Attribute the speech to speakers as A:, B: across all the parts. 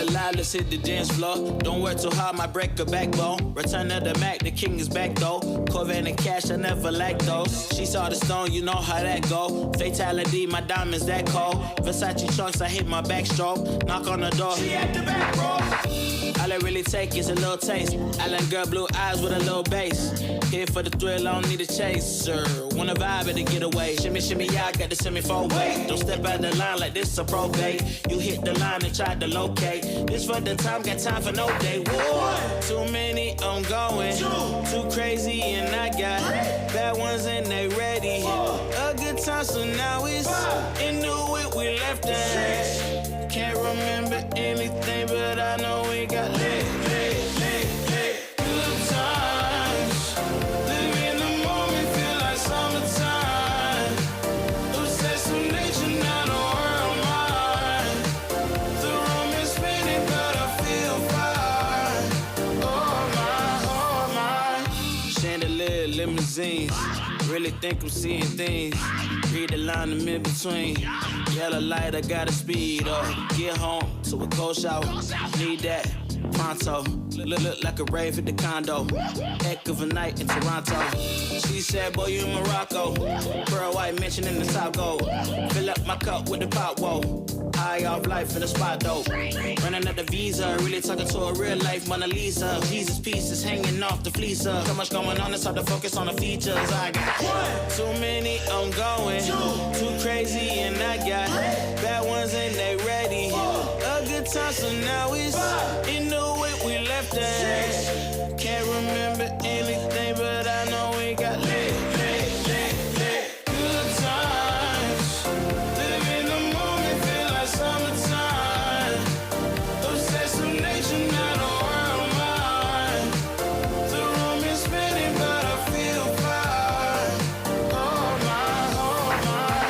A: alive, let's hit the dance floor. Don't work too hard, might break a backbone. Return of the Mac, the king is back though. Corvette and cash, I never lack those. She saw the stone, you know how that go. Fatality, my diamonds that cold. Versace trunks, I hit my backstroke. Knock on the door, she at the back, bro. All I really take is a little taste. Island girl, blue eyes with a little bass. Here for the thrill, I don't need a chaser. Wanna vibe at a getaway. Shimmy, shimmy, yeah, I got the semi-fold weight. Don't step out the line like this a probate. You hit the line and try to locate. This for the time, got time for no day. One, too many, I'm going. Too crazy and I got bad ones and they ready. A good time, so now it's into it, we left it. Can't remember anything, but I know we got lit. Good times. Live in the moment, feel like summertime. Obsessed with nature, now the world mine. The room is spinning, but I feel fine. Oh my. Chandelier, limousines. Really think I'm seeing things. Read the line in mid-between. Yellow light, I gotta speed up. Get home to a cold shower. Need that pronto. Look like a rave at the condo. Heck of a night in Toronto. She said, boy, you in Morocco. Pearl white mention in the top gold. Fill up my cup with the pot, whoa. High off life in the spot, though. Running up the visa, really talking to a real life Mona Lisa. Jesus pieces hanging off the fleecer. So much going on, it's hard to focus on the features. I got too many, I'm going. Too crazy, and I got bad ones and they ready. A good time, so now it's into it, we left it. Can't remember anything, but I know we got lit. Good times. Live in the moment, feel like summertime. Obsessed with nature, now the world mine. The room is spinning, but I feel fine. Oh my, oh my.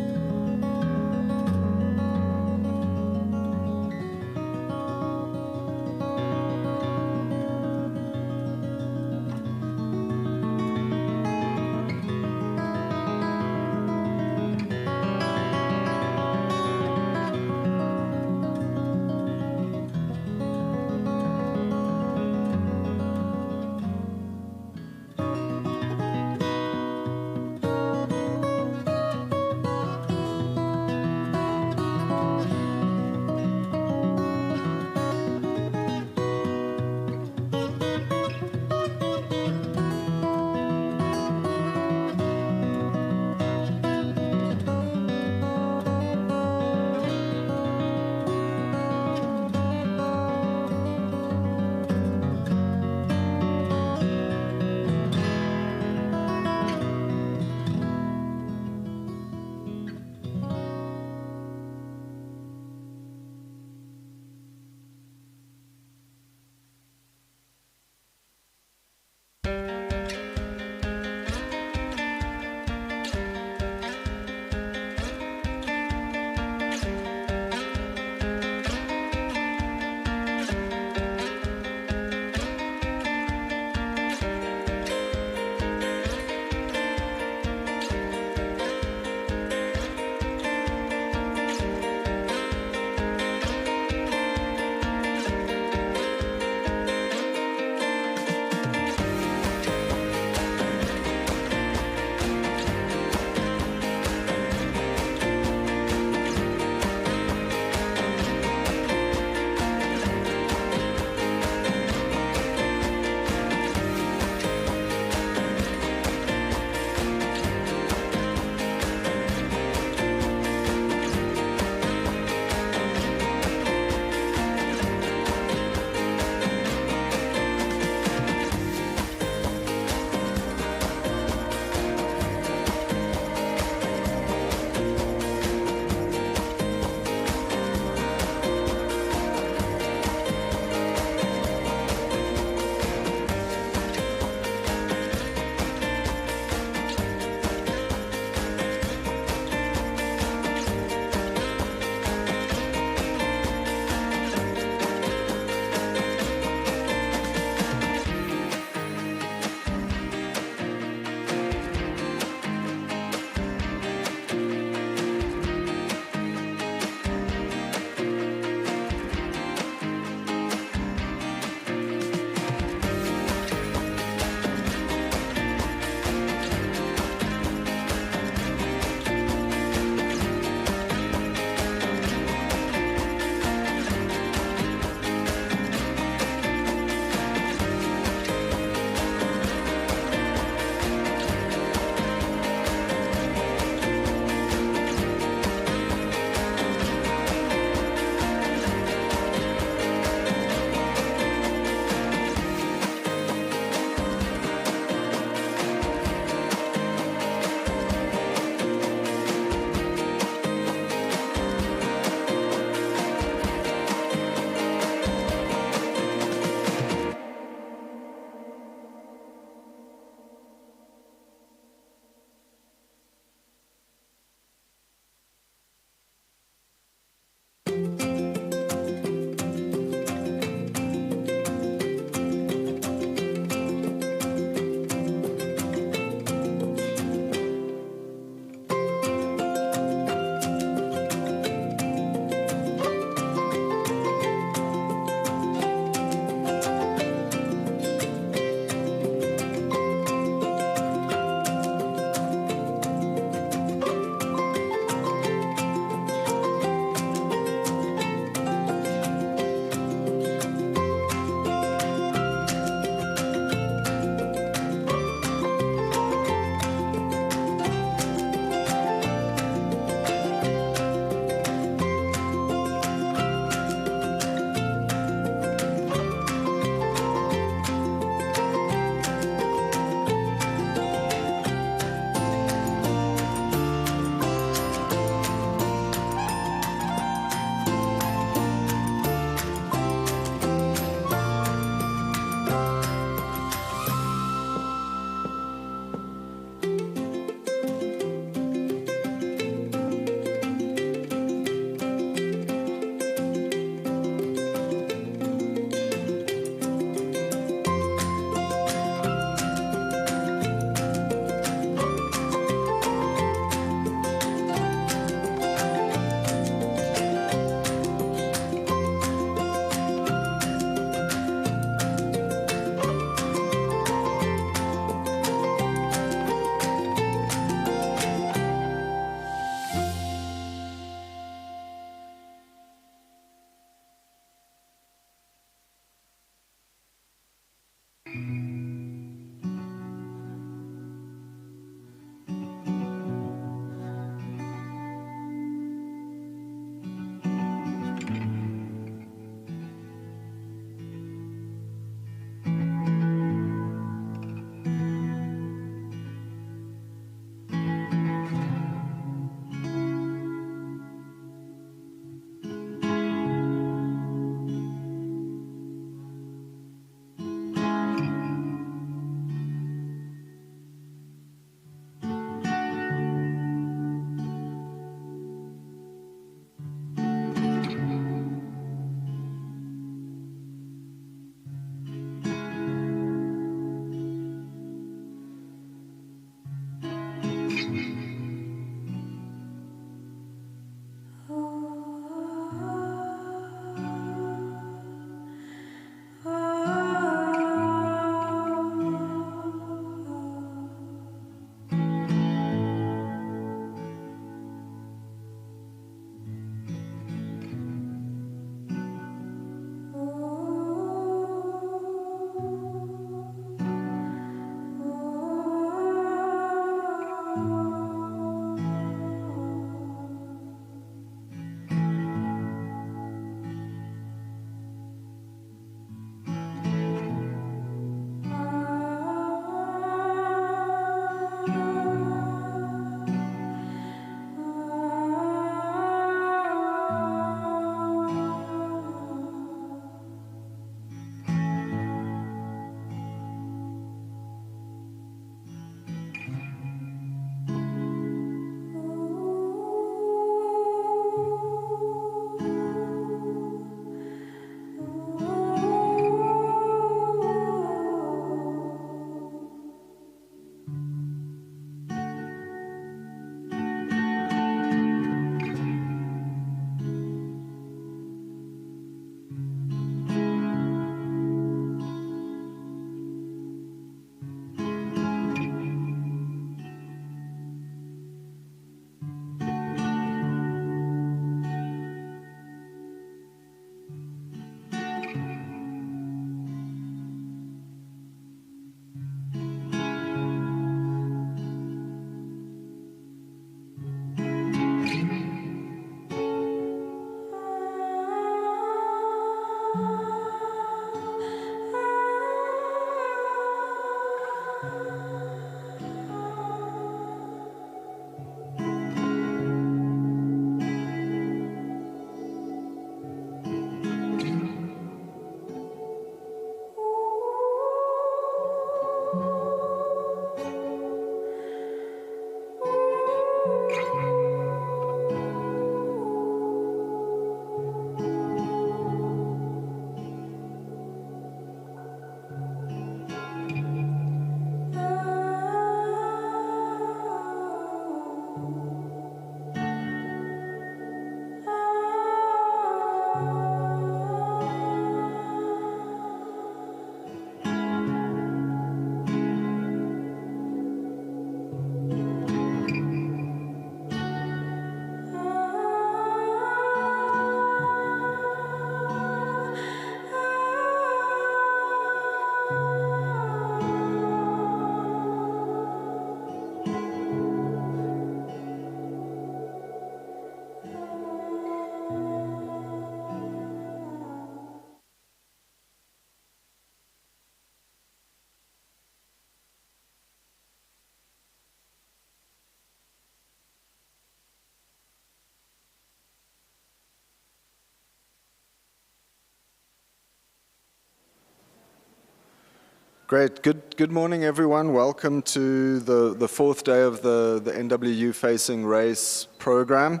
B: Great. Good morning, everyone. Welcome to the fourth day of the NWU Facing Race program.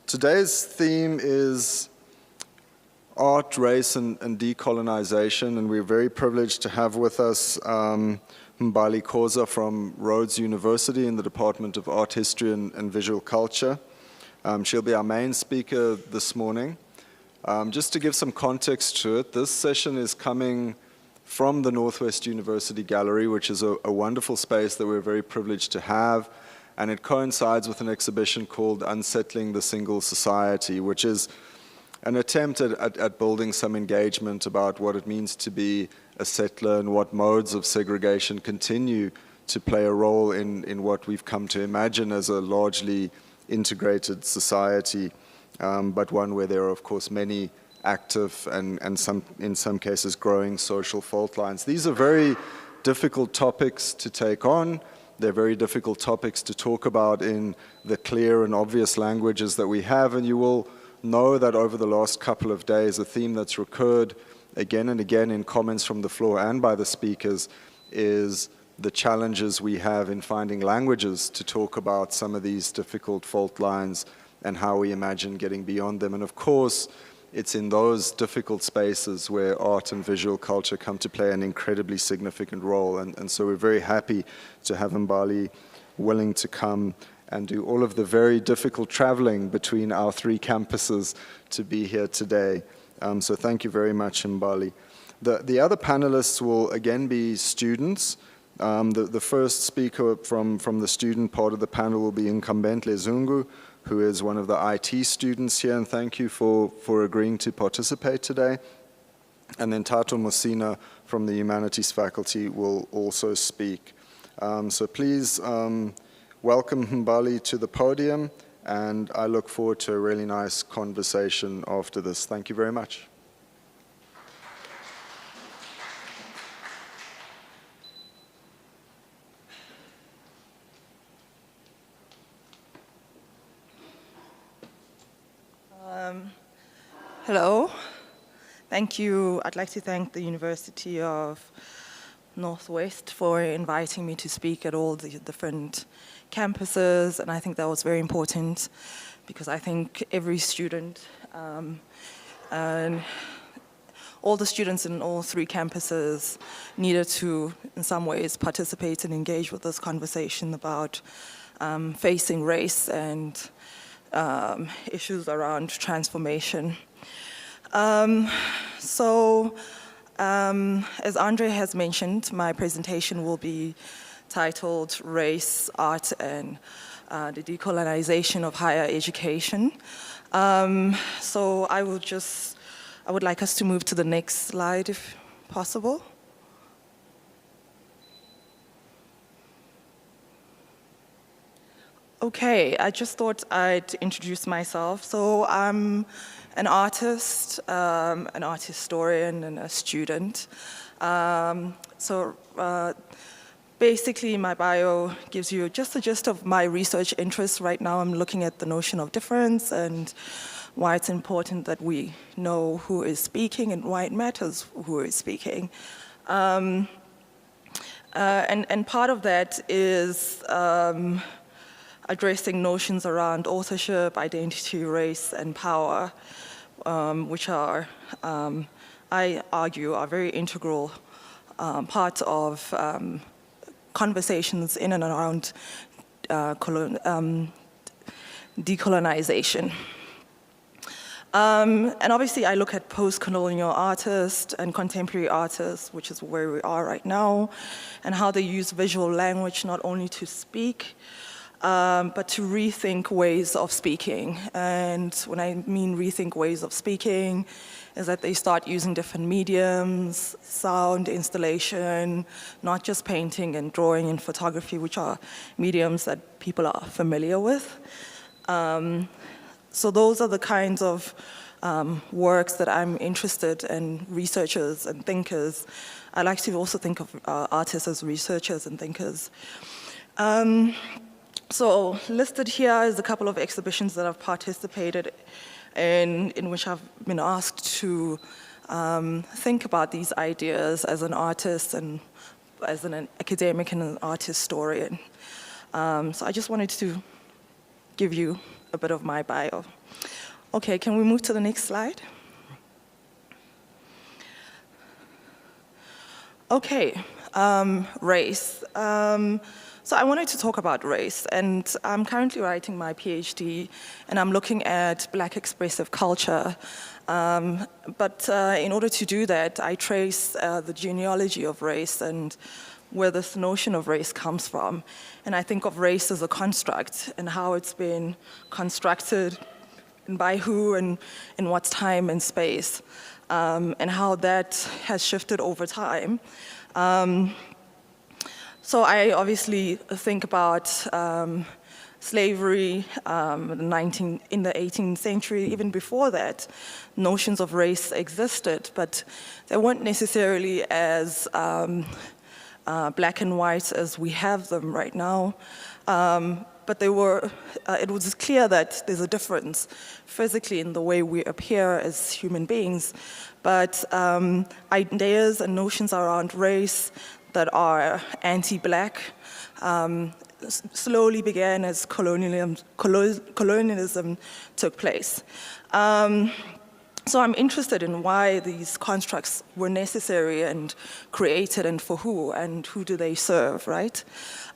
B: Today's theme is art, race, and decolonization, and we're very privileged to have with us Mbali Khoza from Rhodes University in the Department of Art History and Visual Culture. She'll be our main speaker this morning. Just to give some context to it, this session is coming from the Northwest-University Gallery, which is a wonderful space that we're very privileged to have, and it coincides with an exhibition called Unsettling the Single Society, which is an attempt at building some engagement about what it means to be a settler and what modes of segregation continue to play a role in what we've come to imagine as a largely integrated society, but one where there are, of course, many active and in some cases growing social fault lines. These are very difficult topics to take on. They're very difficult topics to talk about in the clear and obvious languages that we have, and you will know that over the last couple of days, a theme that's recurred again and again in comments from the floor and by the speakers is the challenges we have in finding languages to talk about some of these difficult fault lines and how we imagine getting beyond them. And of course, it's in those difficult spaces where art and visual culture come to play an incredibly significant role. And so we're very happy to have Mbali willing to come and do all of the very difficult traveling between our three campuses to be here today. So thank you very much, Mbali. The other panelists will again be students. The first speaker from the student part of the panel will be Incumbent Lezungu, who is one of the IT students here, and thank you for agreeing to participate today. And then Tato Mosina from the Humanities faculty will also speak. So please welcome Mbali to the podium, and I look forward to a really nice conversation after this. Thank you very much.
C: Hello, thank you. I'd like to thank the University of Northwest for inviting me to speak at all the different campuses, and I think that was very important because I think every student and all the students in all three campuses needed to, in some ways, participate and engage with this conversation about facing race and issues around transformation. As Andre has mentioned, my presentation will be titled Race, Art, and the Decolonization of Higher Education. So I would like us to move to the next slide if possible. Okay, I just thought I'd introduce myself. So I'm an artist, an art historian, and a student. Basically, my bio gives you just a gist of my research interests. Right now, I'm looking at the notion of difference and why it's important that we know who is speaking and why it matters who is speaking. And part of that is addressing notions around authorship, identity, race, and power, which are, I argue, are very integral part of conversations in and around decolonization. And obviously, I look at post-colonial artists and contemporary artists, which is where we are right now, and how they use visual language not only to speak, but to rethink ways of speaking. And when I mean rethink ways of speaking, is that they start using different mediums, sound, installation, not just painting and drawing and photography, which are mediums that people are familiar with. So those are the kinds of works that I'm interested in, researchers and thinkers. I like to also think of artists as researchers and thinkers. So listed here is a couple of exhibitions that I've participated in which I've been asked to think about these ideas as an artist and as an academic and an art historian. So I just wanted to give you a bit of my bio. Okay, can we move to the next slide? Okay, race. So I wanted to talk about race, and I'm currently writing my PhD, and I'm looking at Black expressive culture. But in order to do that, I trace the genealogy of race and where this notion of race comes from. And I think of race as a construct and how it's been constructed and by who and in what time and space, and how that has shifted over time. So I obviously think about slavery in the 18th century. Even before that, notions of race existed, but they weren't necessarily as black and white as we have them right now. But they were, it was clear that there's a difference physically in the way we appear as human beings, but ideas and notions around race that are anti-black slowly began as colonialism took place. So I'm interested in why these constructs were necessary and created and for who and who do they serve, right?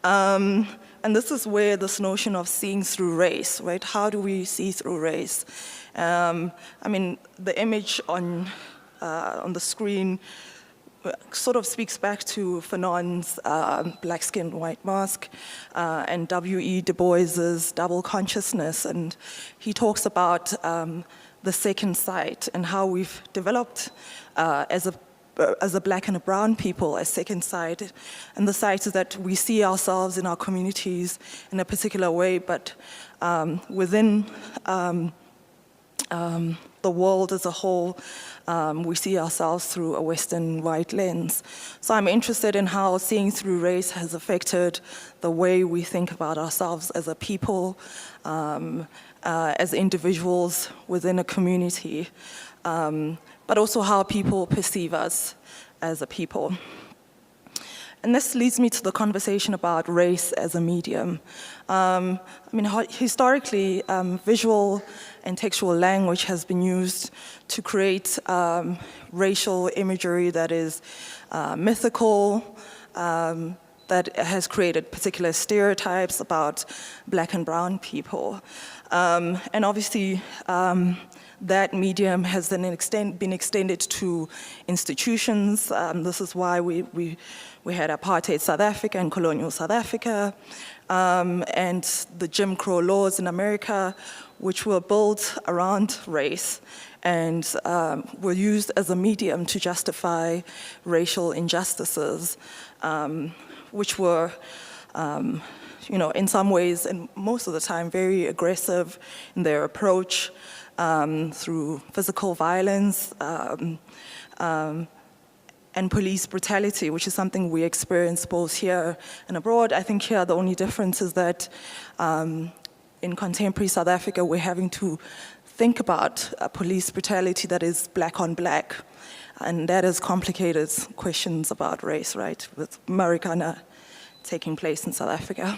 C: And this is where this notion of seeing through race, right? How do we see through race? I mean, the image on the screen sort of speaks back to Fanon's Black Skin, White Mask and W.E. Du Bois's double consciousness. And he talks about the second sight and how we've developed as a black and a brown people as second sight. And the sight is that we see ourselves in our communities in a particular way, but within the world as a whole, we see ourselves through a Western white lens. So I'm interested in how seeing through race has affected the way we think about ourselves as a people, as individuals within a community, but also how people perceive us as a people. And this leads me to the conversation about race as a medium. I mean, historically, visual and textual language has been used to create racial imagery that is mythical, that has created particular stereotypes about black and brown people. And obviously, that medium has then been extended to institutions. This is why we had apartheid South Africa and colonial South Africa, and the Jim Crow laws in America, which were built around race and were used as a medium to justify racial injustices, which were, in some ways, and most of the time, very aggressive in their approach through physical violence and police brutality, which is something we experience both here and abroad. I think here the only difference is that in contemporary South Africa, we're having to think about police brutality that is black on black. And that has complicated questions about race, right, with Marikana taking place in South Africa.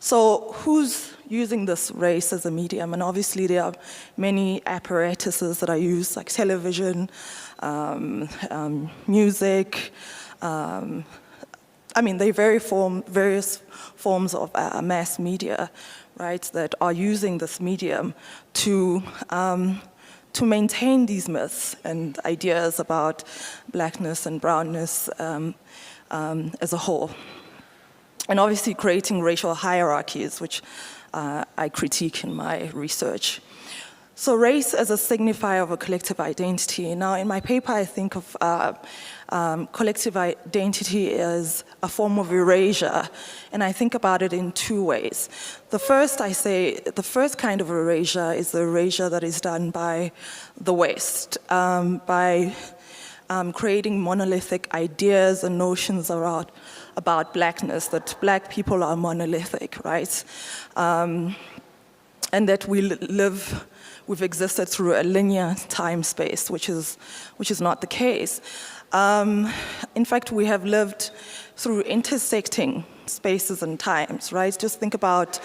C: So who's using this race as a medium? And obviously there are many apparatuses that are used, like television, music. I mean, they various forms of mass media, right, that are using this medium to maintain these myths and ideas about blackness and brownness as a whole. And obviously creating racial hierarchies, which I critique in my research. So race as a signifier of a collective identity. Now in my paper I think of collective identity as a form of erasure, and I think about it in two ways. The first kind of erasure is the erasure that is done by the West, by creating monolithic ideas and notions about blackness, that black people are monolithic, right? And that we we've existed through a linear time space, which is not the case. In fact, we have lived through intersecting spaces and times, right? Just think about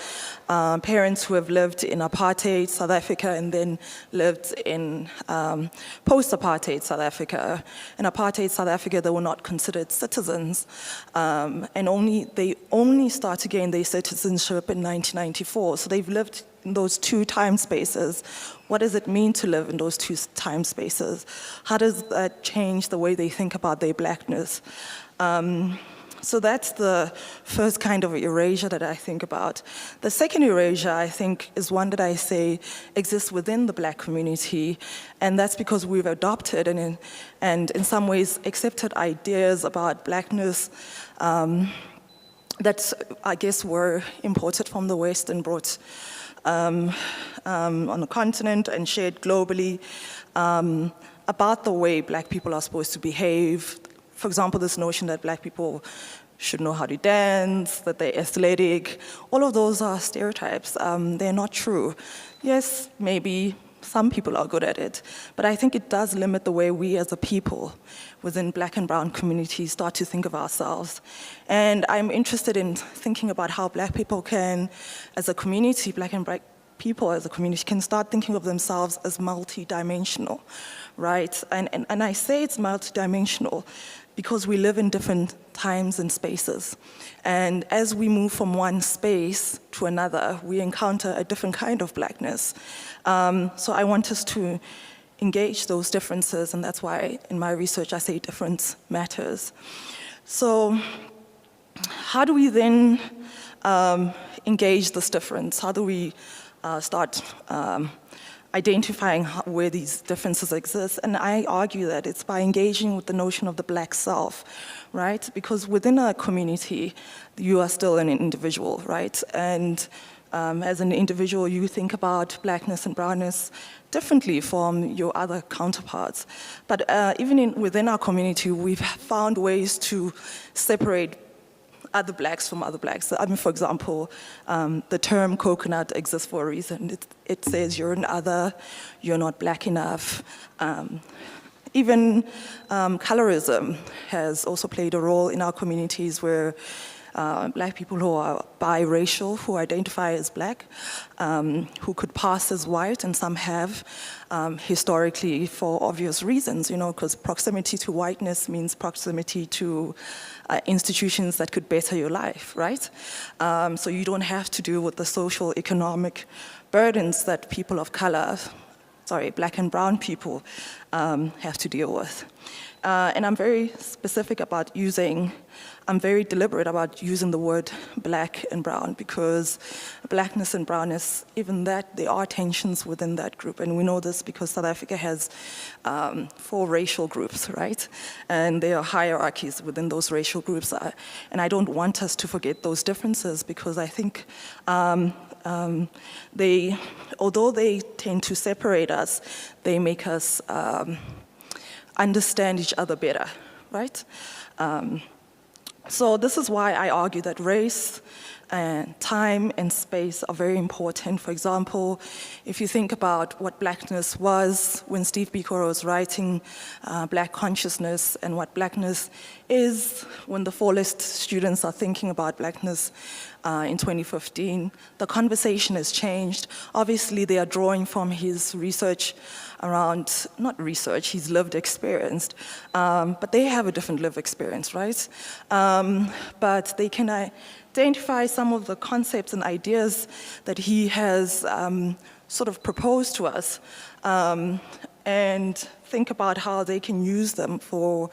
C: parents who have lived in apartheid South Africa and then lived in post-apartheid South Africa. In apartheid South Africa, they were not considered citizens, and they only start to gain their citizenship in 1994. So they've lived in those two time spaces. What does it mean to live in those two time spaces? How does that change the way they think about their blackness? So that's the first kind of erasure that I think about. The second erasure, I think, is one that I say exists within the black community, and that's because we've adopted and in some ways accepted ideas about blackness that I guess were imported from the West and brought on the continent and shared globally about the way black people are supposed to behave. For example, this notion that black people should know how to dance, that they're athletic, all of those are stereotypes. They're not true. Yes, maybe some people are good at it, but I think it does limit the way we as a people within black and brown communities start to think of ourselves. And I'm interested in thinking about how black people can, as a community, black and black people as a community can start thinking of themselves as multidimensional, right? And I say it's multidimensional because we live in different times and spaces. And as we move from one space to another, we encounter a different kind of blackness. So I want us to engage those differences, and that's why in my research I say difference matters. So how do we then engage this difference? How do we start identifying where these differences exist? And I argue that it's by engaging with the notion of the black self, right? Because within a community, you are still an individual, right? And as an individual, you think about blackness and brownness differently from your other counterparts. But even within our community, we've found ways to separate other blacks from other blacks. I mean, for example, the term coconut exists for a reason. It says you're an other, you're not black enough. Even colorism has also played a role in our communities where black people who are biracial, who identify as black, who could pass as white, and some have historically for obvious reasons, you know, because proximity to whiteness means proximity to institutions that could better your life, right? So you don't have to deal with the social, economic burdens that people of color, black and brown people have to deal with. And I'm very specific about I'm very deliberate about using the word black and brown because blackness and brownness, even that, there are tensions within that group. And we know this because South Africa has 4 racial groups, right? And there are hierarchies within those racial groups. And I don't want us to forget those differences because I think although they tend to separate us, they make us understand each other better, right? So this is why I argue that race and time and space are very important. For example, if you think about what blackness was when Steve Biko was writing Black Consciousness and what blackness is when the 4 list students are thinking about blackness in 2015, the conversation has changed. Obviously, they are drawing from his research around, not research, his lived experience, but they have a different lived experience, right? But they can identify some of the concepts and ideas that he has sort of proposed to us and think about how they can use them for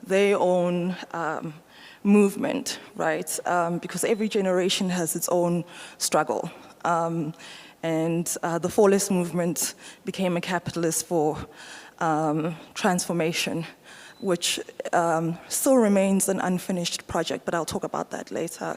C: their own movement, right? Because every generation has its own struggle. And the 4 list movement became a catalyst for transformation, which still remains an unfinished project, but I'll talk about that later.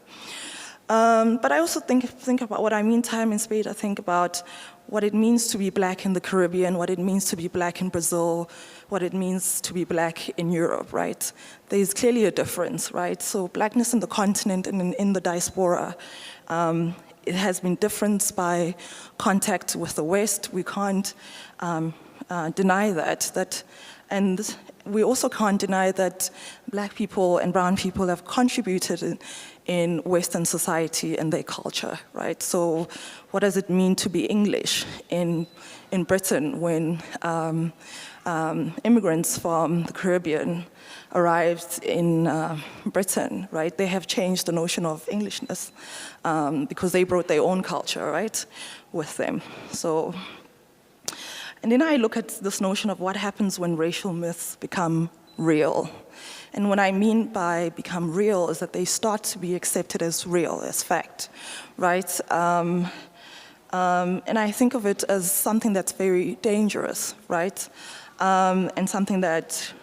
C: But I also think about what I mean time and space. I think about what it means to be black in the Caribbean, what it means to be black in Brazil, what it means to be black in Europe, right? There's clearly a difference, right? So blackness in the continent and in the diaspora it has been different by contact with the West. We can't deny that. And we also can't deny that black people and brown people have contributed in Western society and their culture, right? So what does it mean to be English in Britain when immigrants from the Caribbean arrived in Britain, right? They have changed the notion of Englishness because they brought their own culture, right, with them. So, and then I look at this notion of what happens when racial myths become real. And what I mean by become real is that they start to be accepted as real, as fact, right? And I think of it as something that's very dangerous, right? And something that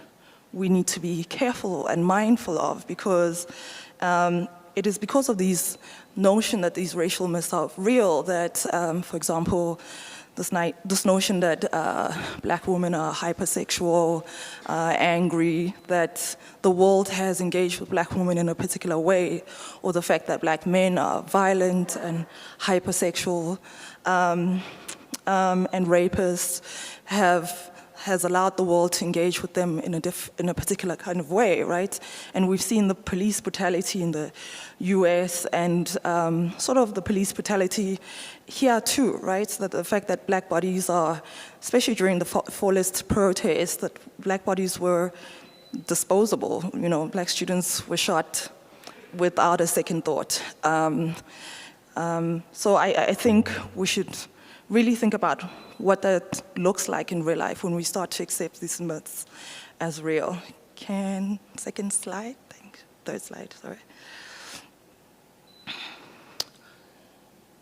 C: we need to be careful and mindful of, because it is because of these notion that these racial myths are real that, for example, this notion that black women are hypersexual, angry, that the world has engaged with black women in a particular way, or the fact that black men are violent and hypersexual and rapists has allowed the world to engage with them in a particular kind of way, right? And we've seen the police brutality in the US and sort of the police brutality here too, right? That the fact that black bodies are, especially during the fallist protests, that black bodies were disposable. You know, black students were shot without a second thought. So I think we should really think about what that looks like in real life when we start to accept these myths as real. Second slide, third slide, sorry.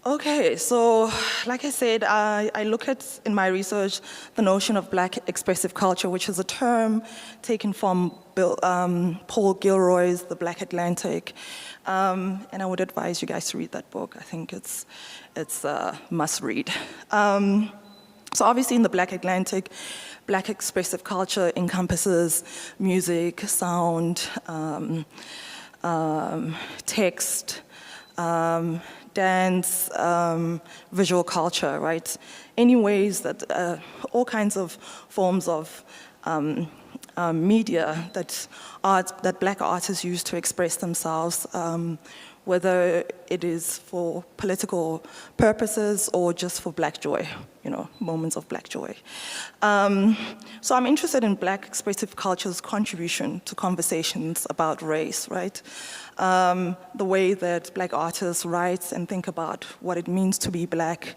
C: Okay, so like I said, I look at, in my research, the notion of black expressive culture, which is a term taken from Paul Gilroy's The Black Atlantic. And I would advise you guys to read that book. I think it's a must read. So obviously in the Black Atlantic, black expressive culture encompasses music, sound, text, dance, visual culture, right? Any ways that, all kinds of forms of media that black artists use to express themselves, whether it is for political purposes or just for black joy, you know, moments of black joy. So I'm interested in black expressive culture's contribution to conversations about race, right? The way that black artists write and think about what it means to be black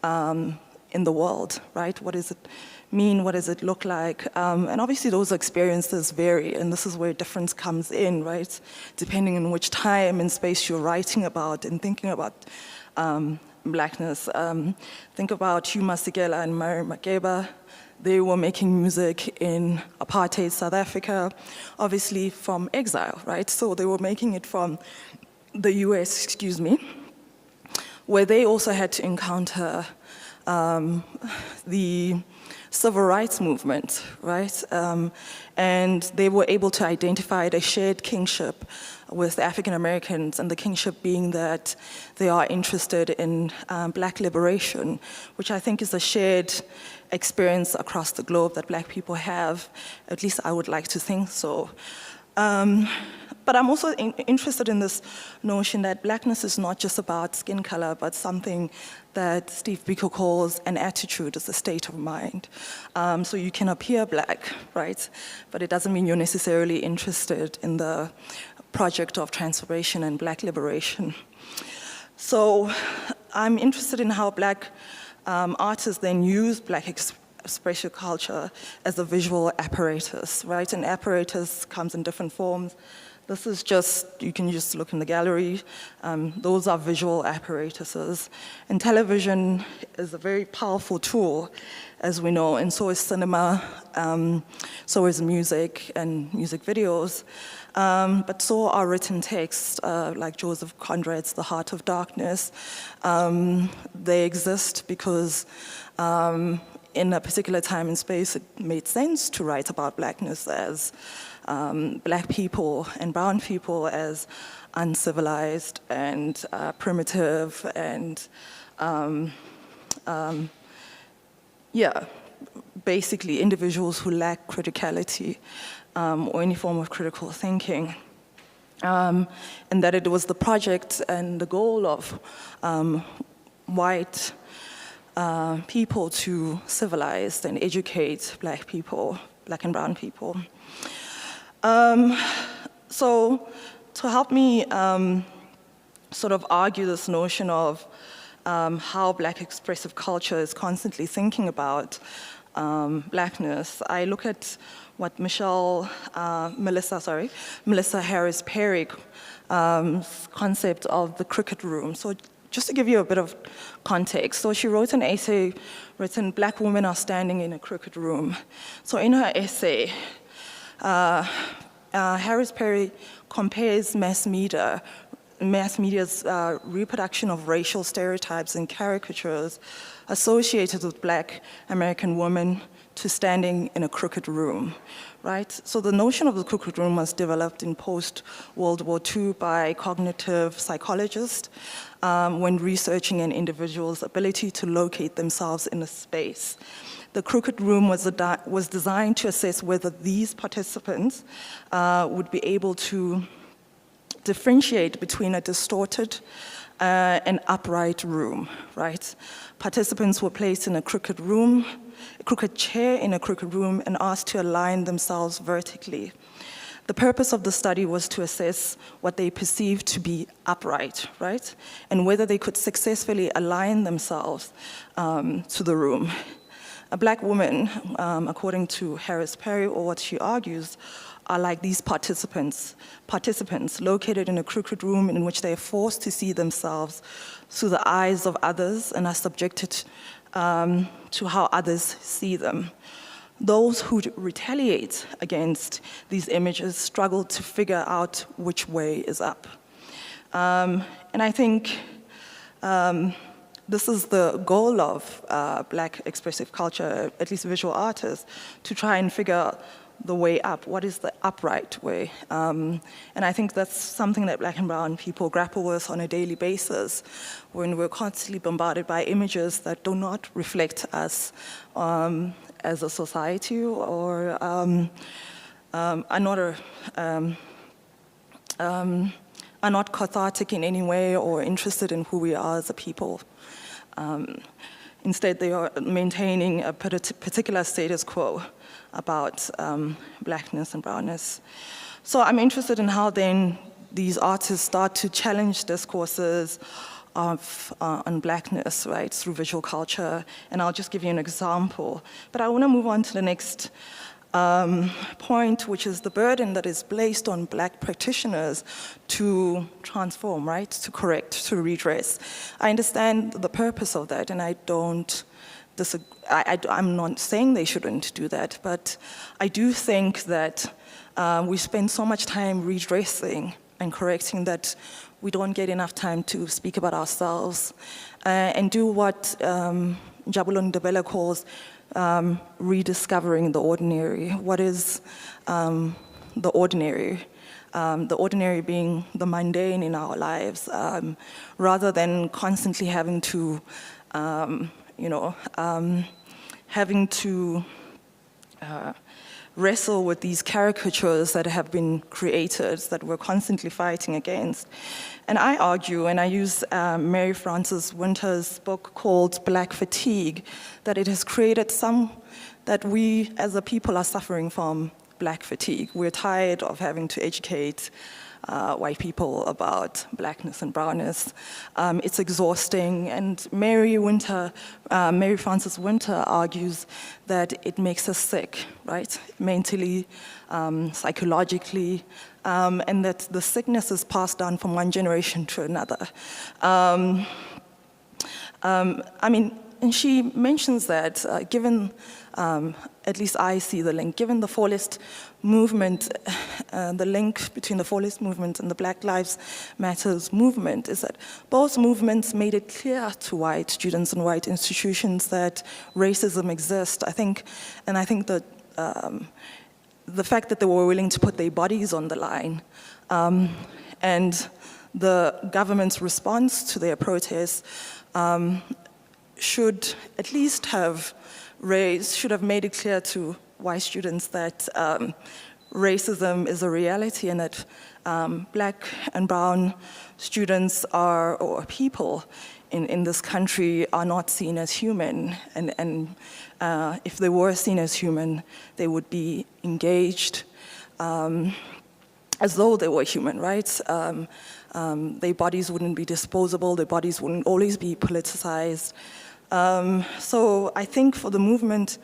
C: in the world, right? What does it mean? What does it look like? And obviously those experiences vary, and this is where difference comes in, right? Depending on which time and space you're writing about and thinking about blackness. Think about Hugh Masekela and Mary Makeba. They were making music in apartheid South Africa, obviously from exile, right? So they were making it from the US, where they also had to encounter the civil rights movement, right? And they were able to identify a shared kingship with African Americans, and the kingship being that they are interested in black liberation, which I think is a shared experience across the globe that black people have. At least I would like to think so. But I'm also interested in this notion that blackness is not just about skin color, but something that Steve Biko calls an attitude, is a state of mind. So you can appear black, right? But it doesn't mean you're necessarily interested in the project of transformation and black liberation. So I'm interested in how black artists then use black expressive culture as a visual apparatus, right? And apparatus comes in different forms. This is just, you can just look in the gallery. Those are visual apparatuses. And television is a very powerful tool, as we know, and so is cinema, so is music and music videos. But so are written texts, like Joseph Conrad's The Heart of Darkness. They exist because in a particular time and space, it made sense to write about blackness as black people and brown people as uncivilized and primitive and yeah, basically individuals who lack criticality or any form of critical thinking. And that it was the project and the goal of white people to civilize and educate black people, black and brown people. So to help me sort of argue this notion of how black expressive culture is constantly thinking about blackness, I look at what Melissa Harris Perry concept of the cricket room. So just to give you a bit of context, so she wrote an essay written, "Black Women Are Standing in a Cricket Room." So in her essay, Harris Perry compares mass media's reproduction of racial stereotypes and caricatures associated with black American women to standing in a cricket room, right? So the notion of the cricket room was developed in post-World War II by cognitive psychologists when researching an individual's ability to locate themselves in a space. The cricket room was designed to assess whether these participants would be able to differentiate between a distorted and upright room, right? Participants were placed in a cricket chair in a cricket room and asked to align themselves vertically. The purpose of the study was to assess what they perceived to be upright, right? And whether they could successfully align themselves to the room. A black woman, according to Harris Perry, or what she argues, are like these participants located in a cricket room in which they are forced to see themselves through the eyes of others and are subjected to how others see them. Those who retaliate against these images struggle to figure out which way is up. And I think this is the goal of black expressive culture, at least visual artists, to try and figure out the way up. What is the upright way? And I think that's something that black and brown people grapple with on a daily basis when we're constantly bombarded by images that do not reflect us as a society or are not cathartic in any way or interested in who we are as a people. Instead, they are maintaining a particular status quo about blackness and brownness. So I'm interested in how then these artists start to challenge discourses on blackness, right, through visual culture. And I'll just give you an example. But I want to move on to the next point, which is the burden that is placed on black practitioners to transform, right, to correct, to redress. I understand the purpose of that, and I don't disagree. I'm not saying they shouldn't do that, but I do think that we spend so much time redressing and correcting that we don't get enough time to speak about ourselves and do what Jabulon Ndebele calls rediscovering the ordinary. What is the ordinary? The ordinary being the mundane in our lives, rather than constantly having to, wrestle with these caricatures that have been created that we're constantly fighting against. And I argue, and I use Mary Frances Winter's book called Black Fatigue, that it has created that we as a people are suffering from black fatigue. We're tired of having to educate white people about blackness and brownness. It's exhausting, and Mary Frances Winter argues that it makes us sick, right? Mentally, psychologically, and that the sickness is passed down from one generation to another. And she mentions that given at least I see the link. Given the Fallist movement, the link between the Fallist movement and the Black Lives Matters movement is that both movements made it clear to white students and white institutions that racism exists. I think that the fact that they were willing to put their bodies on the line and the government's response to their protests should at least have should have made it clear to white students that racism is a reality and that black and brown students or people in this country are not seen as human. And if they were seen as human, they would be engaged as though they were human, right? Their bodies wouldn't be disposable, their bodies wouldn't always be politicized. So I think for the movement,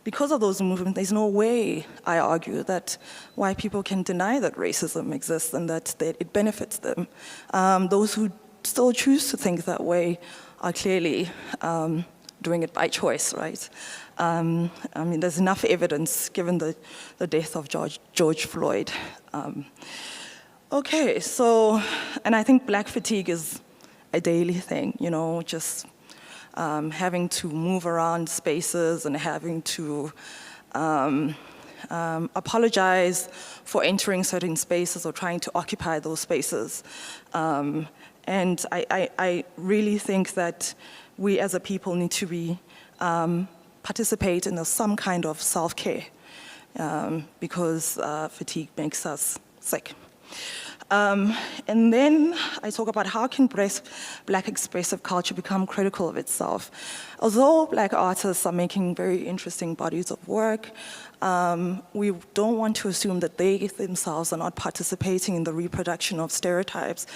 C: because of those movements, there's no way, I argue, that white people can deny that racism exists and that it benefits them. Those who still choose to think that way are clearly doing it by choice, right? I mean, there's enough evidence given the death of George Floyd. Okay, so, and I think black fatigue is a daily thing, you know, just having to move around spaces and having to apologize for entering certain spaces or trying to occupy those spaces. And I really think that we as a people need to be participate in some kind of self-care because fatigue makes us sick. And then I talk about how can black expressive culture become critical of itself. Although black artists are making very interesting bodies of work, we don't want to assume that they themselves are not participating in the reproduction of stereotypes.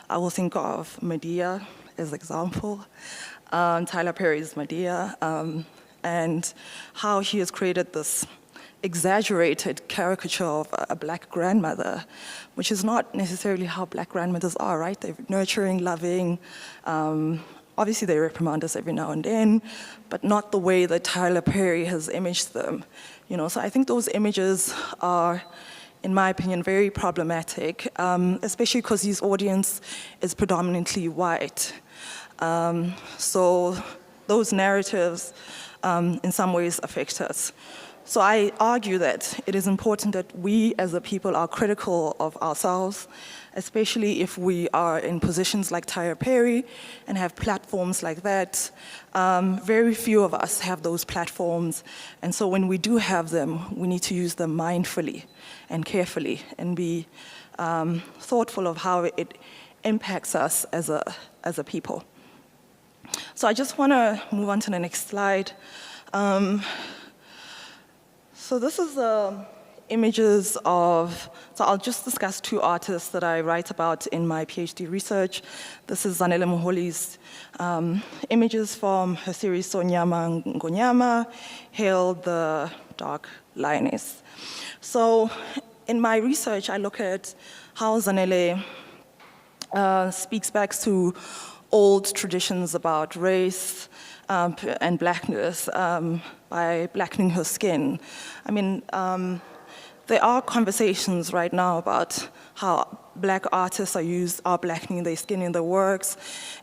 C: I will think of Medea as an example, Tyler Perry's Medea, and how he has created this exaggerated caricature of a black grandmother, which is not necessarily how black grandmothers are, right? They're nurturing, loving. Obviously, they reprimand us every now and then, but not the way that Tyler Perry has imaged them. You know, so I think those images are, in my opinion, very problematic, especially because his audience is predominantly white. So those narratives, in some ways, affect us. So I argue that it is important that we as a people are critical of ourselves, especially if we are in positions like Tyler Perry and have platforms like that. Very few of us have those platforms, and so when we do have them, we need to use them mindfully and carefully and be thoughtful of how it impacts us as a people. So I just want to move on to the next slide. So this is images of, so I'll just discuss two artists that I write about in my PhD research. This is Zanele Muholi's images from her series Sonyama Ngonyama, Hail the Dark Lioness. So in my research, I look at how Zanele speaks back to old traditions about race and blackness by blackening her skin. I mean, there are conversations right now about how black artists are blackening their skin in their works,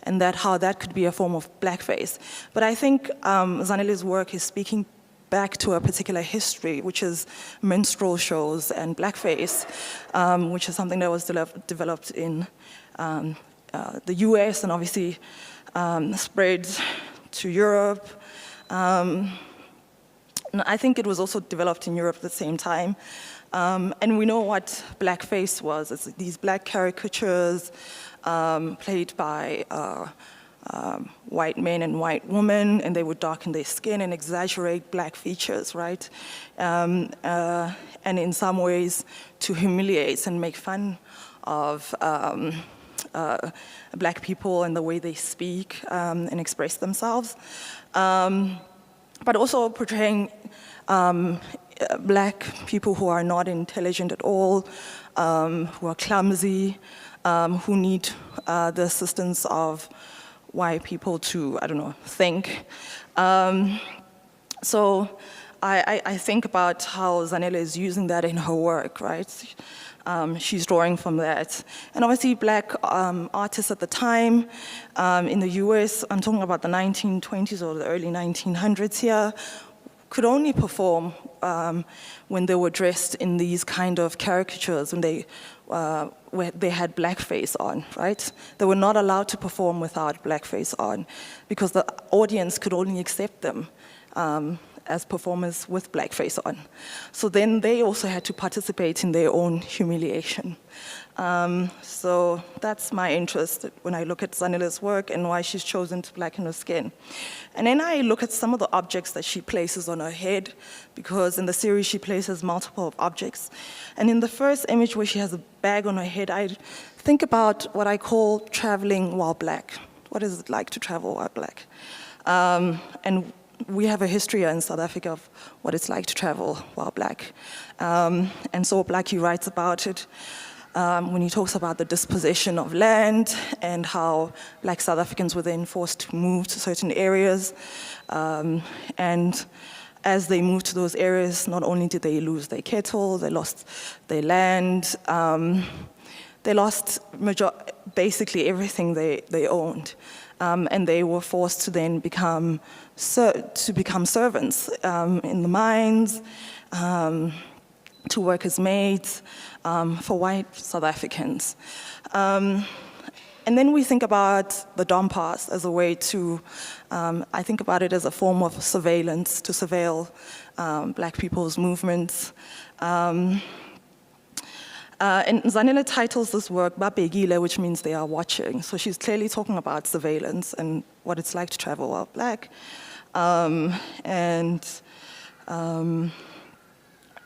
C: and how that could be a form of blackface. But I think Zanele's work is speaking back to a particular history, which is minstrel shows and blackface, which is something that was developed in the US and obviously spread to Europe. I think it was also developed in Europe at the same time. And we know what blackface was. It's these black caricatures played by white men and white women, and they would darken their skin and exaggerate black features, right? And in some ways to humiliate and make fun of black people and the way they speak and express themselves. But also portraying black people who are not intelligent at all, who are clumsy, who need the assistance of white people to, I don't know, think. So I think about how Zanele is using that in her work, right? She's drawing from that. And obviously black artists at the time in the US, I'm talking about the 1920s or the early 1900s here, could only perform when they were dressed in these kind of caricatures, where they had blackface on, right? They were not allowed to perform without blackface on because the audience could only accept them as performers with blackface on. So then they also had to participate in their own humiliation. So that's my interest when I look at Zanele's work and why she's chosen to blacken her skin. And then I look at some of the objects that she places on her head, because in the series she places multiple objects. And in the first image where she has a bag on her head, I think about what I call traveling while black. What is it like to travel while black? And we have a history in South Africa of what it's like to travel while black. And so Blackie writes about it when he talks about the dispossession of land and how black South Africans were then forced to move to certain areas. And as they moved to those areas, not only did they lose their cattle, they lost their land, they lost basically everything they owned. And they were forced to then become servants in the mines, to work as maids for white South Africans. And then we think about the Dompas as a way to, I think about it as a form of surveillance, to surveil black people's movements. And Zanele titles this work Babegile, which means they are watching. So she's clearly talking about surveillance and what it's like to travel while black. And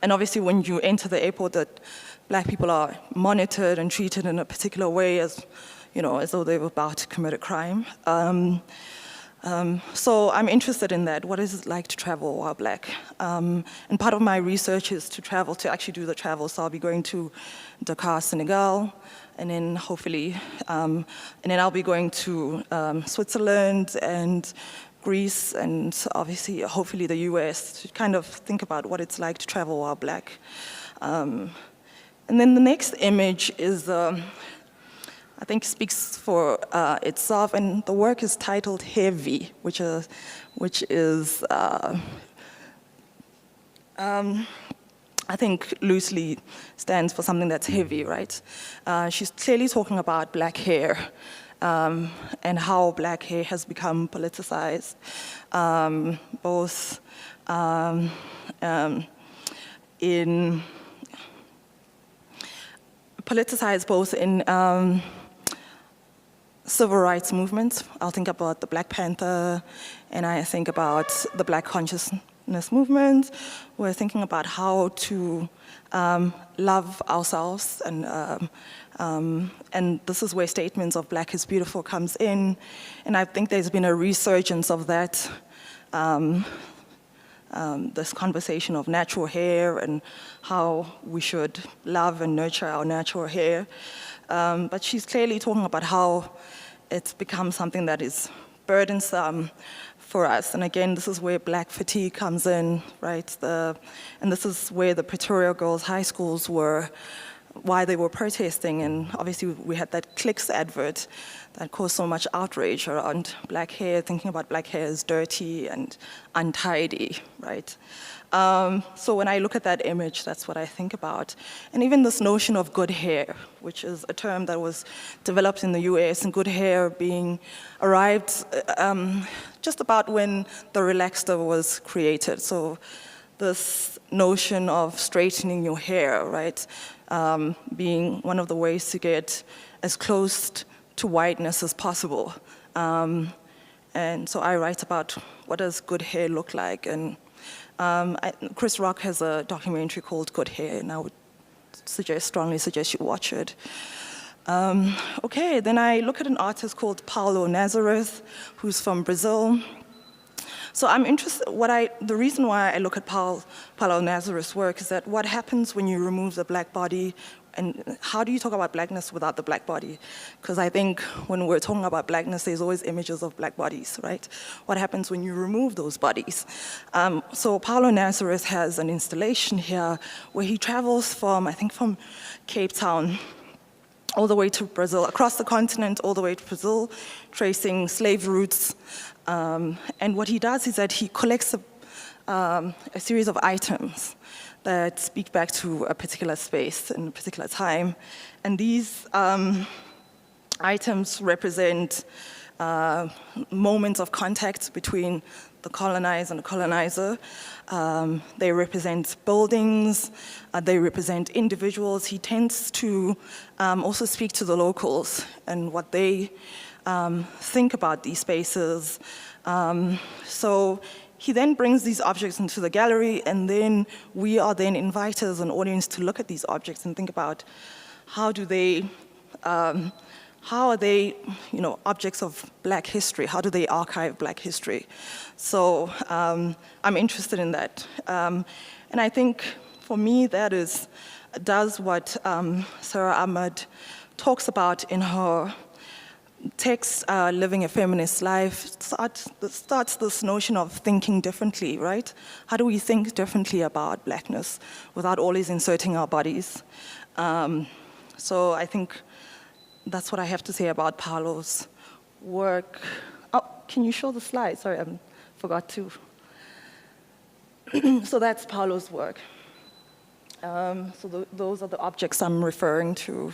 C: obviously when you enter the airport, that black people are monitored and treated in a particular way as though they were about to commit a crime. So I'm interested in that. What is it like to travel while black? And part of my research is to actually do the travel. So I'll be going to Dakar, Senegal, and then hopefully, and then I'll be going to Switzerland and Greece, and obviously, hopefully the US, to kind of think about what it's like to travel while black. And then the next image is, I think speaks for itself, and the work is titled Heavy, which is I think loosely stands for something that's heavy, right? She's clearly talking about black hair and how black hair has become politicized, both in civil rights movements. I'll think about the Black Panther, and I think about the Black consciousness movement. We're thinking about how to love ourselves, and this is where statements of black is beautiful comes in, and I think there's been a resurgence of that, this conversation of natural hair and how we should love and nurture our natural hair. But she's clearly talking about how it's become something that is burdensome for us. And again, this is where black fatigue comes in, right? And this is where the Pretoria Girls High Schools were, why they were protesting. And obviously we had that Clicks advert that caused so much outrage around black hair, thinking about black hair as dirty and untidy, right? So when I look at that image, that's what I think about. And even this notion of good hair, which is a term that was developed in the US, and good hair being arrived just about when the relaxer was created. So this notion of straightening your hair, right, being one of the ways to get as close to whiteness as possible. And so I write about what does good hair look like, and Chris Rock has a documentary called Good Hair, and I would strongly suggest you watch it. Okay, then I look at an artist called Paulo Nazarus, who's from Brazil. So I'm interested, the reason why I look at Paulo Nazarus' work is that what happens when you remove the black body, and how do you talk about blackness without the black body? Because I think when we're talking about blackness, there's always images of black bodies, right? What happens when you remove those bodies? So Paulo Nazarus has an installation here where he travels from, I think from Cape Town, all the way to Brazil, across the continent, all the way to Brazil, tracing slave routes. And what he does is that he collects a series of items that speak back to a particular space and a particular time. And these items represent moments of contact between the colonized and the colonizer. They represent buildings, they represent individuals. He tends to also speak to the locals and what they think about these spaces. So he then brings these objects into the gallery, and then we are then invited as an audience to look at these objects and think about how are they, objects of Black history? How do they archive Black history? So I'm interested in that. And I think for me that does what Sarah Ahmad talks about in her text, Living a Feminist Life, starts this notion of thinking differently, right? How do we think differently about Blackness without always inserting our bodies? So I think that's what I have to say about Paulo's work. Oh, can you show the slide? Sorry, I forgot to. So that's Paulo's work. So those are the objects I'm referring to.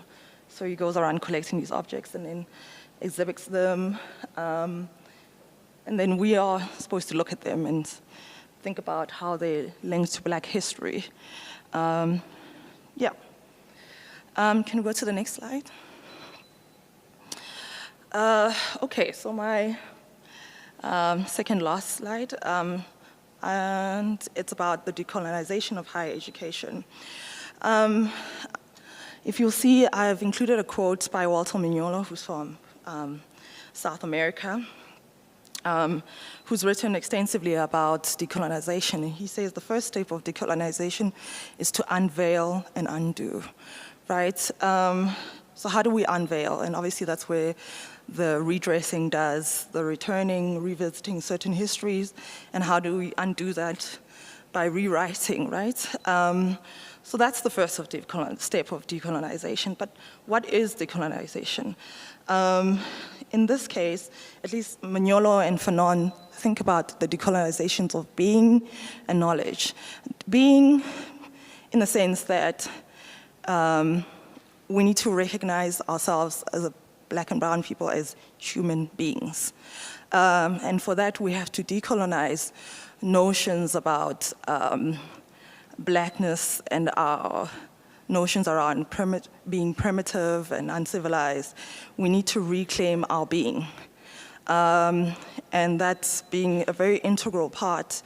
C: So he goes around collecting these objects and then exhibits them. And then we are supposed to look at them and think about how they're linked to Black history. Can we go to the next slide? Okay, so my second last slide, and it's about the decolonization of higher education. If you'll see, I've included a quote by Walter Mignolo, who's from South America, who's written extensively about decolonization. And he says the first step of decolonization is to unveil and undo, right? So how do we unveil? And obviously that's where the redressing does, the returning, revisiting certain histories, and how do we undo that? By rewriting, right? So that's the first step of decolonization. But what is decolonization? In this case, at least Mignolo and Fanon think about the decolonizations of being and knowledge. Being, in the sense that we need to recognize ourselves as a Black and brown people as human beings. And for that, we have to decolonize notions about Blackness and our notions around being primitive and uncivilized. We need to reclaim our being. And that's being a very integral part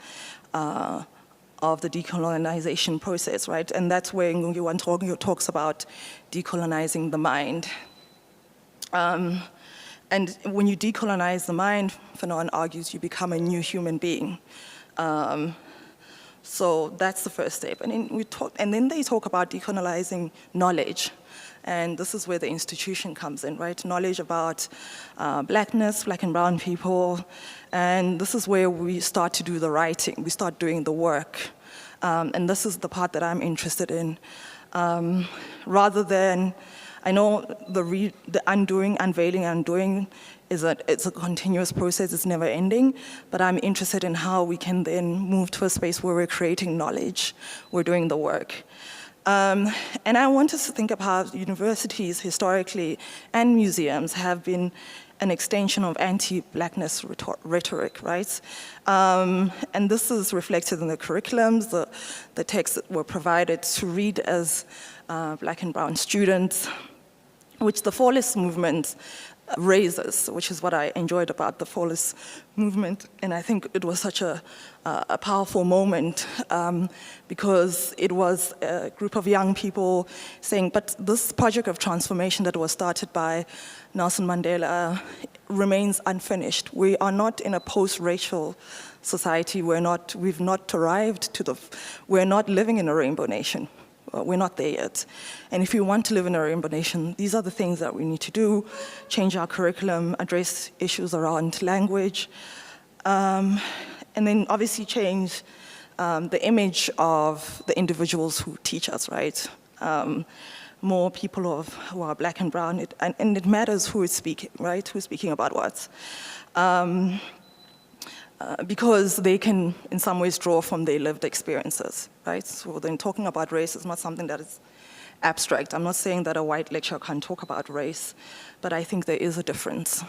C: of the decolonization process, right? And that's where Ngugi wa Thiong'o talks about decolonizing the mind. And when you decolonize the mind, Fanon argues, you become a new human being. So that's the first step. And then they talk about decolonizing knowledge. And this is where the institution comes in, right? Knowledge about Blackness, Black and brown people. And this is where we start to do the writing. We start doing the work. And this is the part that I'm interested in. Rather than, I know the undoing, unveiling, undoing it's a continuous process, it's never ending, but I'm interested in how we can then move to a space where we're creating knowledge, we're doing the work. And I want us to think of how universities historically and museums have been an extension of anti-Blackness rhetoric, right? And this is reflected in the curriculums, the texts that were provided to read as Black and brown students, which the Fallist movement raises, which is what I enjoyed about the Fallist movement. And I think it was such a powerful moment because it was a group of young people saying, but this project of transformation that was started by Nelson Mandela remains unfinished. We are not in a post-racial society. We've not arrived to we're not living in a rainbow nation. We're not there yet. And if we want to live in a rainbow nation, these are the things that we need to do: change our curriculum, address issues around language, and then obviously change the image of the individuals who teach us, right? More people who are black and brown, and it matters who is speaking, right? Who's speaking about what. Because they can, in some ways, draw from their lived experiences, right? So then talking about race is not something that is abstract. I'm not saying that a white lecturer can't talk about race, but I think there is a difference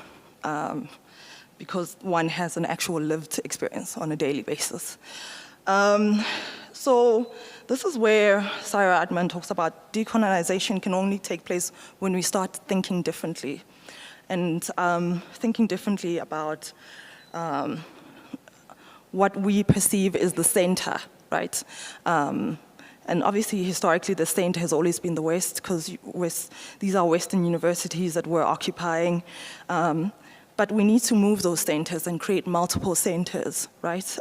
C: because one has an actual lived experience on a daily basis. So this is where Sarah Adman talks about decolonization can only take place when we start thinking differently, and thinking differently about what we perceive is the center, right? And obviously, historically, the center has always been the West, because these are Western universities that we're occupying. But we need to move those centers and create multiple centers, right?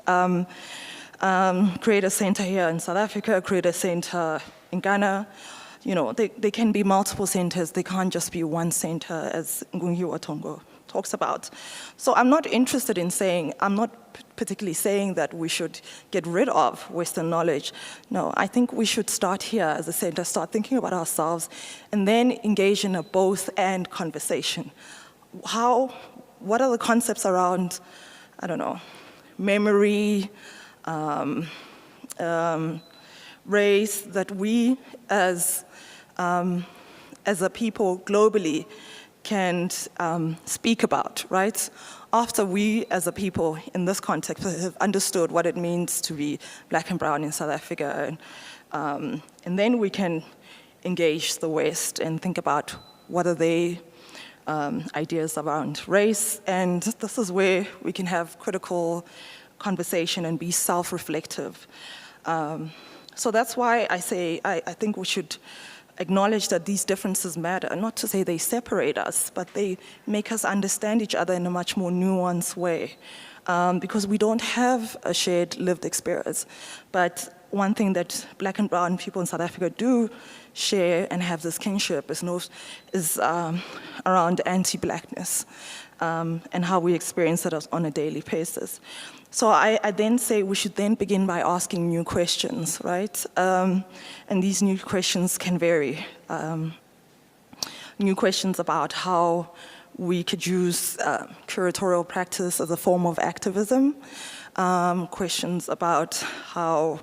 C: Create a center here in South Africa, create a center in Ghana. You know, they can be multiple centers. They can't just be one center, as Ngungi Watongo talks about. So I'm not interested in saying, I'm not particularly saying that we should get rid of Western knowledge. No, I think we should start here as a center, start thinking about ourselves, and then engage in a both-and conversation. What are the concepts around, I don't know, memory, race, that we as a people globally can speak about, right? After we as a people in this context have understood what it means to be black and brown in South Africa, and then we can engage the West and think about what are their ideas around race, and this is where we can have critical conversation and be self-reflective. So that's why I say I think we should acknowledge that these differences matter, not to say they separate us, but they make us understand each other in a much more nuanced way, because we don't have a shared lived experience. But one thing that black and brown people in South Africa do share and have this kinship is around anti-blackness and how we experience it on a daily basis. So I then say we should then begin by asking new questions, right? And these new questions can vary. New questions about how we could use curatorial practice as a form of activism. Questions about how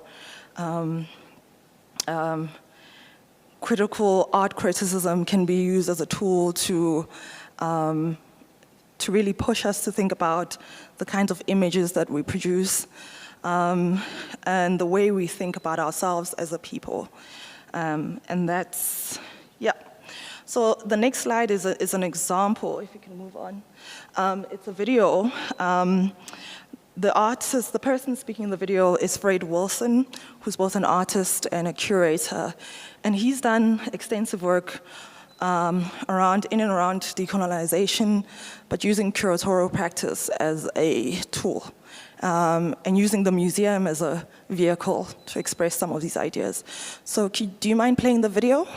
C: critical art criticism can be used as a tool to really push us to think about the kinds of images that we produce and the way we think about ourselves as a people. And that's, yeah. So the next slide is an example, if you can move on. It's a video. The artist, the person speaking in the video is Fred Wilson, who's both an artist and a curator. And he's done extensive work in and around decolonization, but using curatorial practice as a tool, and using the museum as a vehicle to express some of these ideas. So do you mind playing the video?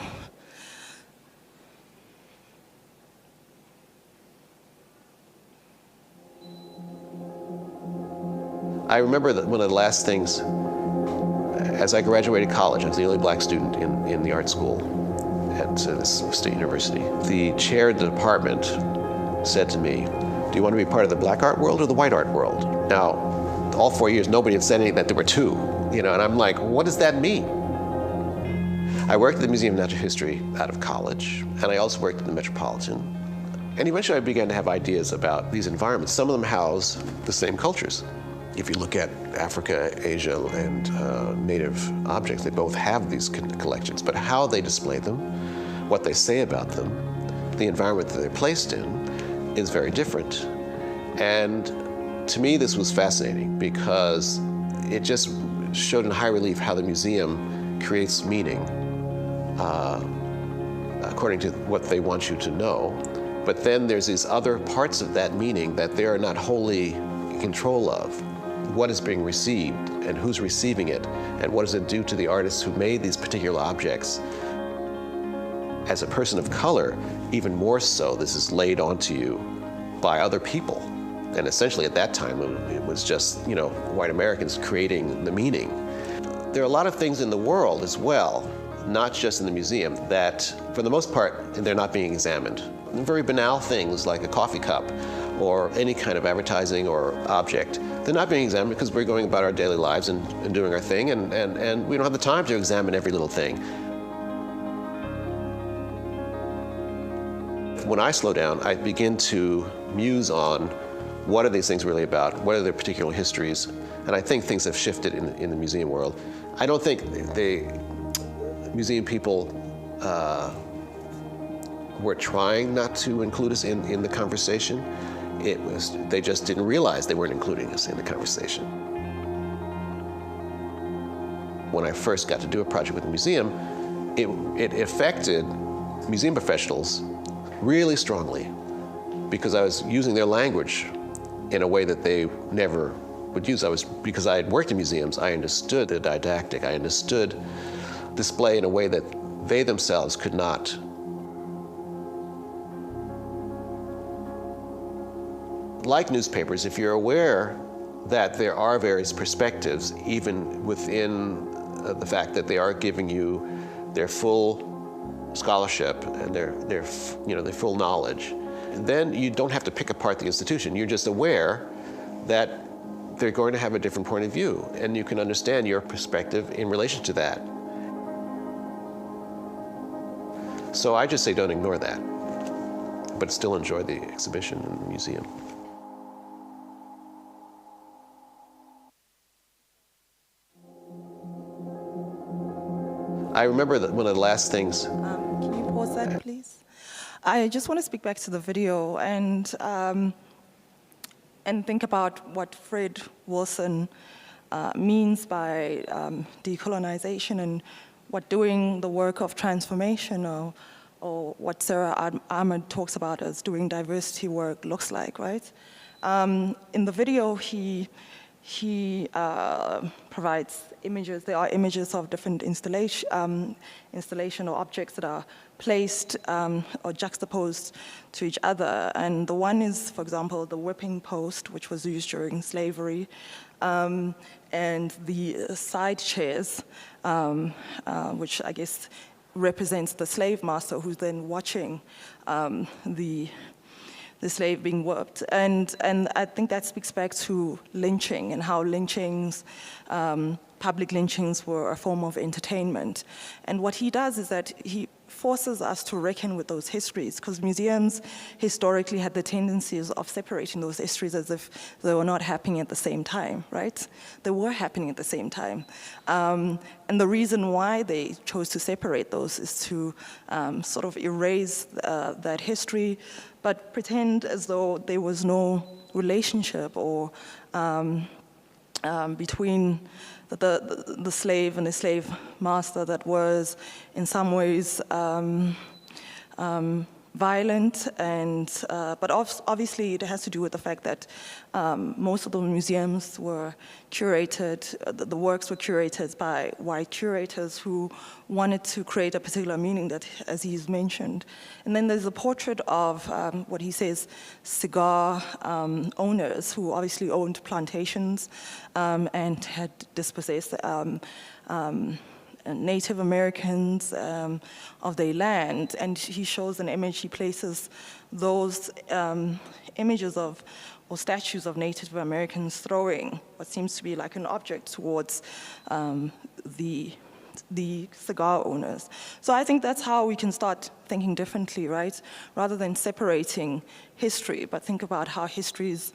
D: I remember that one of the last things, as I graduated college, I was the only black student in the art school at this state university. The chair of the department said to me, "Do you want to be part of the black art world or the white art world?" Now, all 4 years, nobody had said anything that there were two, and I'm like, what does that mean? I worked at the Museum of Natural History out of college, and I also worked at the Metropolitan. And eventually I began to have ideas about these environments. Some of them house the same cultures. If you look at Africa, Asia, and native objects, they both have these collections, but how they display them, what they say about them, the environment that they're placed in is very different. And to me, this was fascinating because it just showed in high relief how the museum creates meaning according to what they want you to know. But then there's these other parts of that meaning that they are not wholly in control of. what is being received and who's receiving it, and what does it do to the artists who made these particular objects. As a person of color, even more so, this is laid onto you by other people. And essentially at that time, it was just, you know, white Americans creating the meaning. There are a lot of things in the world as well, not just in the museum, that for the most part, they're not being examined. Very banal things like a coffee cup or any kind of advertising or object, they're not being examined because we're going about our daily lives and doing our thing, and we don't have the time to examine every little thing. When I slow down, I begin to muse on what are these things really about, what are their particular histories, and I think things have shifted in the museum world. I don't think the museum people were trying not to include us in the conversation. They just didn't realize they weren't including us in the conversation. When I first got to do a project with the museum, it affected museum professionals really strongly because I was using their language in a way that they never would use. Because I had worked in museums, I understood the didactic, I understood display in a way that they themselves could not. Like newspapers, if you're aware that there are various perspectives, even within the fact that they are giving you their full scholarship and their full knowledge, then you don't have to pick apart the institution. You're just aware that they're going to have a different point of view, and you can understand your perspective in relation to that. So I just say don't ignore that, but still enjoy the exhibition in the museum. I remember that one of the last things.
C: Can you pause that, please? I just want to speak back to the video and think about what Fred Wilson means by decolonization and what doing the work of transformation or what Sarah Ahmed talks about as doing diversity work looks like, right? In the video, he provides images. There are images of different installation or objects that are placed or juxtaposed to each other. And the one is, for example, the whipping post, which was used during slavery, and the side chairs, which I guess represents the slave master who's then watching the slave being whipped. And I think that speaks back to lynching and how lynchings, public lynchings were a form of entertainment. And what he does is that he forces us to reckon with those histories, because museums historically had the tendencies of separating those histories as if they were not happening at the same time, right? They were happening at the same time. And the reason why they chose to separate those is to sort of erase that history, but pretend as though there was no relationship or between the slave and the slave master that was in some ways violent, and but obviously it has to do with the fact that most of the museums were curated, the works were curated by white curators who wanted to create a particular meaning that, as he's mentioned. And then there's a portrait of what he says cigar owners who obviously owned plantations and had dispossessed Native Americans of their land, and he shows an image. He places those images of or statues of Native Americans throwing what seems to be like an object towards the cigar owners. So I think that's how we can start thinking differently, right? Rather than separating history, but think about how histories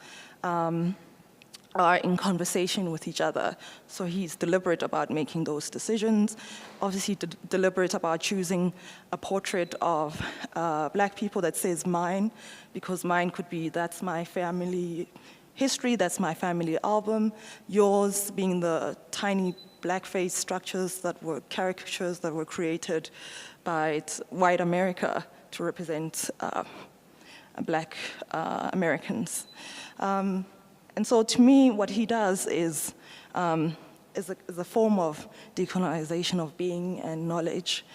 C: are in conversation with each other. So he's deliberate about making those decisions, obviously deliberate about choosing a portrait of black people that says mine, because mine could be, that's my family history, that's my family album, yours being the tiny blackface structures that were caricatures that were created by white America to represent black Americans. And so to me, what he does is a form of decolonization of being and knowledge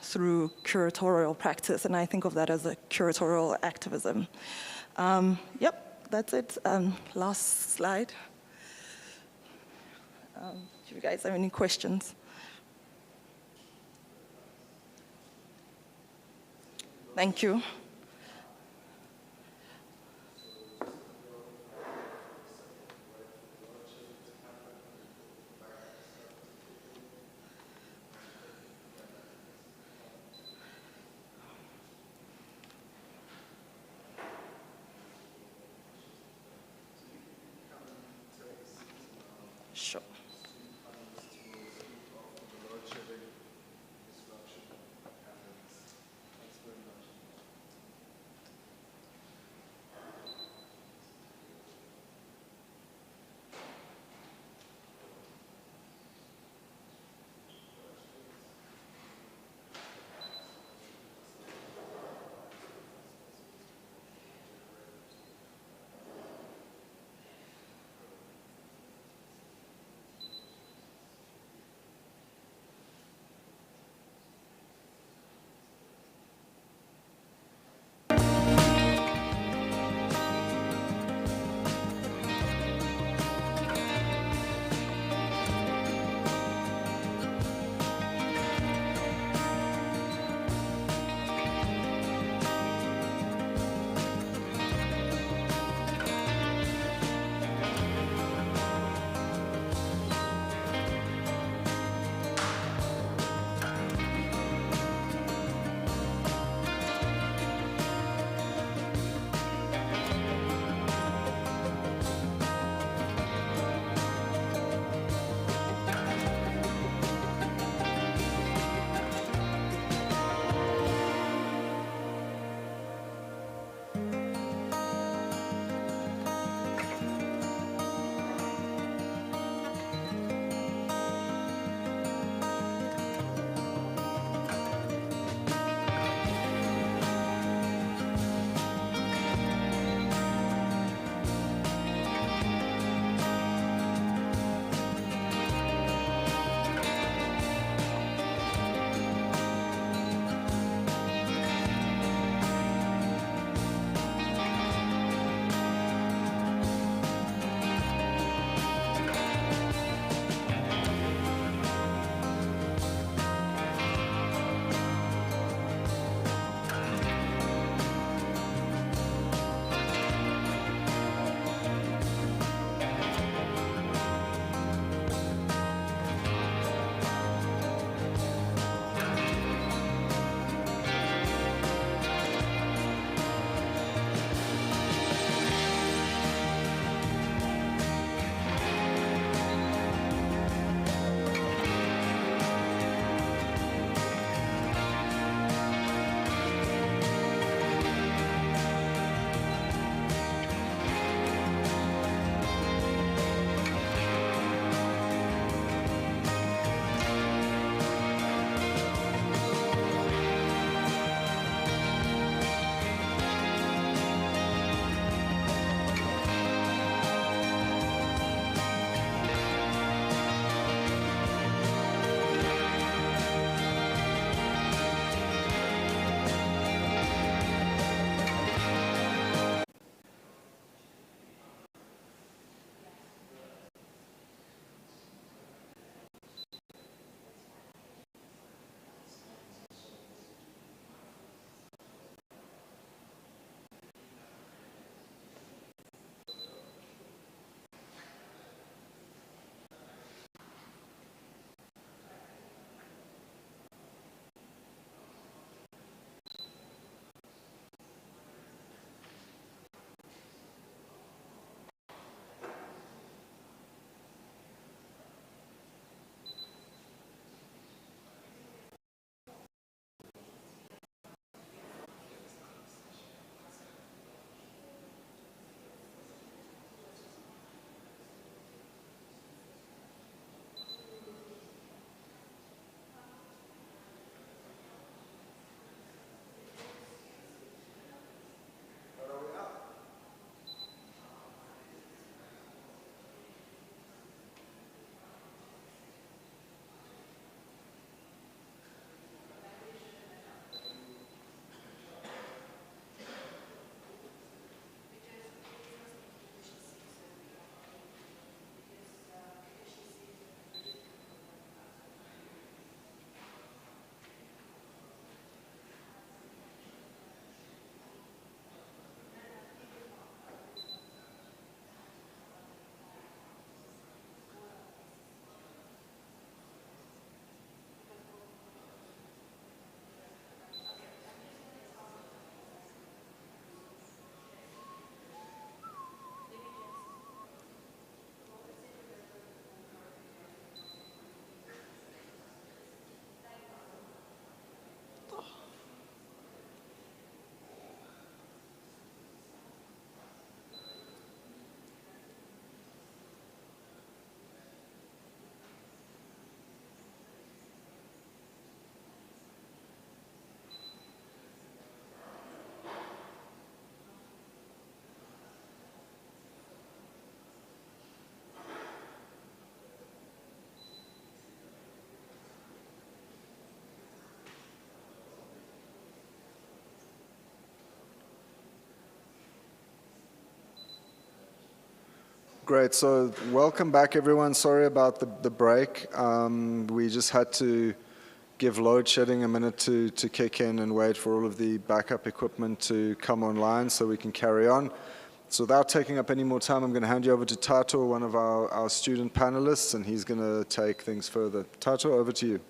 C: through curatorial practice, and I think of that as a curatorial activism. Yep, that's it. Last slide. Do you guys have any questions? Thank you. Sure.
B: Great, so welcome back everyone. Sorry about the break. We just had to give load shedding a minute to kick in and wait for all of the backup equipment to come online so we can carry on. So without taking up any more time, I'm going to hand you over to Tato, one of our student panelists, and he's going to take things further. Tato, over to you.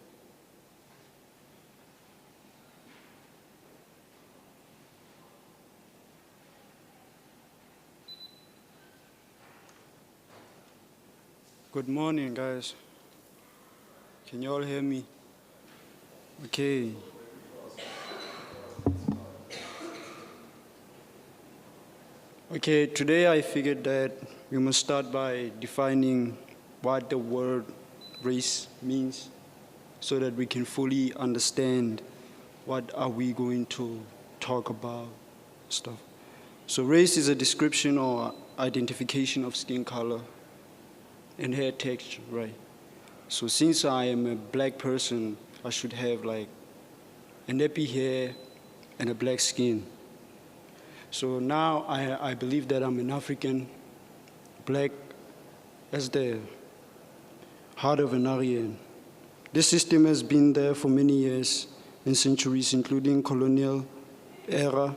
E: Good morning, guys. Can you all hear me? Okay. Okay, today I figured that we must start by defining what the word race means so that we can fully understand what are we going to talk about stuff. So race is a description or identification of skin color and hair texture, right? So since I am a black person, I should have like a nappy hair and a black skin. So now I believe that I'm an African, black as the heart of an Aryan. This system has been there for many years and centuries, including colonial era,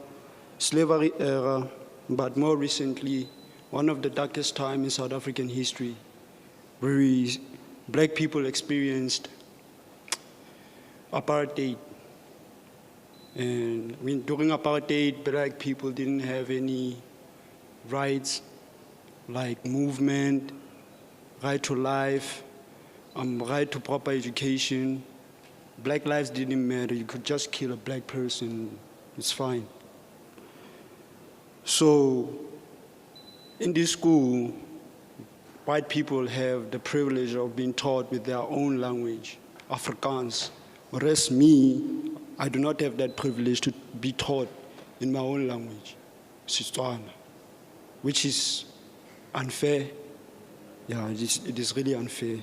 E: slavery era, but more recently, one of the darkest times in South African history, where black people experienced apartheid. And during apartheid, black people didn't have any rights like movement, right to life, right to proper education. Black lives didn't matter. You could just kill a black person, it's fine. So in this school, white people have the privilege of being taught with their own language, Afrikaans. Whereas me, I do not have that privilege to be taught in my own language, Setswana, which is unfair. Yeah, it is really unfair.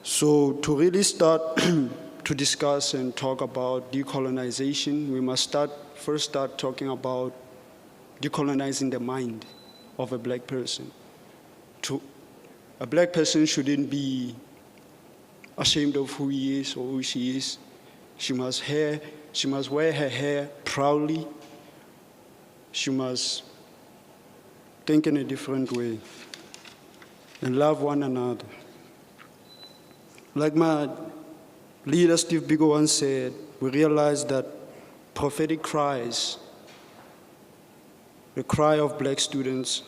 E: So to really start to discuss and talk about decolonization, we must first start talking about decolonizing the mind of a black person. A black person shouldn't be ashamed of who he is or who she is. She must wear her hair proudly. She must think in a different way and love one another. Like my leader Steve Biko once said, we realize that prophetic cries, the cry of black students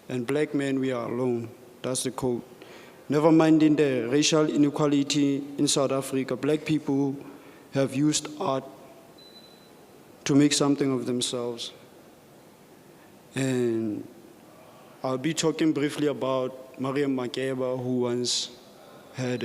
E: and black men, we are alone. That's the quote. Never minding the racial inequality in South Africa, black people have used art to make something of themselves. And I'll be talking briefly about Mariam Makeba, who once had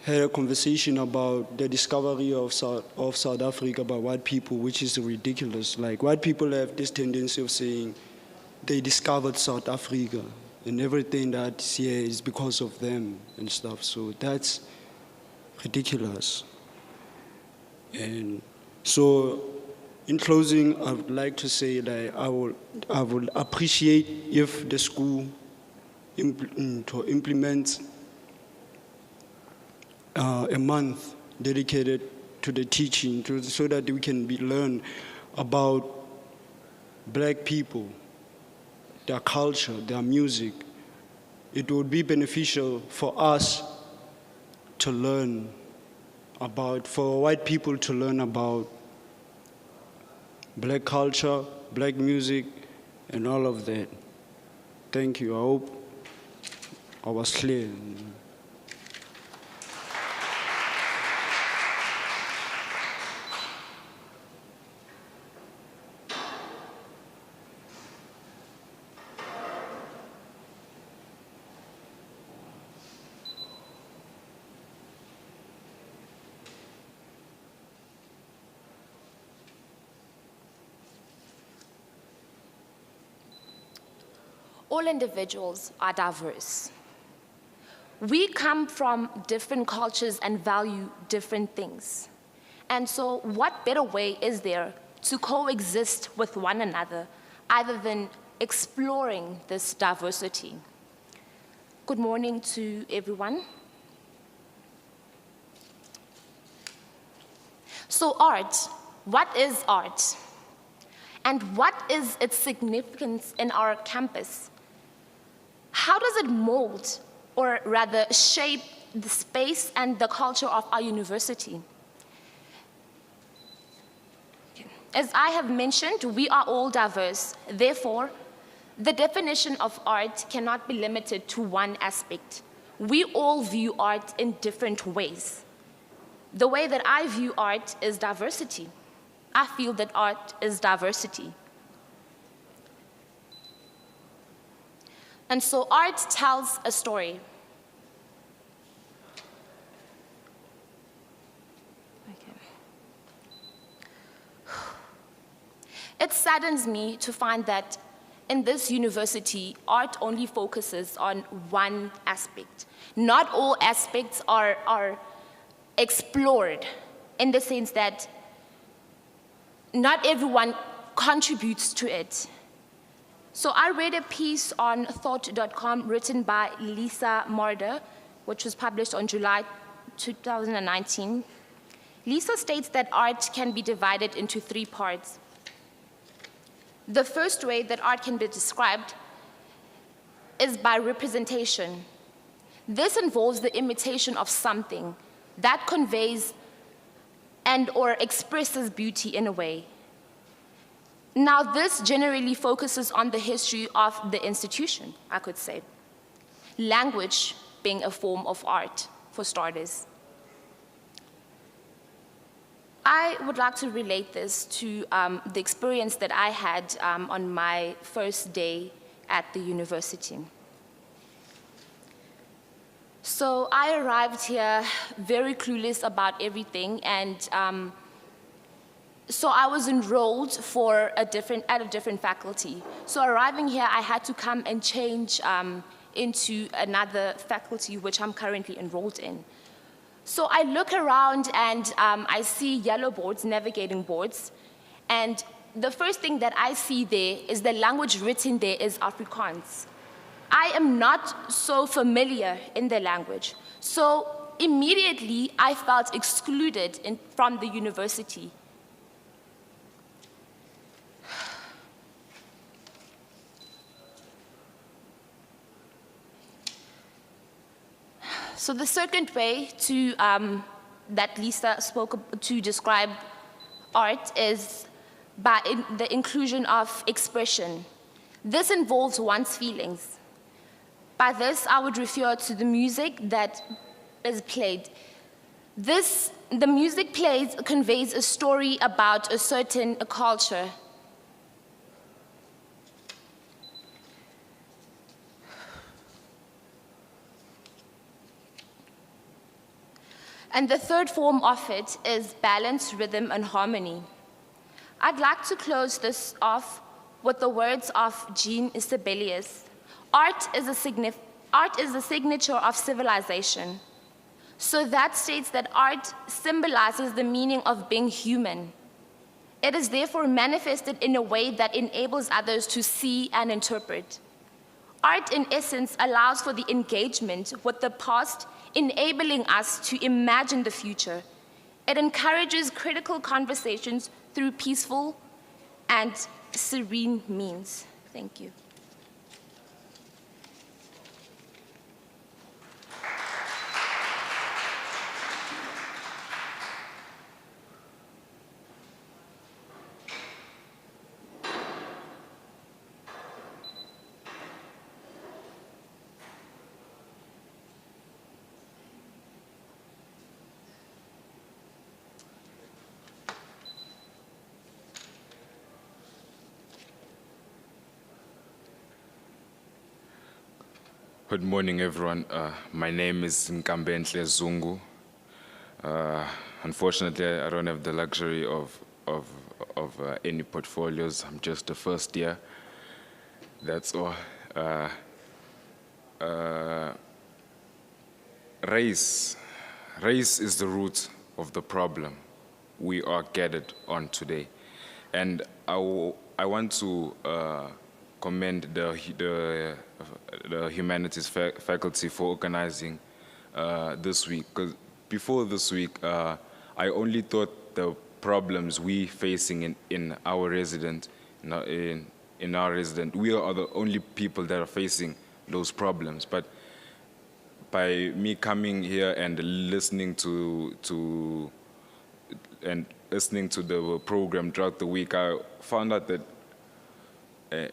E: had a conversation about the discovery of South Africa by white people, which is ridiculous. Like, white people have this tendency of saying they discovered South Africa and everything that's here is because of them and stuff. So that's ridiculous. And so in closing, I would like to say that I would appreciate if the school implements a month dedicated to the teaching so that we can learn about black people, their culture, their music. It would be beneficial for us to learn about, for white people to learn about black culture, black music, and all of that. Thank you. I hope I was clear.
F: All individuals are diverse. We come from different cultures and value different things. And so what better way is there to coexist with one another, other than exploring this diversity. Good morning to everyone. So art, what is art? And what is its significance in our campus? How does it mold, or rather shape, the space and the culture of our university? As I have mentioned, we are all diverse. Therefore, the definition of art cannot be limited to one aspect. We all view art in different ways. The way that I view art is diversity. I feel that art is diversity. And so art tells a story. It saddens me to find that in this university, art only focuses on one aspect. Not all aspects are explored, in the sense that not everyone contributes to it. So I read a piece on thought.com written by Lisa Marder, which was published on July 2019. Lisa states that art can be divided into three parts. The first way that art can be described is by representation. This involves the imitation of something that conveys and/or expresses beauty in a way. Now, this generally focuses on the history of the institution, I could say. Language being a form of art, for starters. I would like to relate this to the experience that I had on my first day at the university. So I arrived here very clueless about everything, and so I was enrolled at a different faculty. So arriving here, I had to come and change into another faculty, which I'm currently enrolled in. So I look around and I see yellow boards, navigating boards, and the first thing that I see there is the language written there is Afrikaans. I am not so familiar in the language, so immediately I felt excluded from the university. So the second way that Lisa spoke to describe art is by the inclusion of expression. This involves one's feelings. By this, I would refer to the music that is played. The music played conveys a story about a certain culture. And the third form of it is balance, rhythm, and harmony. I'd like to close this off with the words of Jean Sibelius. Art is a signature of civilization. So that states that art symbolizes the meaning of being human. It is therefore manifested in a way that enables others to see and interpret. Art, in essence, allows for the engagement with the past, enabling us to imagine the future. It encourages critical conversations through peaceful and serene means. Thank you.
G: Good morning, everyone. My name is Nkambentle Zungu. Unfortunately, I don't have the luxury of any portfolios. I'm just the first year. That's all. Race is the root of the problem we are gathered on today. And I want to commend the humanities faculty for organizing this week. Because before this week, I only thought the problems we facing in our resident, in our resident, we are the only people that are facing those problems. But by me coming here and listening to the program throughout the week, I found out that the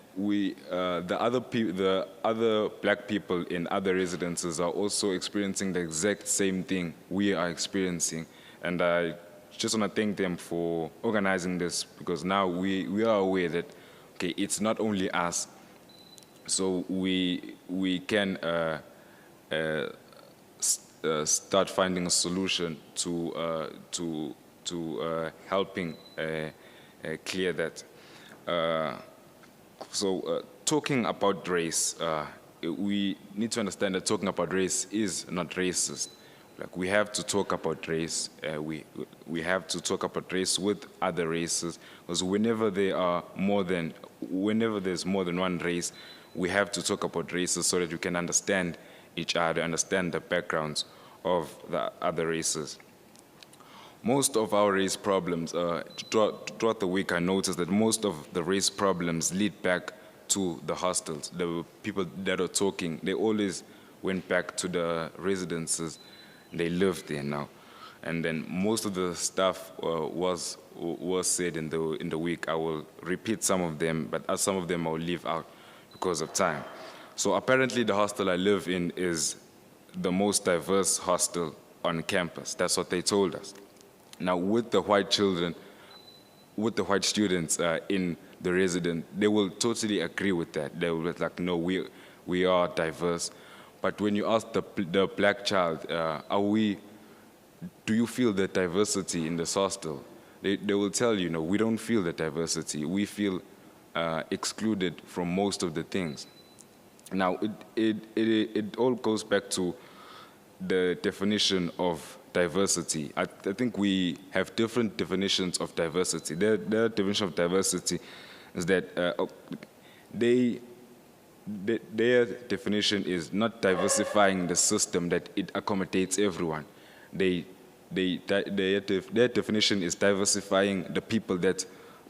G: other black people in other residences are also experiencing the exact same thing we are experiencing. And I just want to thank them for organizing this, because now we are aware that, okay, it's not only us, so we can start finding a solution to helping clear that. Talking about race, we need to understand that talking about race is not racist. Like, we have to talk about race. We have to talk about race with other races, because whenever there's more than one race, we have to talk about races so that we can understand each other, understand the backgrounds of the other races. Most of our race problems, throughout the week, I noticed that most of the race problems lead back to the hostels. The people that are talking, they always went back to the residences. They lived there now. And then most of the stuff was said in the week. I will repeat some of them, but some of them I will leave out because of time. So apparently the hostel I live in is the most diverse hostel on campus. That's what they told us. Now, with the white children, with the white students in the resident, they will totally agree with that. They will be like, no, we are diverse. But when you ask the black child, do you feel the diversity in this hostel? They will tell you, no, we don't feel the diversity. We feel excluded from most of the things. Now, it all goes back to the definition of diversity. I think we have different definitions of diversity. Their definition of diversity is that their definition is not diversifying the system that it accommodates everyone. Their definition is diversifying the people that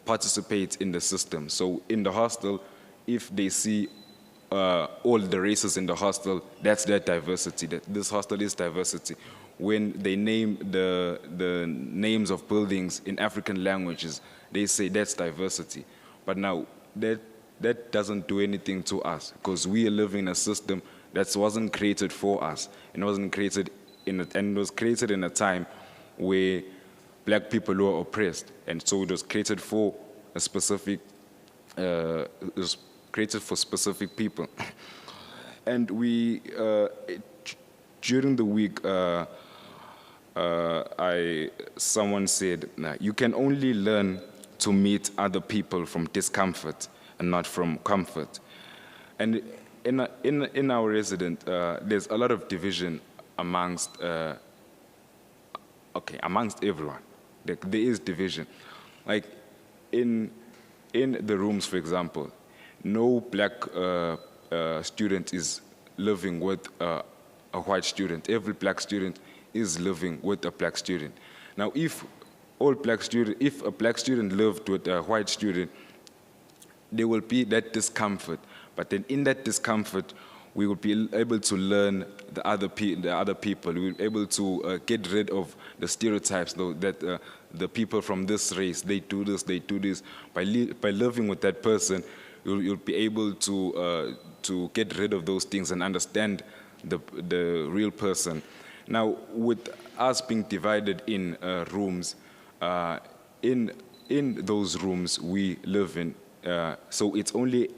G: participate in the system. So in the hostel, if they see all the races in the hostel, that's their diversity. That this hostel is diversity. When they name the names of buildings in African languages, they say that's diversity. But now that doesn't do anything to us, because we are living in a system that wasn't created for us. It wasn't created it was created in a time where black people were oppressed, and so it was created for a specific. It was created for specific people. And we, during the week, someone said, you can only learn to meet other people from discomfort and not from comfort. And in our resident, there's a lot of division amongst everyone. There is division. Like in the rooms, for example, no black student is living with a white student. Every black student is living with a black student. Now, if a black student lived with a white student, there will be that discomfort. But then in that discomfort, we will be able to learn the other people. We will be able to get rid of the stereotypes, though, that the people from this race, they do this. By living with that person, you'll be able to get rid of those things and understand the real person. Now, with us being divided in rooms, in those rooms we live in, so it's only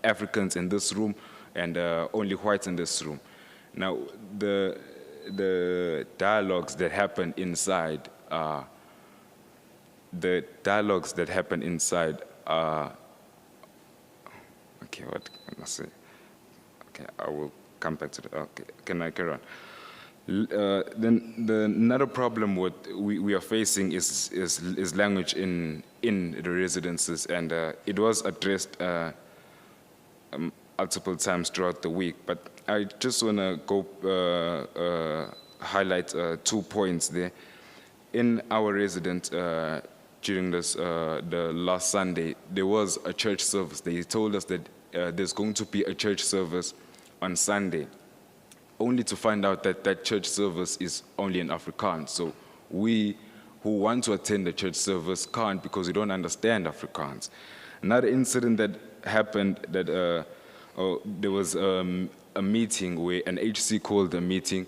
G: Africans in this room and only whites in this room. Now, the dialogues that happen inside, are okay, what can I say? Okay, I will come back to that. Okay, can I carry on? Then another problem we are facing is language in the residences, and it was addressed multiple times throughout the week. But I just want to go highlight 2 points there. In our residence, during the last Sunday, there was a church service. They told us that there's going to be a church service on Sunday, only to find out that that church service is only in Afrikaans. So we who want to attend the church service can't because we don't understand Afrikaans. Another incident that happened, that there was a meeting where an HC called a meeting,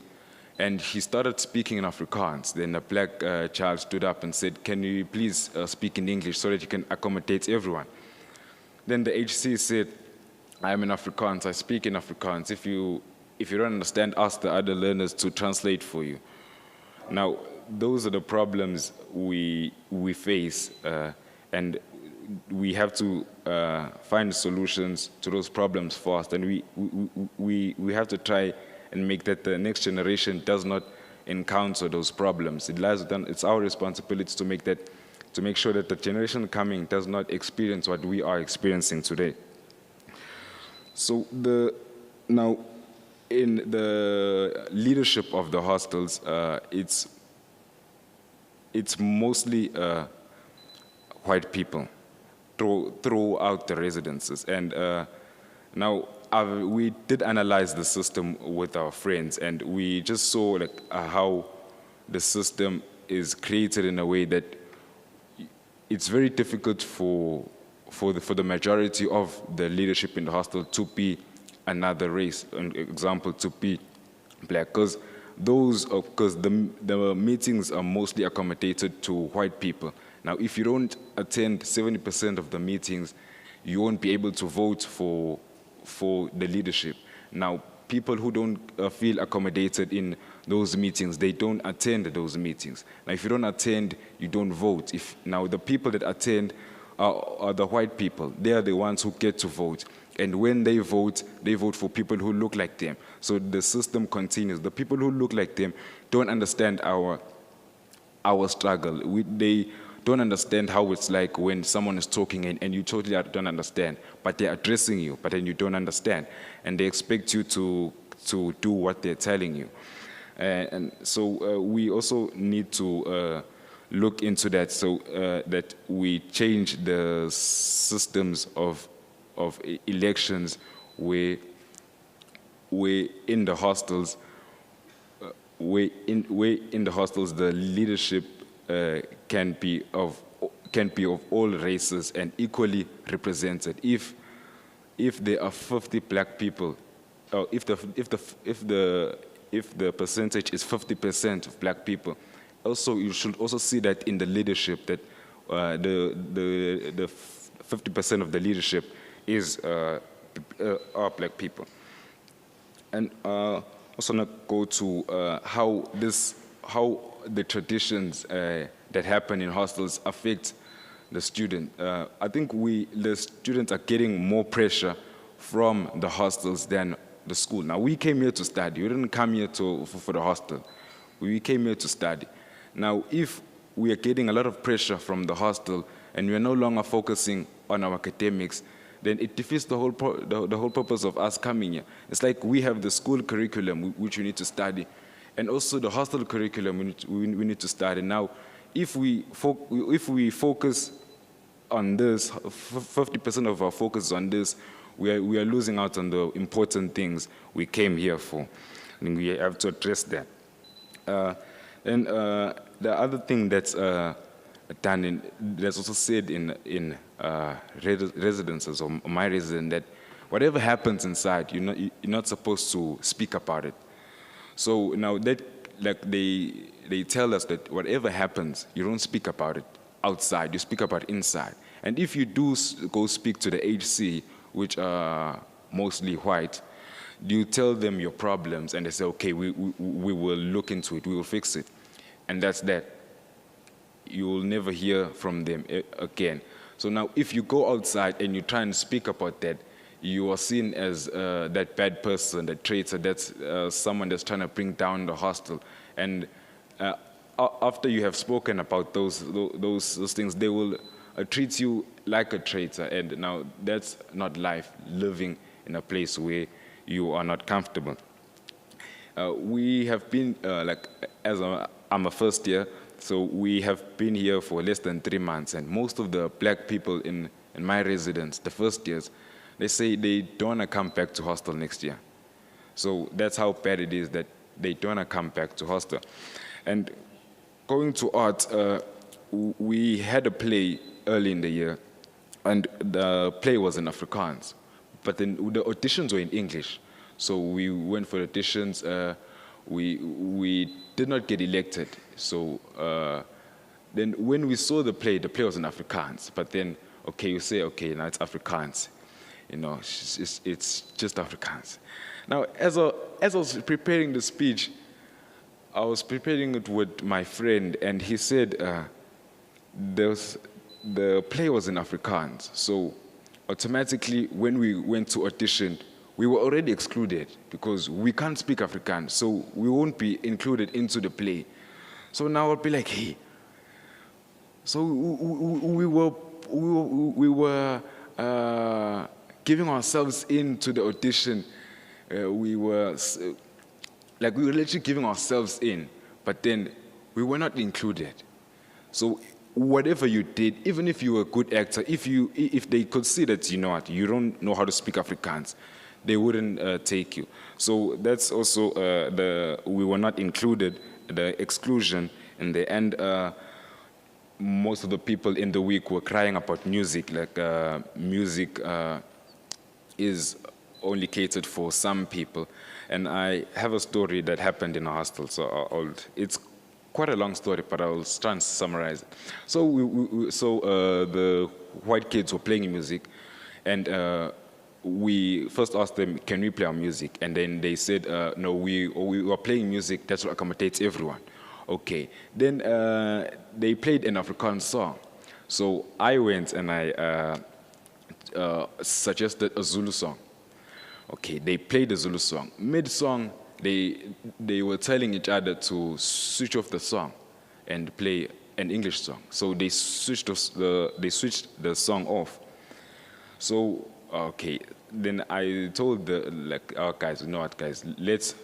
G: and he started speaking in Afrikaans. Then a black child stood up and said, "Can you please speak in English so that you can accommodate everyone?" Then the HC said, "I am in Afrikaans, I speak in Afrikaans. If you don't understand, ask the other learners to translate for you." Now, those are the problems we face, and we have to find solutions to those problems first, and we have to try and make that the next generation does not encounter those problems. It's our responsibility to make sure that the generation coming does not experience what we are experiencing today. So now, in the leadership of the hostels, it's mostly white people throughout the residences. And now we did analyze the system with our friends, and we just saw how the system is created in a way that it's very difficult for the majority of the leadership in the hostel to be another race. An example, to be black, because the meetings are mostly accommodated to white people. Now, if you don't attend 70% of the meetings, you won't be able to vote for the leadership. Now, people who don't feel accommodated in those meetings, they don't attend those meetings. Now, if you don't attend, you don't vote. Now, the people that attend are the white people. They are the ones who get to vote. And when they vote for people who look like them. So the system continues. The people who look like them don't understand our struggle. They don't understand how it's like when someone is talking and you totally don't understand, but they're addressing you, but then you don't understand. And they expect you to do what they're telling you. And so we also need to look into that, so that we change the systems of elections where in the hostels, the leadership can be of all races and equally represented. If there are 50 black people, or if the percentage is 50% of black people, also you should also see that in the leadership, that the 50% of the leadership are black people. And also not go to how the traditions that happen in hostels affect the student. I think the students are getting more pressure from the hostels than the school. Now, we came here to study. We didn't come here for the hostel. We came here to study. Now, if we are getting a lot of pressure from the hostel and we are no longer focusing on our academics, then it defeats the whole purpose of us coming here. It's like we have the school curriculum which we need to study, and also the hostel curriculum we need to study. Now, if we focus on this, 50% of our focus is on this, we are losing out on the important things we came here for, and we have to address that. And the other thing that's done that's also said in residences, or my residence, that whatever happens inside, you're not supposed to speak about it. So now that, like, they tell us that whatever happens, you don't speak about it outside, you speak about it inside. And if you do go speak to the HC, which are mostly white, you tell them your problems, and they say, okay, we will look into it, we will fix it. And that's that. You will never hear from them again. So now, if you go outside and you try and speak about that, you are seen as that bad person, that traitor, that's someone that's trying to bring down the hostel. And after you have spoken about those things, they will treat you like a traitor. And now that's not life, living in a place where you are not comfortable. We have been, I'm a first year, so we have been here for less than 3 months, and most of the black people in my residence, the first years, they say they don't want to come back to hostel next year. So that's how bad it is that they don't want to come back to hostel. And going to art, we had a play early in the year, and the play was in Afrikaans, but then the auditions were in English. So we went for auditions. We did not get elected. So then when we saw the play was in Afrikaans. But then, okay, you say, okay, now it's Afrikaans. You know, it's just Afrikaans. Now, as I was preparing the speech, I was preparing it with my friend, and he said the play was in Afrikaans. So automatically, when we went to audition, we were already excluded because we can't speak Afrikaans, so we won't be included into the play. So now I'll be like, hey. So we were giving ourselves into the audition. We were literally giving ourselves in, but then we were not included. So whatever you did, even if you were a good actor, if they could see that you don't know how to speak Afrikaans, they wouldn't take you. So that's also we were not included, the exclusion in the end. Most of the people in the week were crying about music, music is only catered for some people. And I have a story that happened in a hostel, so it's quite a long story, but I'll try and summarize it. So the white kids were playing music, and we first asked them, can we play our music? And then they said, no, we were playing music that accommodates everyone. Okay. Then they played an Afrikaans song. So I went and I suggested a Zulu song. Okay, they played the Zulu song. Mid-song, they were telling each other to switch off the song and play an English song. So they switched the song off. So okay, then I told our guys, you know what, guys, let's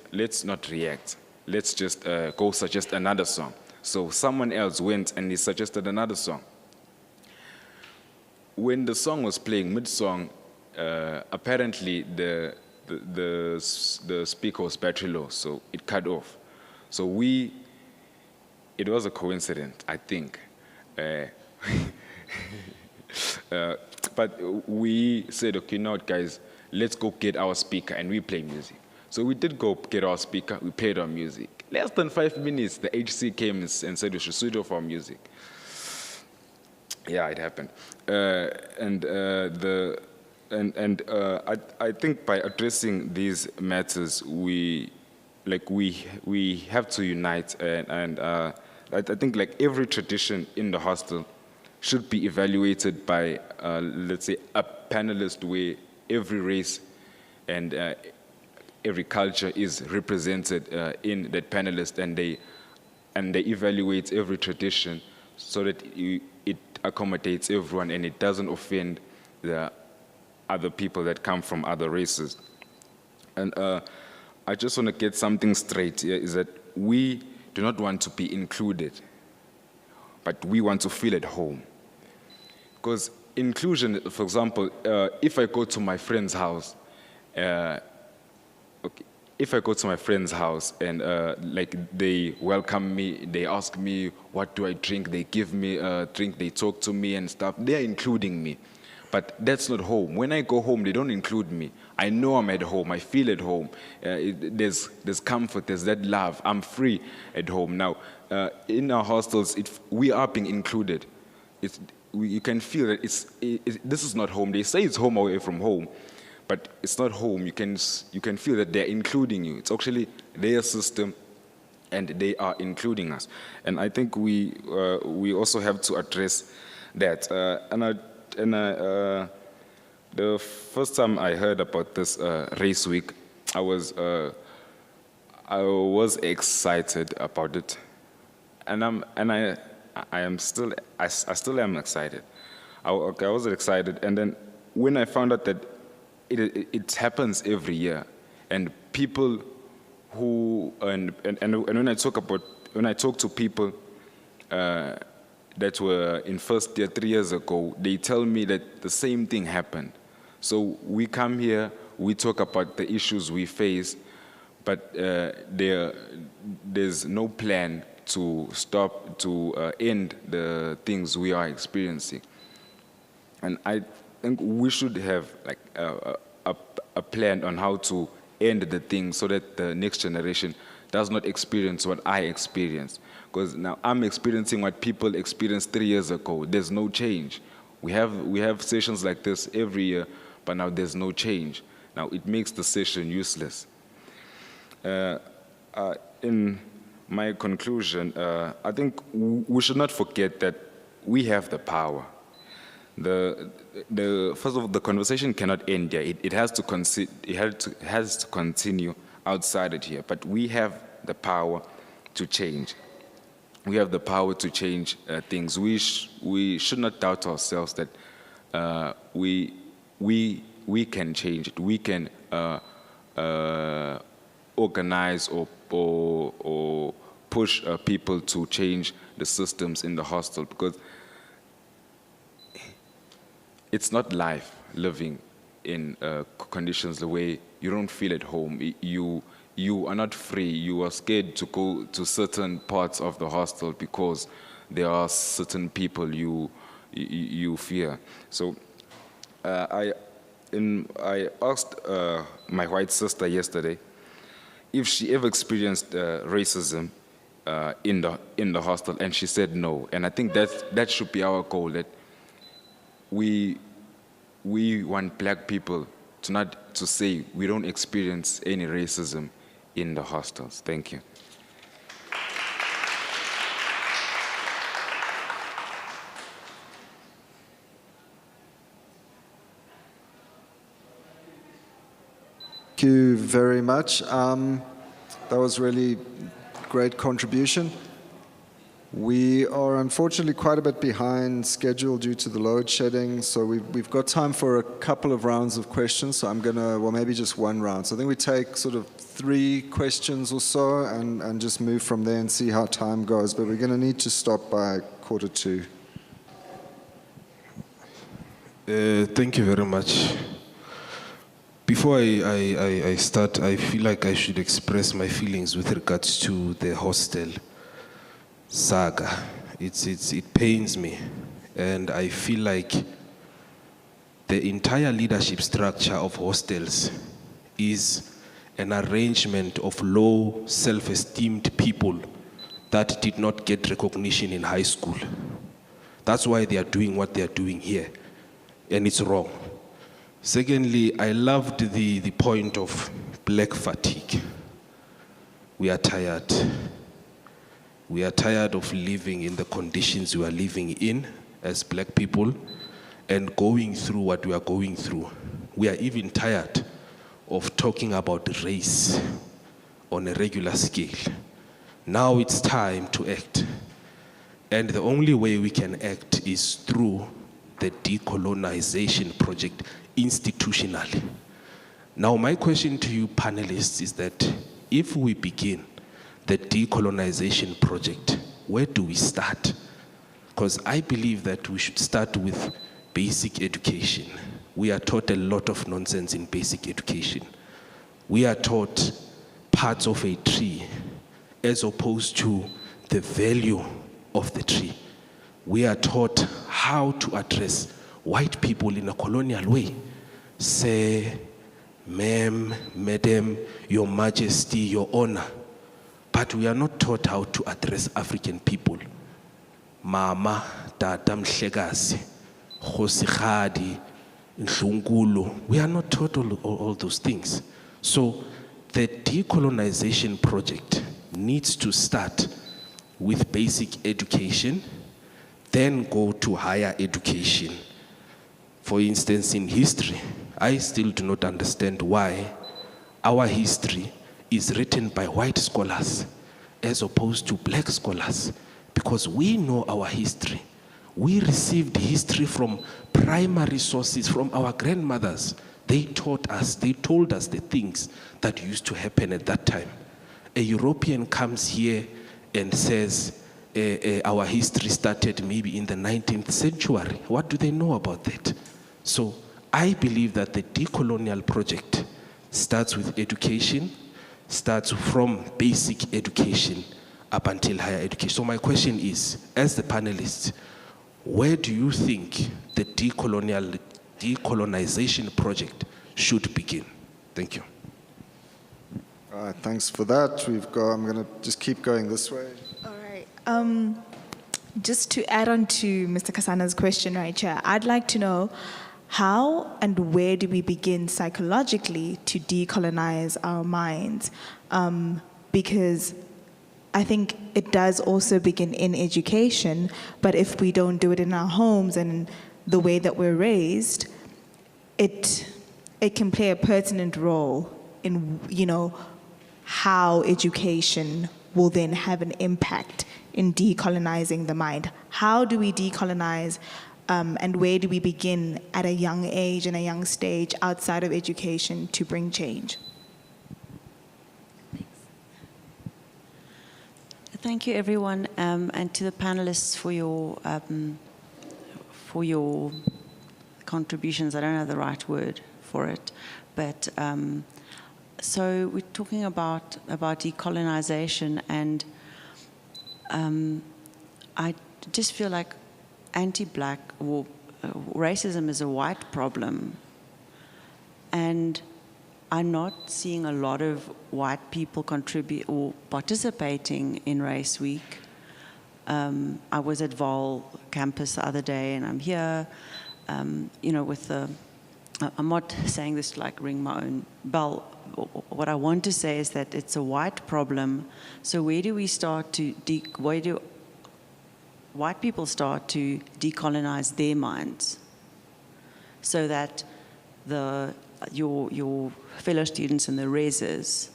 G: not react. Let's just go suggest another song. So someone else went and he suggested another song. When the song was playing mid-song, apparently the speaker was battery low, so it cut off. So it was a coincidence, I think. But we said, okay, now guys, let's go get our speaker and we play music. So we did go get our speaker, we played our music. Less than 5 minutes, the HC came and said we should switch off our music. Yeah, it happened. I think by addressing these matters, we have to unite, and I think every tradition in the hostel should be evaluated by, let's say, a panelist where every race and every culture is represented in that panelist, and they evaluate every tradition so that it accommodates everyone and it doesn't offend the other people that come from other races. And I just want to get something straight here, is that we do not want to be included, but we want to feel at home. Because inclusion, for example, if I go to my friend's house, and they welcome me, they ask me what do I drink, they give me a drink, they talk to me and stuff, they're including me. But that's not home. When I go home, they don't include me. I know I'm at home. I feel at home. There's comfort. There's that love. I'm free at home. Now, in our hostels, we are being included. You can feel that this is not home. They say it's home away from home, but it's not home. You can feel that they're including you. It's actually their system, and they are including us. And I think we The first time I heard about this race week, I was excited about it, and I still am excited. I was excited, and then when I found out that it happens every year, and people who and when I talk to people that were in first year 3 years ago, they tell me that the same thing happened. So we come here, we talk about the issues we face, but there's no plan to end the things we are experiencing. And I think we should have like a plan on how to end the thing so that the next generation does not experience what I experienced. Because now I'm experiencing what people experienced 3 years ago. There's no change. We have sessions like this every year, but now there's no change. Now it makes the session useless. In my conclusion, I think we should not forget that we have the power. First of all, the conversation cannot end here. It has to continue outside it here. But we have the power to change. We have the power to change things. We should not doubt ourselves that we can change it. We can organize or push people to change the systems in the hostel, because it's not life living in conditions the way you don't feel at home. You are not free. You are scared to go to certain parts of the hostel because there are certain people you fear. So I asked my white sister yesterday if she ever experienced racism in the hostel, and she said no. And I think that should be our goal. That we want black people to say we don't experience any racism in the hostels. Thank you.
B: Thank you very much. That was really great contribution. We are unfortunately quite a bit behind schedule due to the load shedding, so we've got time for a couple of rounds of questions, so I'm gonna, well, maybe just one round. So I think we take sort of 3 questions or so and just move from there and see how time goes, but we're gonna need to stop by 1:45.
H: Thank you very much. Before I start, I feel like I should express my feelings with regards to the hostel saga. It pains me, and I feel like the entire leadership structure of hostels is an arrangement of low self-esteemed people that did not get recognition in high school. That's why they are doing what they are doing here, and it's wrong. Secondly, I loved the point of black fatigue. We are tired. We are tired of living in the conditions we are living in as black people and going through what we are going through. We are even tired of talking about race on a regular scale. Now it's time to act. And the only way we can act is through the decolonization project institutionally. Now my question to you panelists is that if we begin the decolonization project, where do we start? Because I believe that we should start with basic education. We are taught a lot of nonsense in basic education. We are taught parts of a tree as opposed to the value of the tree. We are taught how to address white people in a colonial way. Say, ma'am, madam, your majesty, your honor. But we are not taught how to address African people. Mama, tata, mhlekazi, khosikadi, ndlunkulu. We are not taught all those things. So the decolonization project needs to start with basic education, then go to higher education. For instance, in history, I still do not understand why our history is written by white scholars as opposed to black scholars, because we know our history. We received history from primary sources, from our grandmothers. They taught us, they told us the things that used to happen at that time. A European comes here and says, our history started maybe in the 19th century. What do they know about that? So I believe that the decolonial project starts with education, starts from basic education up until higher education. So my question is, as the panelists, where do you think the decolonization project should begin? Thank you.
B: All right, thanks for that. I'm going to just keep going this way.
I: All right. Just to add on to Mr. Kasana's question right here, I'd like to know how and where do we begin psychologically to decolonize our minds? Because I think it does also begin in education, but if we don't do it in our homes and the way that we're raised, it can play a pertinent role in, how education will then have an impact in decolonizing the mind. How do we decolonize, and where do we begin at a young age and a young stage outside of education to bring change?
J: Thank you, everyone, and to the panelists for your contributions. I don't know the right word for it, but so we're talking about decolonization, and I just feel like anti-black or racism is a white problem, and I'm not seeing a lot of white people contribute or participating in Race Week. I was at Vol campus the other day, and I'm here, with the, I'm not saying this to like ring my own bell. What I want to say is that it's a white problem. So where do we start to, where do white people start to decolonize their minds so that your fellow students and the reses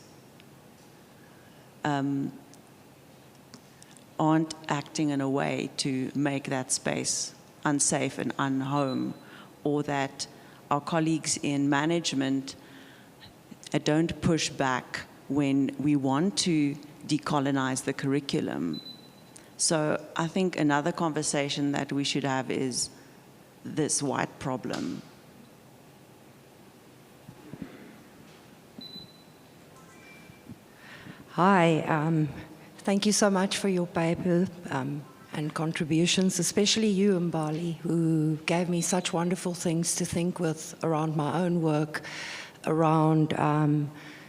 J: aren't acting in a way to make that space unsafe and unhome, or that our colleagues in management don't push back when we want to decolonize the curriculum. So I think another conversation that we should have is this white problem.
K: Hi, thank you so much for your paper and contributions, especially you, Mbali, who gave me such wonderful things to think with around my own work around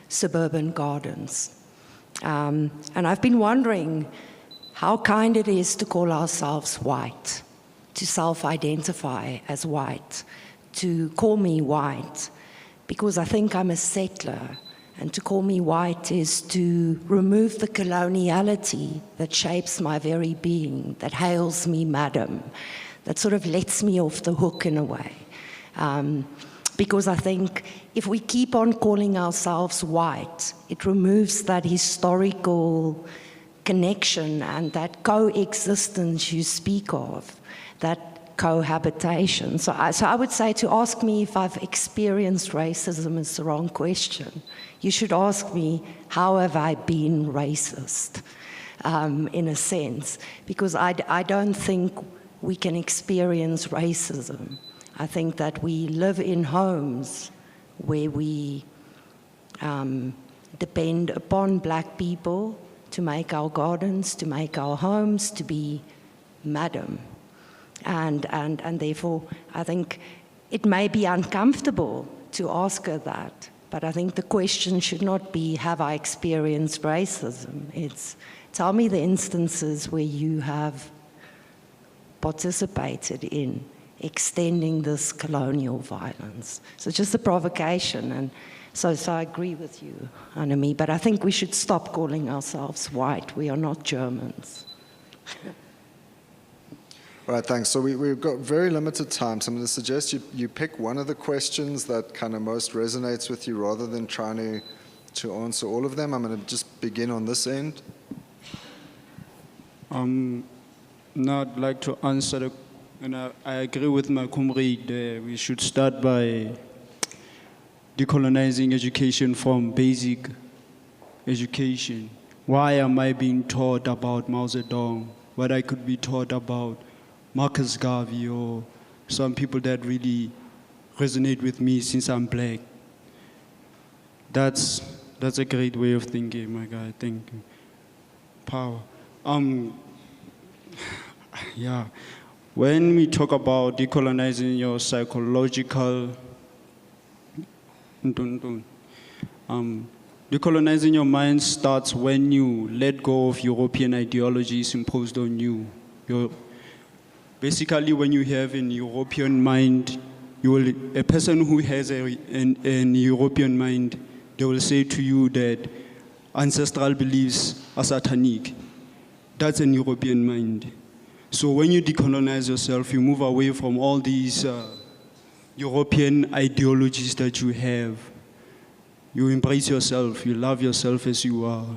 K: suburban gardens. And I've been wondering how kind it is to call ourselves white, to self-identify as white, to call me white, because I think I'm a settler. And to call me white is to remove the coloniality that shapes my very being, that hails me madam, that sort of lets me off the hook in a way. Because I think if we keep on calling ourselves white, it removes that historical connection and that coexistence you speak of, that cohabitation. So I would say, to ask me if I've experienced racism is the wrong question. You should ask me, how have I been racist, in a sense? Because I don't think we can experience racism. I think that we live in homes where we depend upon black people to make our gardens, to make our homes, to be madam. And therefore, I think it may be uncomfortable to ask her that, but I think the question should not be, have I experienced racism? It's, tell me the instances where you have participated in extending this colonial violence. So just a provocation, and so I agree with you, Anami, but I think we should stop calling ourselves white. We are not Germans.
B: All right, thanks. So we've got very limited time, so I'm going to suggest you pick one of the questions that kind of most resonates with you rather than trying to answer all of them. I'm going to just begin on this end.
E: Now I'd like to answer, and I agree with my comrade, we should start by decolonizing education from basic education. Why am I being taught about Mao Zedong? What I could be taught about Marcus Garvey or some people that really resonate with me since I'm black. That's a great way of thinking, my guy. Thank you. Power. Yeah. When we talk about decolonizing your psychological, decolonizing your mind starts when you let go of European ideologies imposed on you. Basically, when you have an European mind, a person who has an European mind, they will say to you that ancestral beliefs are satanic. That's an European mind. So when you decolonize yourself, you move away from all these European ideologies that you have. You embrace yourself, you love yourself as you are.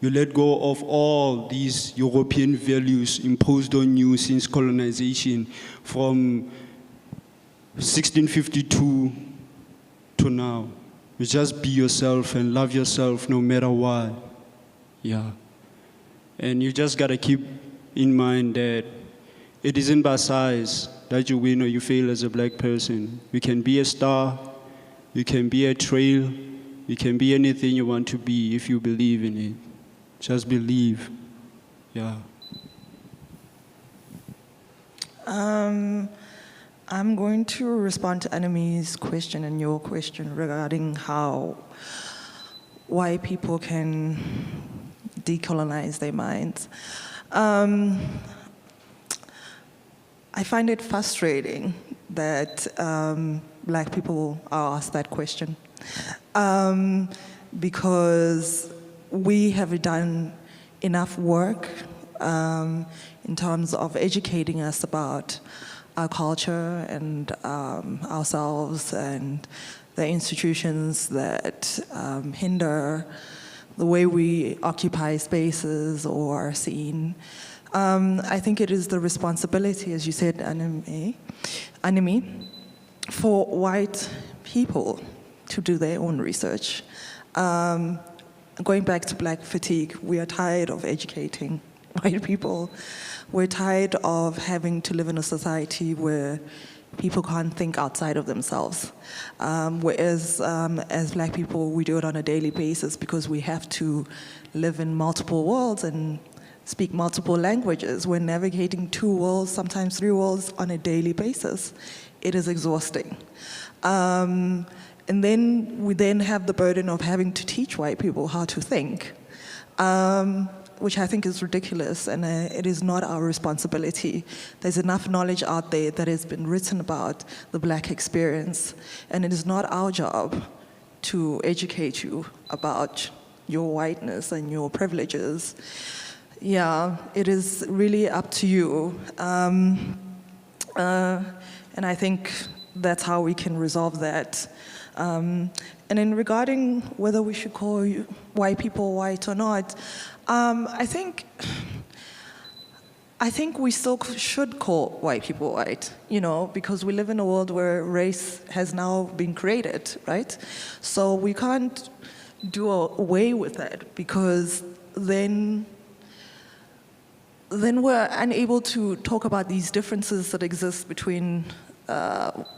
E: You let go of all these European values imposed on you since colonization from 1652 to now. You just be yourself and love yourself no matter what. Yeah. And you just gotta keep in mind that it isn't by size that you win or you fail as a black person. You can be a star, you can be a trail, you can be anything you want to be if you believe in it. Just believe. Yeah.
C: I'm going to respond to Anami's question and your question regarding how white people can decolonize their minds. I find it frustrating that black people are asked that question because we have done enough work in terms of educating us about our culture and ourselves and the institutions that hinder the way we occupy spaces or are seen. I think it is the responsibility, as you said, Anami, for white people to do their own research. Going back to black fatigue, we are tired of educating white people. We're tired of having to live in a society where people can't think outside of themselves. Whereas as black people, we do it on a daily basis because we have to live in multiple worlds and speak multiple languages. We're navigating 2 worlds, sometimes 3 worlds on a daily basis. It is exhausting. And then we then have the burden of having to teach white people how to think, which I think is ridiculous, and it is not our responsibility. There's enough knowledge out there that has been written about the black experience, and it is not our job to educate you about your whiteness and your privileges. Yeah, it is really up to you. And I think that's how we can resolve that. And in regarding whether we should call white people white or not, I think we still should call white people white, because we live in a world where race has now been created, right? So we can't do away with that, because then we're unable to talk about these differences that exist between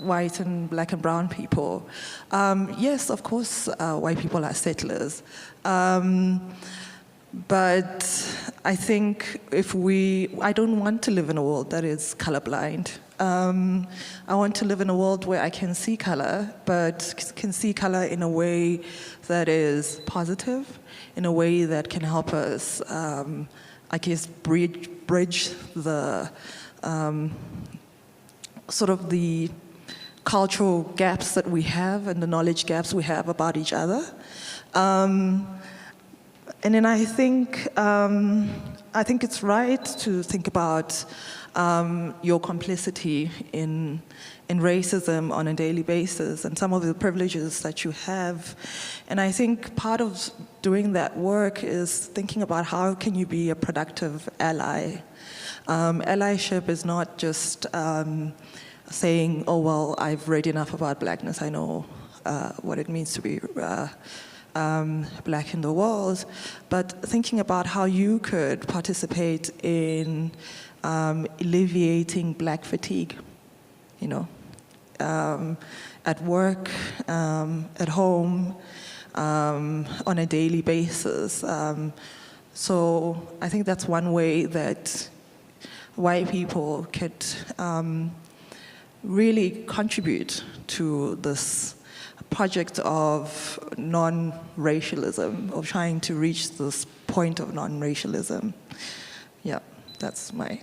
C: white and black and brown people. Yes, of course, white people are settlers. But I think I don't want to live in a world that is colorblind. I want to live in a world where I can see color, but can see color in a way that is positive, in a way that can help us, I guess, bridge the sort of the cultural gaps that we have and the knowledge gaps we have about each other. And then I think I think it's right to think about your complicity in racism on a daily basis and some of the privileges that you have. And I think part of doing that work is thinking about how can you be a productive ally. Allyship is not just saying, oh, well, I've read enough about blackness, I know what it means to be black in the world, but thinking about how you could participate in alleviating black fatigue, you know, at work, at home, on a daily basis. So I think that's one way that white people could really contribute to this project of non-racialism, of trying to reach this point of non-racialism. Yeah, that's my take.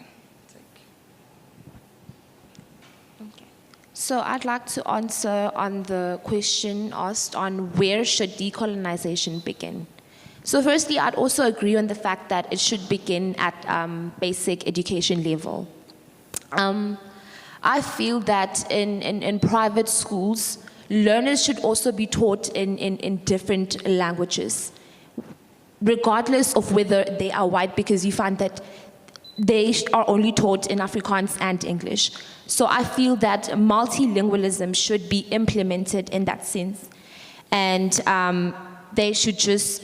F: Okay. So I'd like to answer on the question asked on where should decolonization begin. So firstly, I'd also agree on the fact that it should begin at basic education level. I feel that in private schools, learners should also be taught in different languages, regardless of whether they are white, because you find that they are only taught in Afrikaans and English. So I feel that multilingualism should be implemented in that sense. And they should just,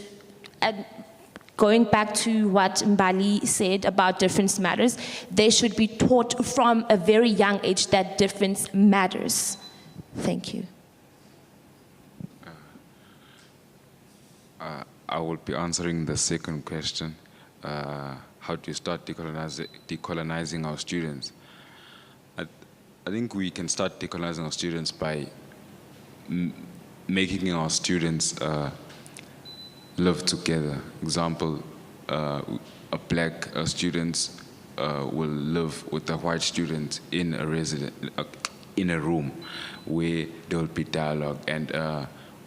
F: going back to what Mbali said about difference matters, they should be taught from a very young age that difference matters. Thank you.
G: I will be answering the second question. How do you start decolonizing our students? I think we can start decolonizing our students by making our students live together. Example, a black student will live with a white student in a room where there will be dialogue and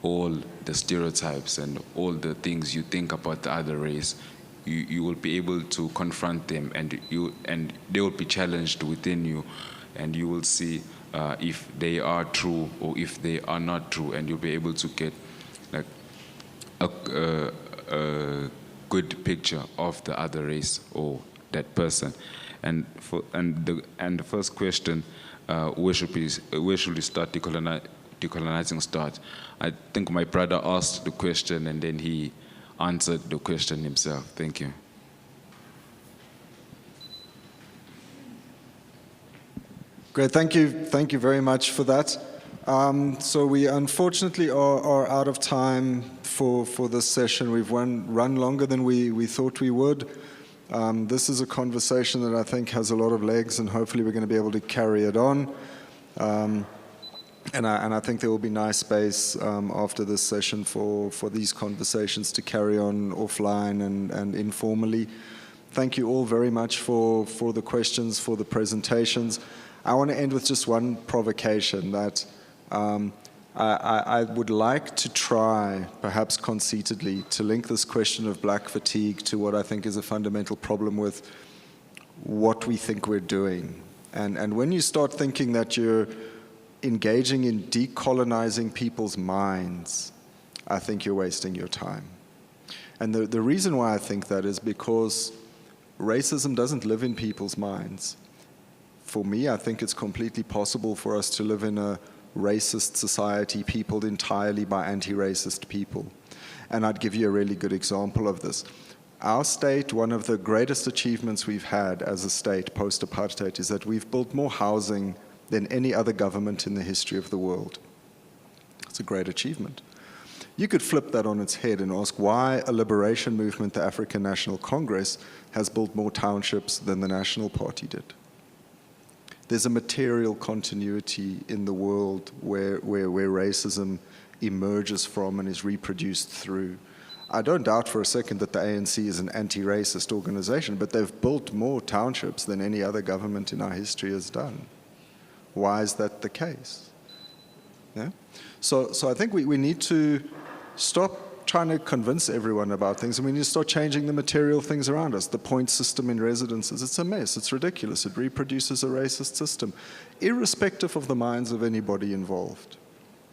G: all the stereotypes and all the things you think about the other race, you will be able to confront them, and they will be challenged within you, and you will see if they are true or if they are not true, and you'll be able to get like a good picture of the other race or that person. And the first question, where should we start decolonizing start? I think my brother asked the question and then he answered the question himself. Thank you.
B: Great, thank you very much for that. So we unfortunately are out of time for this session. We've run longer than we thought we would. This is a conversation that I think has a lot of legs, and hopefully we're going to be able to carry it on. And I think there will be nice space after this session for these conversations to carry on offline and informally. Thank you all very much for the questions, for the presentations. I want to end with just one provocation that I would like to try, perhaps conceitedly, to link this question of black fatigue to what I think is a fundamental problem with what we think we're doing. And when you start thinking that you're engaging in decolonizing people's minds, I think you're wasting your time. And the reason why I think that is because racism doesn't live in people's minds. For me, I think it's completely possible for us to live in a racist society peopled entirely by anti-racist people. And I'd give you a really good example of this. Our state, one of the greatest achievements we've had as a state post-apartheid is that we've built more housing than any other government in the history of the world. It's a great achievement. You could flip that on its head and ask why a liberation movement, the African National Congress, has built more townships than the National Party did. There's a material continuity in the world where racism emerges from and is reproduced through. I don't doubt for a second that the ANC is an anti-racist organization, but they've built more townships than any other government in our history has done. Why is that the case? Yeah? So I think we need to stop trying to convince everyone about things, and we need to start changing the material things around us. The point system in residences, it's a mess, it's ridiculous. It reproduces a racist system, irrespective of the minds of anybody involved.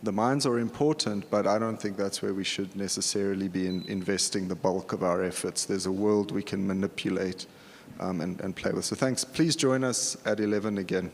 B: The minds are important, but I don't think that's where we should necessarily be investing the bulk of our efforts. There's a world we can manipulate and play with. So thanks. Please join us at 11 again.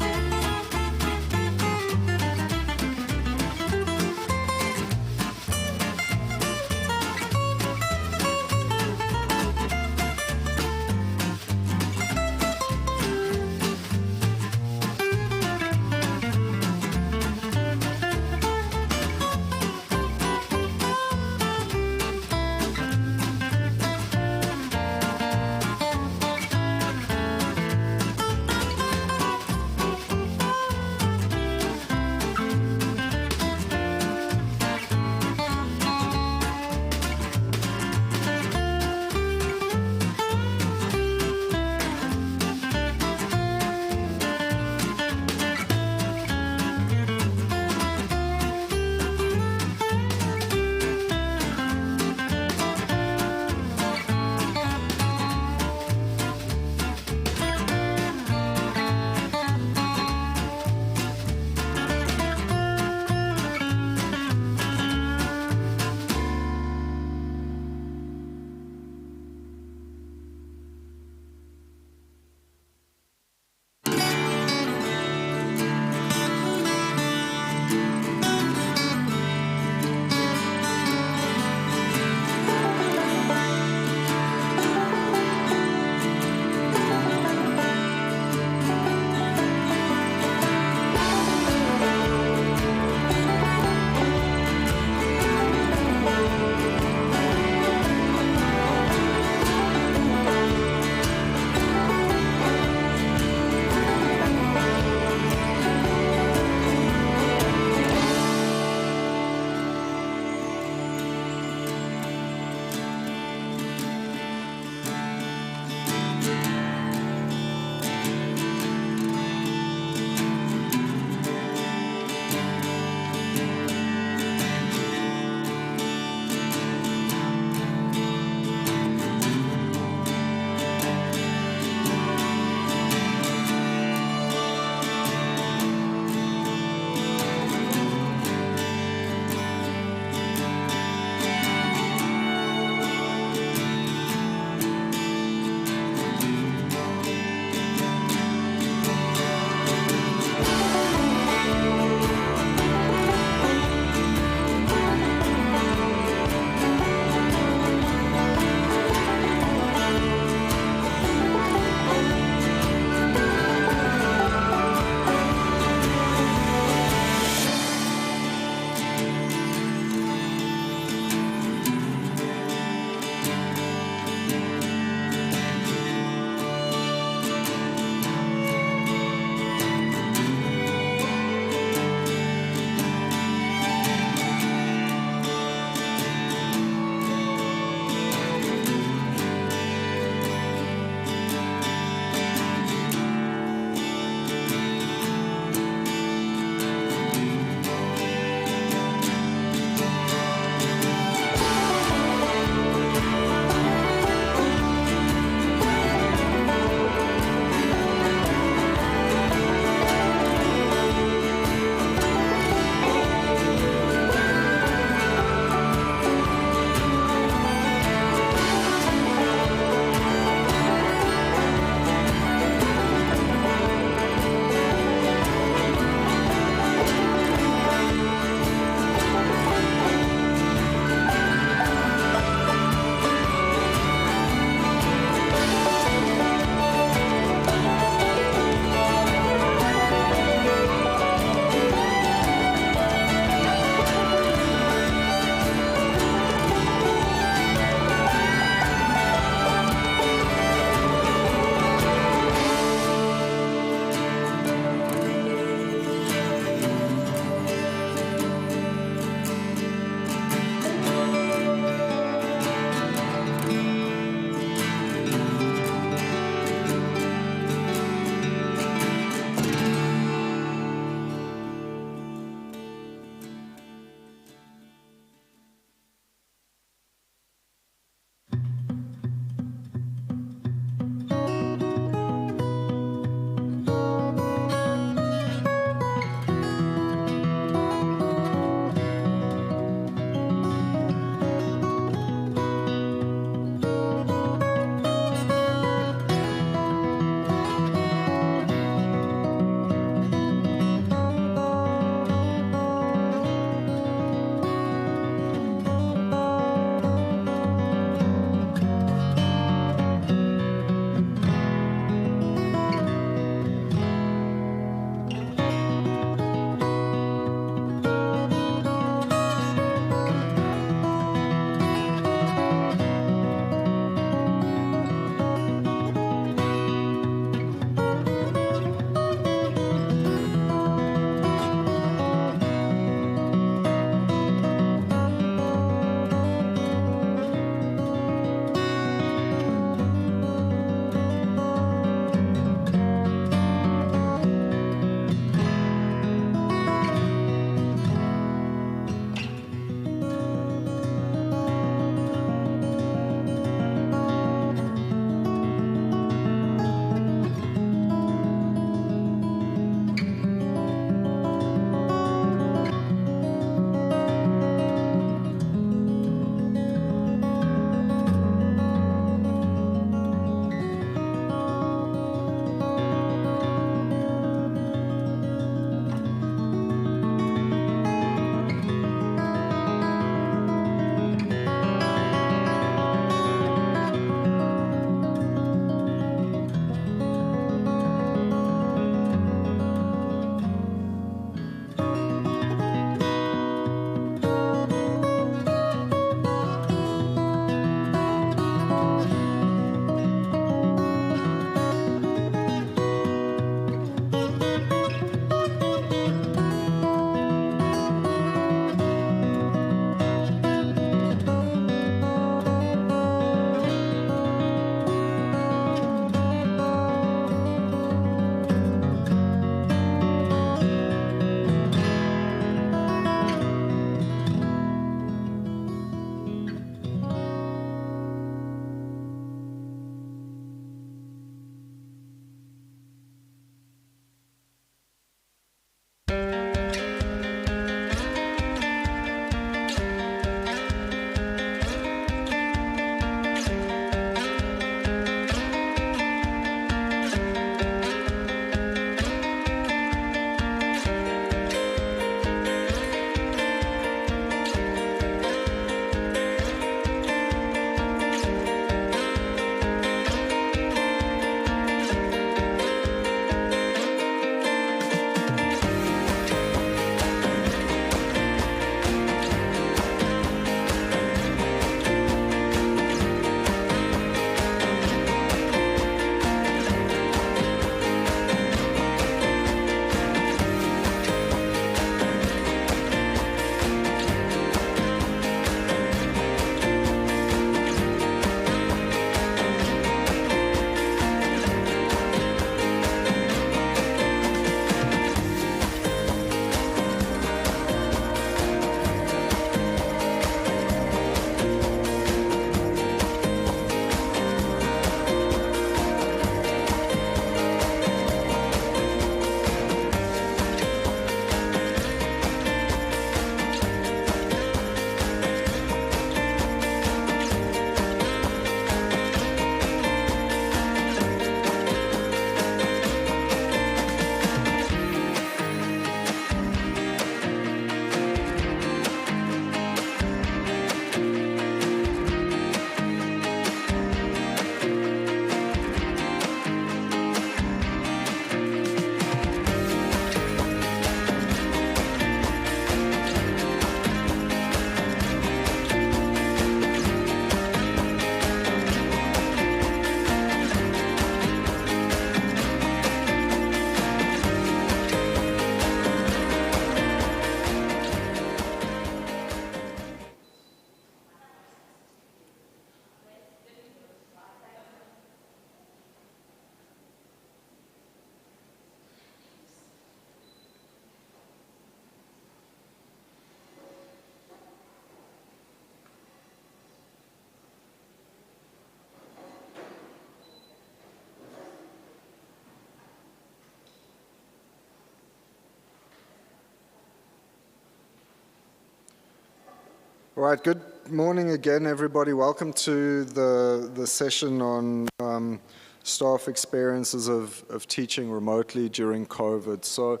B: All right, good morning again, everybody. Welcome to the session on staff experiences of teaching remotely during COVID. So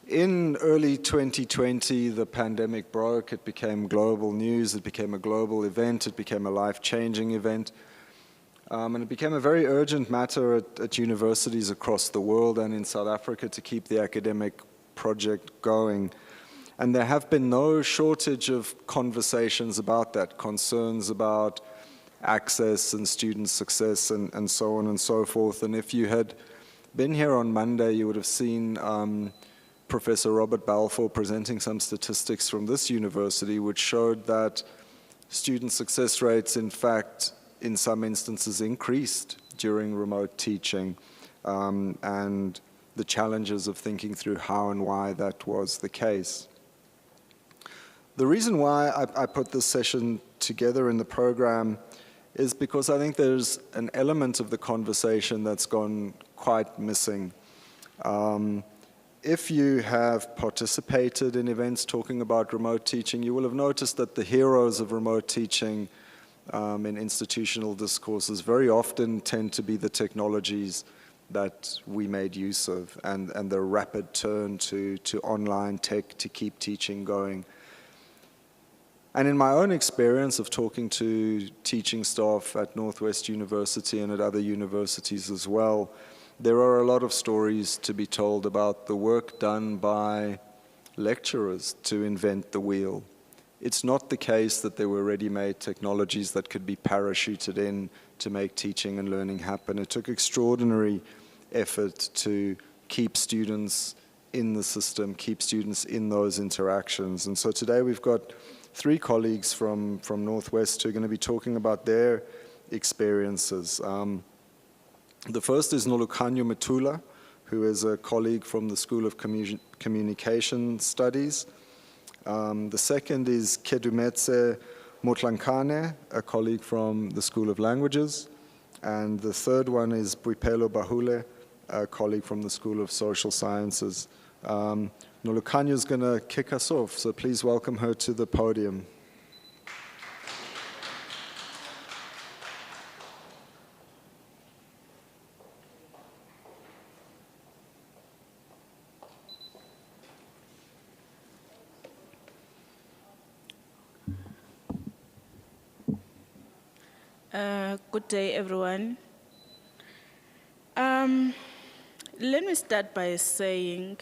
B: in early 2020, the pandemic broke. It became global news. It became a global event. It became a life-changing event. And it became a very urgent matter at universities across the world and in South Africa to keep the academic project going. And there have been no shortage of conversations about that, concerns about access and student success and so on and so forth. And if you had been here on Monday, you would have seen Professor Robert Balfour presenting some statistics from this university which showed that student success rates, in fact, in some instances increased during remote teaching, and the challenges of thinking through how and why that was the case. The reason why I put this session together in the program is because I think there's an element of the conversation that's gone quite missing. If you have participated in events talking about remote teaching, you will have noticed that the heroes of remote teaching in institutional discourses very often tend to be the technologies that we made use of and the rapid turn to online tech to keep teaching going. And in my own experience of talking to teaching staff at Northwest-University and at other universities as well, there are a lot of stories to be told about the work done by lecturers to invent the wheel. It's not the case that there were ready-made technologies that could be parachuted in to make teaching and learning happen. It took extraordinary effort to keep students in the system, keep students in those interactions. And so today we've got 3 colleagues from Northwest who are going to be talking about their experiences. The first is Nolukanyo Matula, who is a colleague from the School of Communication Studies. The second is Kedumetse Motlankane, a colleague from the School of Languages. And the third one is Boipelo Bahule, a colleague from the School of Social Sciences. Nolukanyo is going to kick us off, so please welcome her to the podium.
L: Good day, everyone. Let me start by saying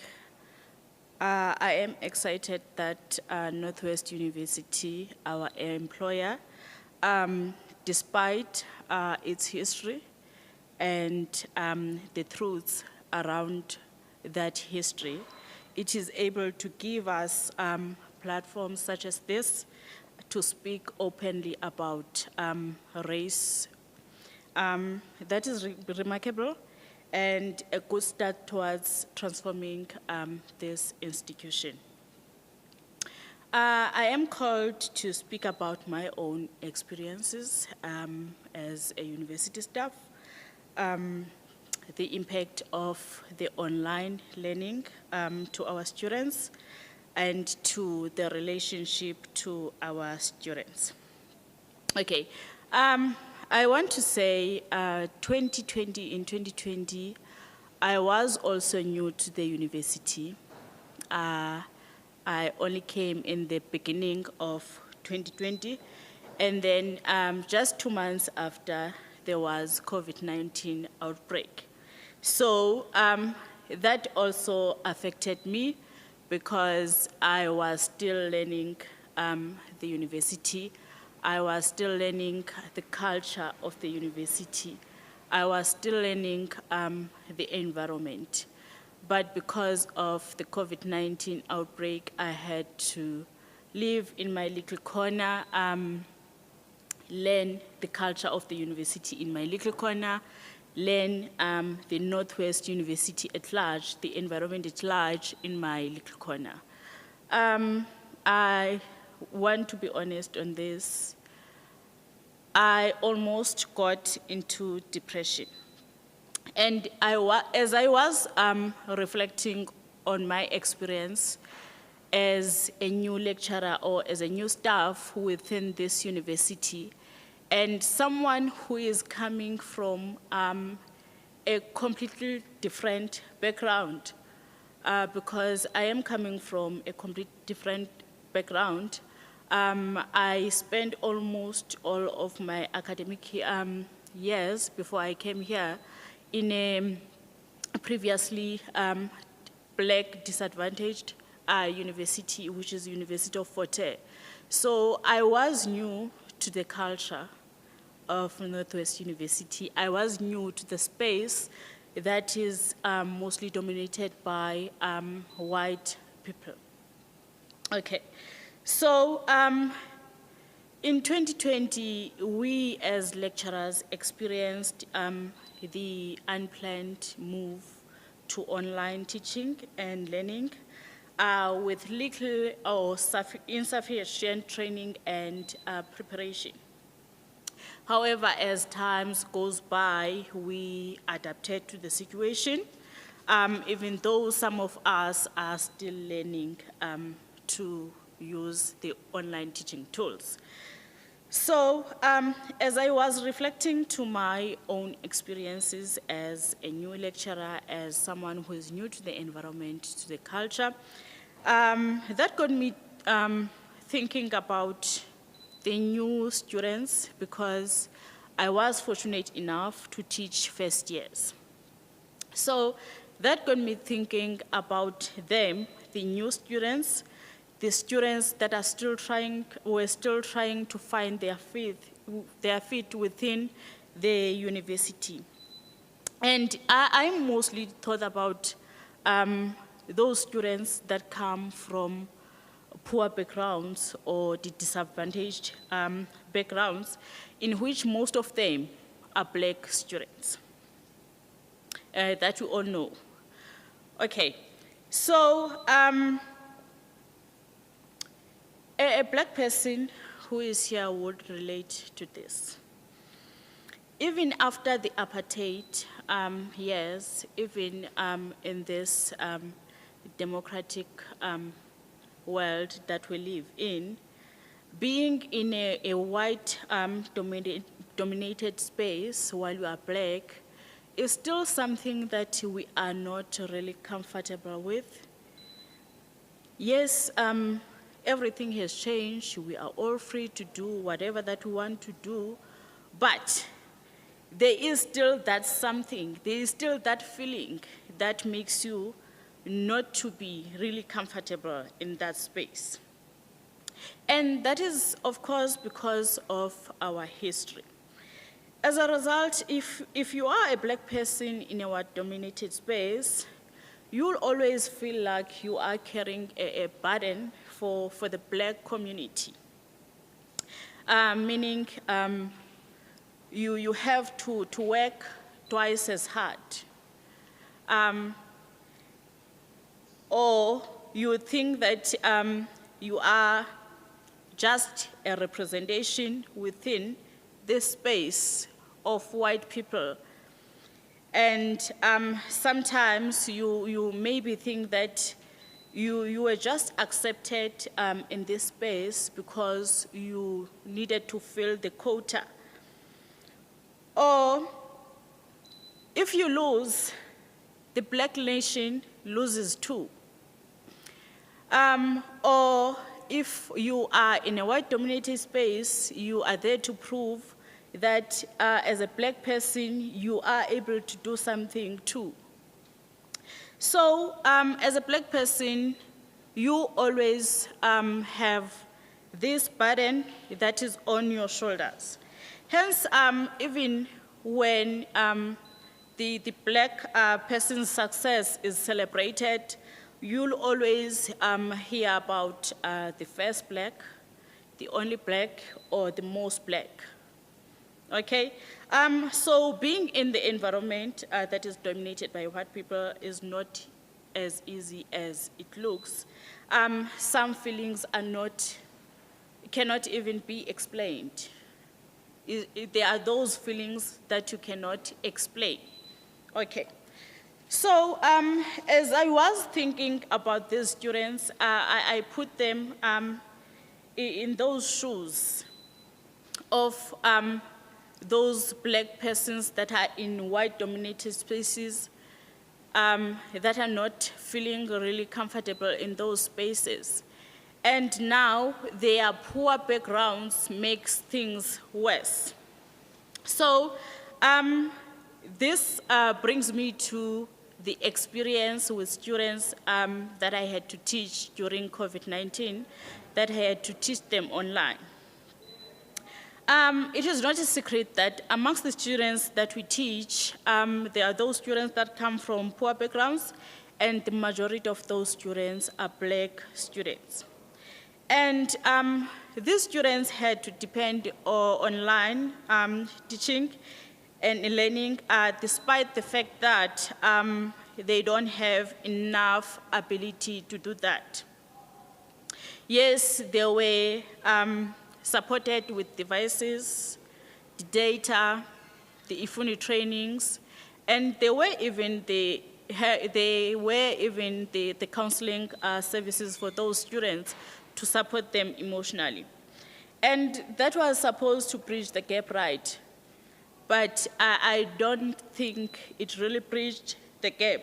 L: I am excited that Northwest University, our employer, despite its history and the truths around that history, it is able to give us platforms such as this to speak openly about race. That is remarkable and a good start towards transforming this institution. I am called to speak about my own experiences as a university staff, the impact of the online learning to our students, and to the relationship to our students. Okay, I want to say in 2020, I was also new to the university. I only came in the beginning of 2020, and then just 2 months after there was COVID-19 outbreak. So that also affected me, because I was still learning the university. I was still learning the culture of the university. I was still learning the environment. But because of the COVID-19 outbreak, I had to live in my little corner, learn the culture of the university in my little corner, learn the Northwest University at large, the environment at large in my little corner. I want to be honest on this. I almost got into depression. And as I was reflecting on my experience as a new lecturer or as a new staff within this university, and someone who is coming from a completely different background, because I am coming from a completely different background. I spent almost all of my academic years before I came here in a previously black disadvantaged university, which is University of Fort Hare. So I was new to the culture of Northwest University. I was new to the space that is mostly dominated by white people. Okay, so in 2020, we as lecturers experienced the unplanned move to online teaching and learning with little or insufficient training and preparation. However, as time goes by, we adapted to the situation, even though some of us are still learning to use the online teaching tools. So, as I was reflecting to my own experiences as a new lecturer, as someone who is new to the environment, to the culture, that got me thinking about the new students, because I was fortunate enough to teach first years. So that got me thinking about them, the new students, the students that are were still trying to find their feet within the university. And I mostly thought about those students that come from poor backgrounds or the disadvantaged backgrounds, in which most of them are black students that you all know. Okay, so a black person who is here would relate to this. Even after the apartheid years, even in this democratic world that we live in, being in a white dominated space while you are black is still something that we are not really comfortable with. Yes, everything has changed. We are all free to do whatever that we want to do, but there is still that something, there is still that feeling that makes you not to be really comfortable in that space. And that is, of course, because of our history. As a result, if you are a black person in a white-dominated space, you'll always feel like you are carrying a burden for the black community, meaning you have to work twice as hard. Or you think that you are just a representation within this space of white people. And sometimes you maybe think that you were just accepted in this space because you needed to fill the quota. Or if you lose, the black nation loses too. Or if you are in a white-dominated space, you are there to prove that as a black person, you are able to do something too. So as a black person, you always have this burden that is on your shoulders. Hence, even when the black person's success is celebrated, you'll always hear about the first black, the only black, or the most black. Okay? So being in the environment that is dominated by white people is not as easy as it looks. Some feelings cannot even be explained. There are those feelings that you cannot explain. Okay. So as I was thinking about these students, I put them in those shoes of those black persons that are in white-dominated spaces, that are not feeling really comfortable in those spaces. And now their poor backgrounds makes things worse. So this brings me to the experience with students that I had to teach during COVID-19, that I had to teach them online. It is not a secret that amongst the students that we teach, there are those students that come from poor backgrounds, and the majority of those students are black students. And these students had to depend on online teaching and learning, despite the fact that they don't have enough ability to do that. Yes, they were supported with devices, the data, the IFUNI trainings, and they were even the counseling services for those students to support them emotionally. And that was supposed to bridge the gap, right? But I don't think it really bridged the gap,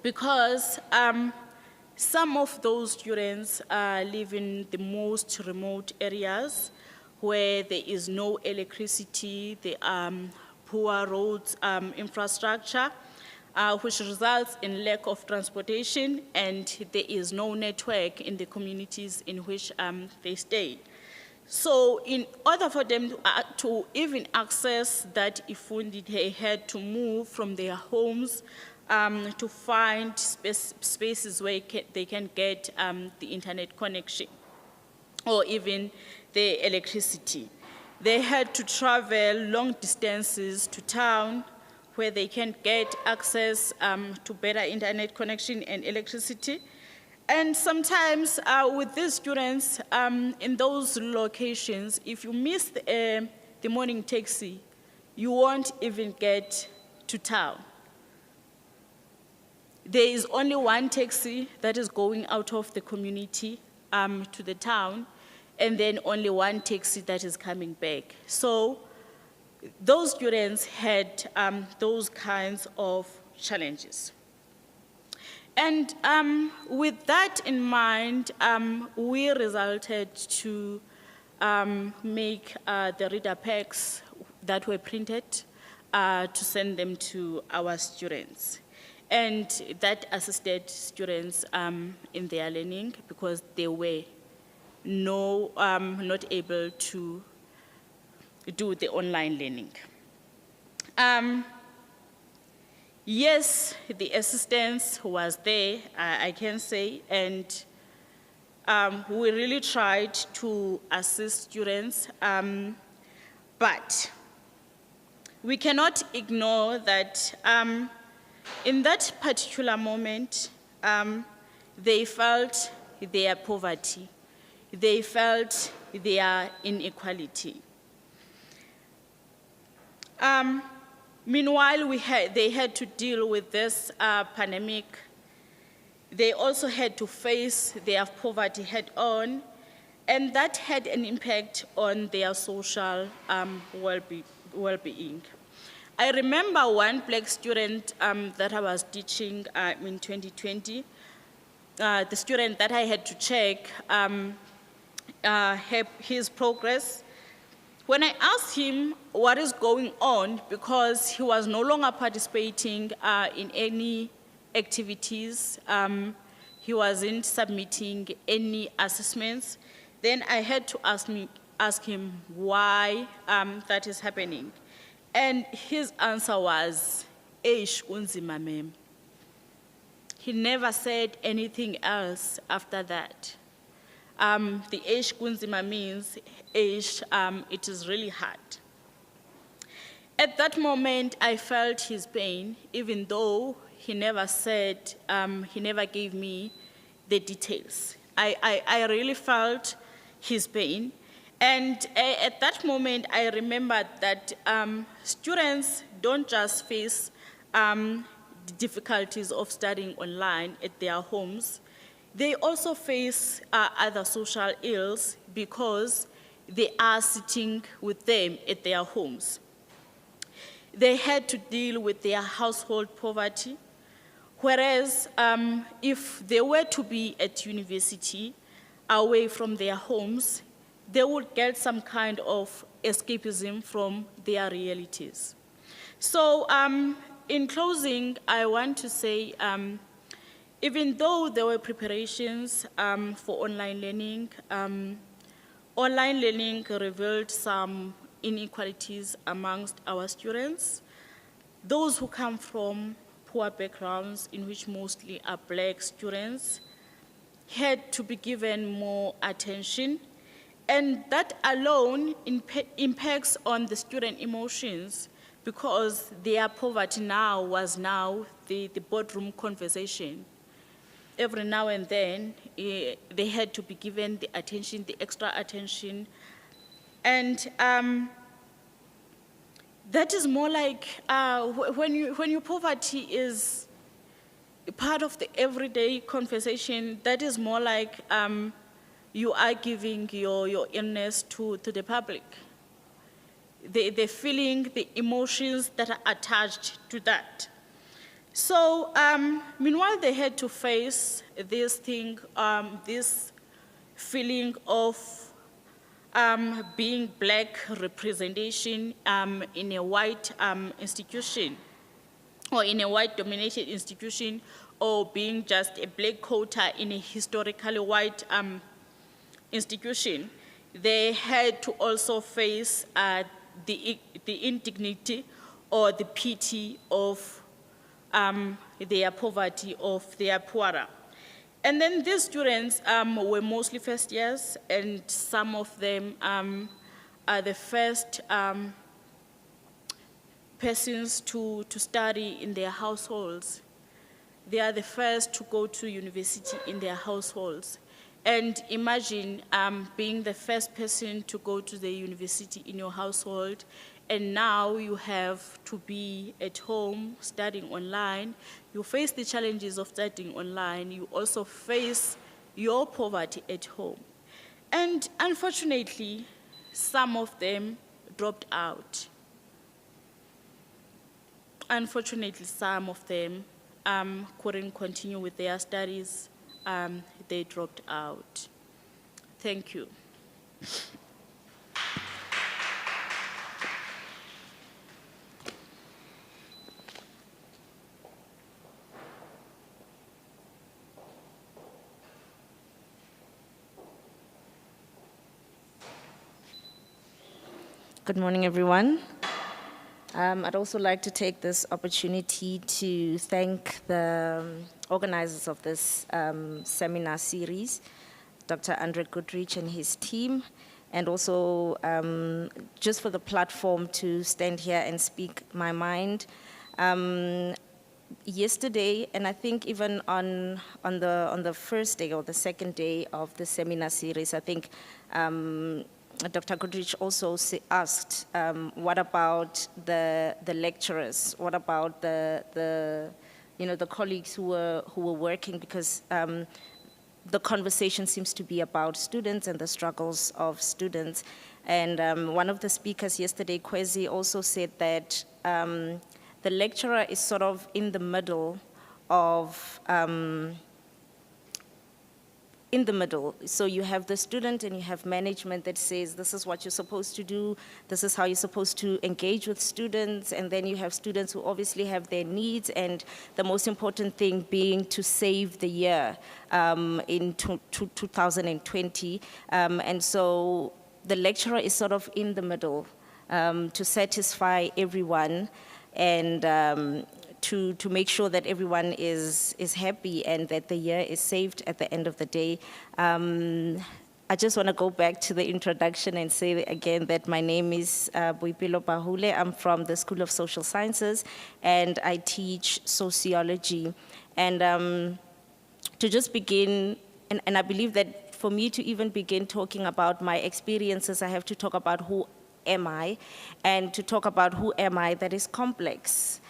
L: because some of those students live in the most remote areas where there is no electricity, there are poor roads infrastructure, which results in lack of transportation, and there is no network in the communities in which they stay. So in order for them to even access that IFUNI, they had to move from their homes to find spaces where they can get the internet connection or even the electricity. They had to travel long distances to town where they can get access to better internet connection and electricity. And sometimes with these students in those locations, if you miss the morning taxi, you won't even get to town. There is only one taxi that is going out of the community to the town, and then only one taxi that is coming back. So those students had those kinds of challenges. And with that in mind, we resulted to make the reader packs that were printed to send them to our students. And that assisted students in their learning, because they were not able to do the online learning. Yes, the assistance was there, I can say, and we really tried to assist students, but we cannot ignore that in that particular moment, they felt their poverty, they felt their inequality. Meanwhile, they had to deal with this pandemic. They also had to face their poverty head on, and that had an impact on their social well-being. I remember one black student that I was teaching in 2020, the student that I had to check his progress. When I asked him what is going on, because he was no longer participating in any activities, he wasn't submitting any assessments, then I had to ask him why that is happening. And his answer was, "Eish kunzima mem." He never said anything else after that. The eish kunzima means, eish, it is really hard. At that moment, I felt his pain, even though he never said, he never gave me the details. I really felt his pain. And at that moment, I remembered that students don't just face the difficulties of studying online at their homes, they also face other social ills because they are sitting with them at their homes. They had to deal with their household poverty, whereas if they were to be at university, away from their homes, they would get some kind of escapism from their realities. So in closing, I want to say, even though there were preparations for online learning revealed some inequalities amongst our students. Those who come from poor backgrounds, in which mostly are Black students, had to be given more attention, and that alone impacts on the student emotions, because their poverty now was the boardroom conversation. Every now and then, they had to be given the attention, the extra attention. And that is more like when your poverty is part of the everyday conversation, that is more like you are giving your illness to the public. The feeling, the emotions that are attached to that. So, meanwhile, they had to face this thing, this feeling of being Black representation in a white institution, or in a white-dominated institution, or being just a Black quota in a historically white institution. They had to also face the indignity or the pity of their poverty, of their poorer. And then these students were mostly first years, and some of them are the first persons to study in their households. They are the first to go to university in their households. And imagine being the first person to go to the university in your household, and now you have to be at home studying online. You face the challenges of studying online. You also face your poverty at home. And unfortunately, some of them dropped out. Unfortunately, some of them couldn't continue with their studies. They dropped out. Thank you.
M: Good morning, everyone. I'd also like to take this opportunity to thank the organizers of this seminar series, Dr. Andre Goodrich and his team, and also just for the platform to stand here and speak my mind. Yesterday, and I think even on the first day or the second day of the seminar series, I think Dr. Goodrich also asked, what about the lecturers? What about the colleagues who were working? Because the conversation seems to be about students and the struggles of students. And one of the speakers yesterday, Kwezi, also said that the lecturer is sort of in the middle of So you have the student and you have management that says, this is what you're supposed to do, this is how you're supposed to engage with students, and then you have students who obviously have their needs, and the most important thing being to save the year in 2020. And so the lecturer is sort of in the middle to satisfy everyone, and to make sure that everyone is happy and that the year is saved at the end of the day. I just want to go back to the introduction and say again that my name is Boipelo Bahule. I'm from the School of Social Sciences, and I teach sociology. And to just begin, and I believe that for me to even begin talking about my experiences, I have to talk about who am I, and to talk about who am I, that is complex.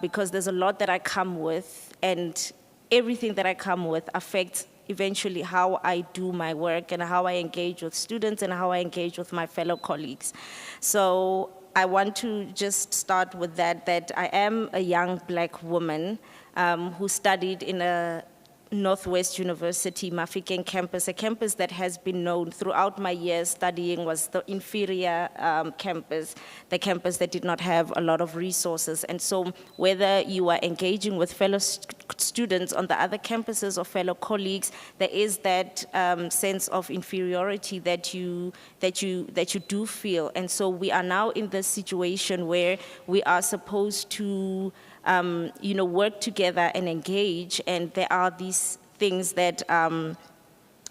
M: because there's a lot that I come with, and everything that I come with affects eventually how I do my work and how I engage with students and how I engage with my fellow colleagues. So I want to just start with that I am a young black woman who studied in a Northwest-University Mafikeng campus, a campus that has been known throughout my years studying was the inferior campus, the campus that did not have a lot of resources. And so whether you are engaging with fellow students on the other campuses or fellow colleagues, there is that sense of inferiority that you do feel. And so we are now in this situation where we are supposed to work together and engage, and there are these things that,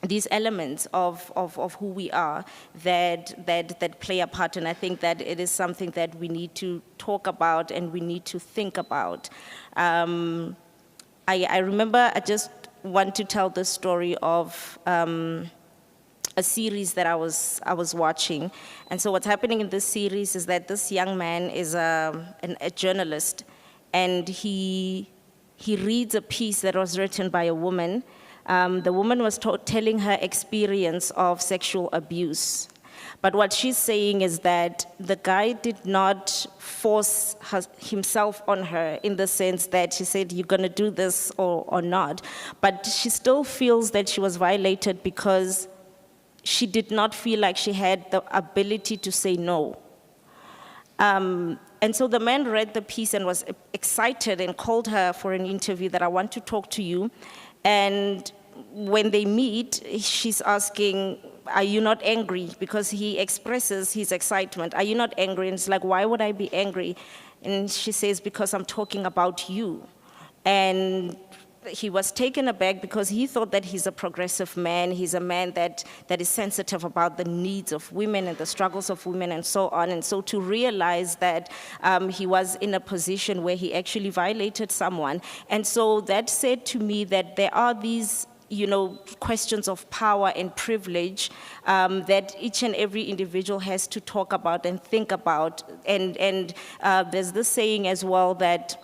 M: these elements of who we are that play a part, and I think that it is something that we need to talk about and we need to think about. I remember, I just want to tell the story of a series that I was watching, and so what's happening in this series is that this young man is a journalist, and he reads a piece that was written by a woman. The woman was telling her experience of sexual abuse. But what she's saying is that the guy did not force himself on her in the sense that she said, you're gonna do this or not. But she still feels that she was violated because she did not feel like she had the ability to say no. And so the man read the piece and was excited and called her for an interview that I want to talk to you. And when they meet, she's asking, are you not angry? Because he expresses his excitement. Are you not angry? And it's like, why would I be angry? And she says, because I'm talking about you. And he was taken aback because he thought that he's a progressive man. He's a man that is sensitive about the needs of women and the struggles of women and so on. And so to realize that he was in a position where he actually violated someone. And so that said to me that there are these questions of power and privilege that each and every individual has to talk about and think about. And there's this saying as well that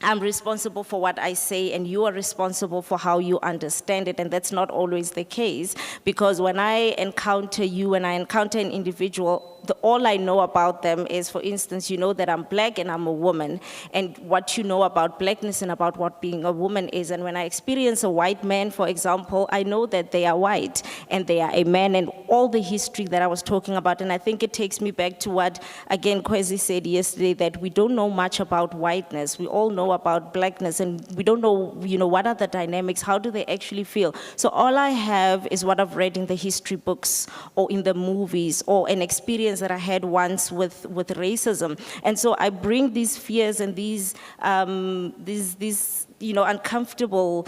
M: I'm responsible for what I say and you are responsible for how you understand it, and that's not always the case, because when I encounter you and I encounter an individual, all I know about them is, for instance, you know that I'm black and I'm a woman, and what you know about blackness and about what being a woman is. And when I experience a white man, for example, I know that they are white and they are a man, and all the history that I was talking about. And I think it takes me back to what, again, Kwesi said yesterday, that we don't know much about whiteness. We all know about blackness, and we don't know, what are the dynamics, how do they actually feel? So all I have is what I've read in the history books or in the movies or an experience that I had once with racism. And so I bring these fears and these uncomfortable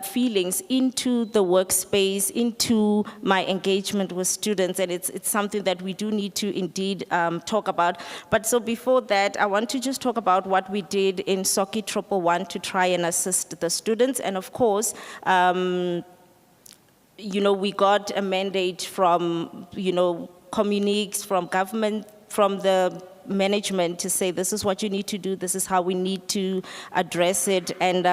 M: feelings into the workspace, into my engagement with students, and it's something that we do need to indeed talk about. But so before that, I want to just talk about what we did in Soki Tropo 1 to try and assist the students. And of course, we got a mandate from, communiques, from government, from the management to say, this is what you need to do, this is how we need to address it. And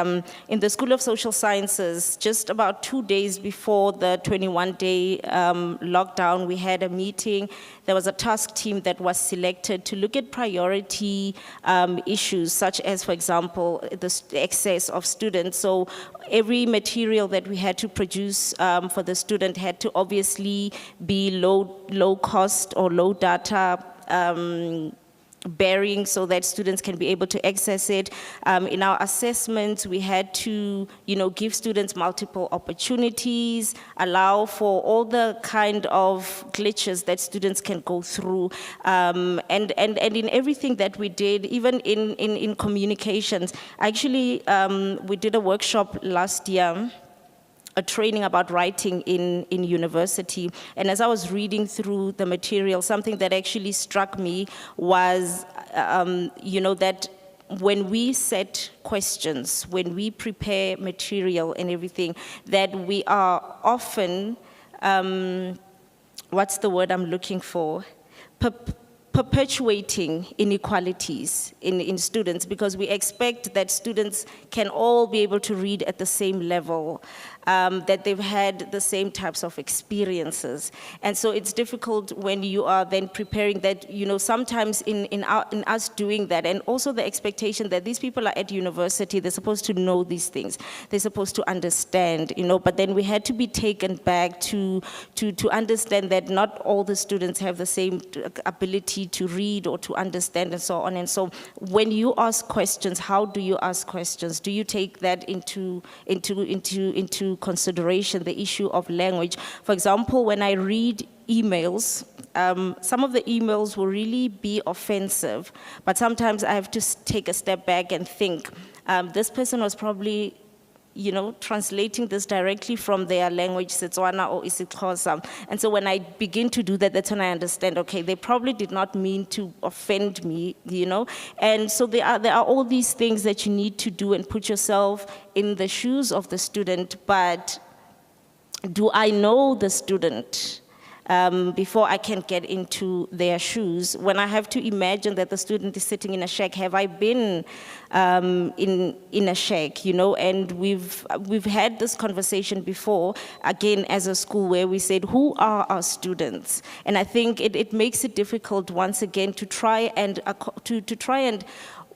M: in the School of Social Sciences, just about 2 days before the 21-day lockdown, we had a meeting. There was a task team that was selected to look at priority issues, such as, for example, the excess of students. So every material that we had to produce for the student had to obviously be low cost or low data bearing, so that students can be able to access it. In our assessments, we had to, give students multiple opportunities, allow for all the kind of glitches that students can go through. And in everything that we did, even in communications, actually, we did a workshop last year, a training about writing in university. And as I was reading through the material, something that actually struck me was, that when we set questions, when we prepare material and everything, that we are often, what's the word I'm looking for? perpetuating inequalities in students, because we expect that students can all be able to read at the same level, that they've had the same types of experiences. And so it's difficult when you are then preparing that, sometimes in us doing that, and also the expectation that these people are at university, they're supposed to know these things, they're supposed to understand, but then we had to be taken back to understand that not all the students have the same ability to read or to understand and so on. And so when you ask questions, how do you ask questions? Do you take that into consideration, the issue of language? For example, when I read emails, some of the emails will really be offensive, but sometimes I have to take a step back and think, this person was probably translating this directly from their language, Setswana or isiXhosa. And so when I begin to do that, that's when I understand, okay, they probably did not mean to offend me, And so there are all these things that you need to do and put yourself in the shoes of the student, but do I know the student? Before I can get into their shoes, when I have to imagine that the student is sitting in a shack, have I been in a shack, And we've had this conversation before, again, as a school, where we said, who are our students? And I think it makes it difficult once again to try and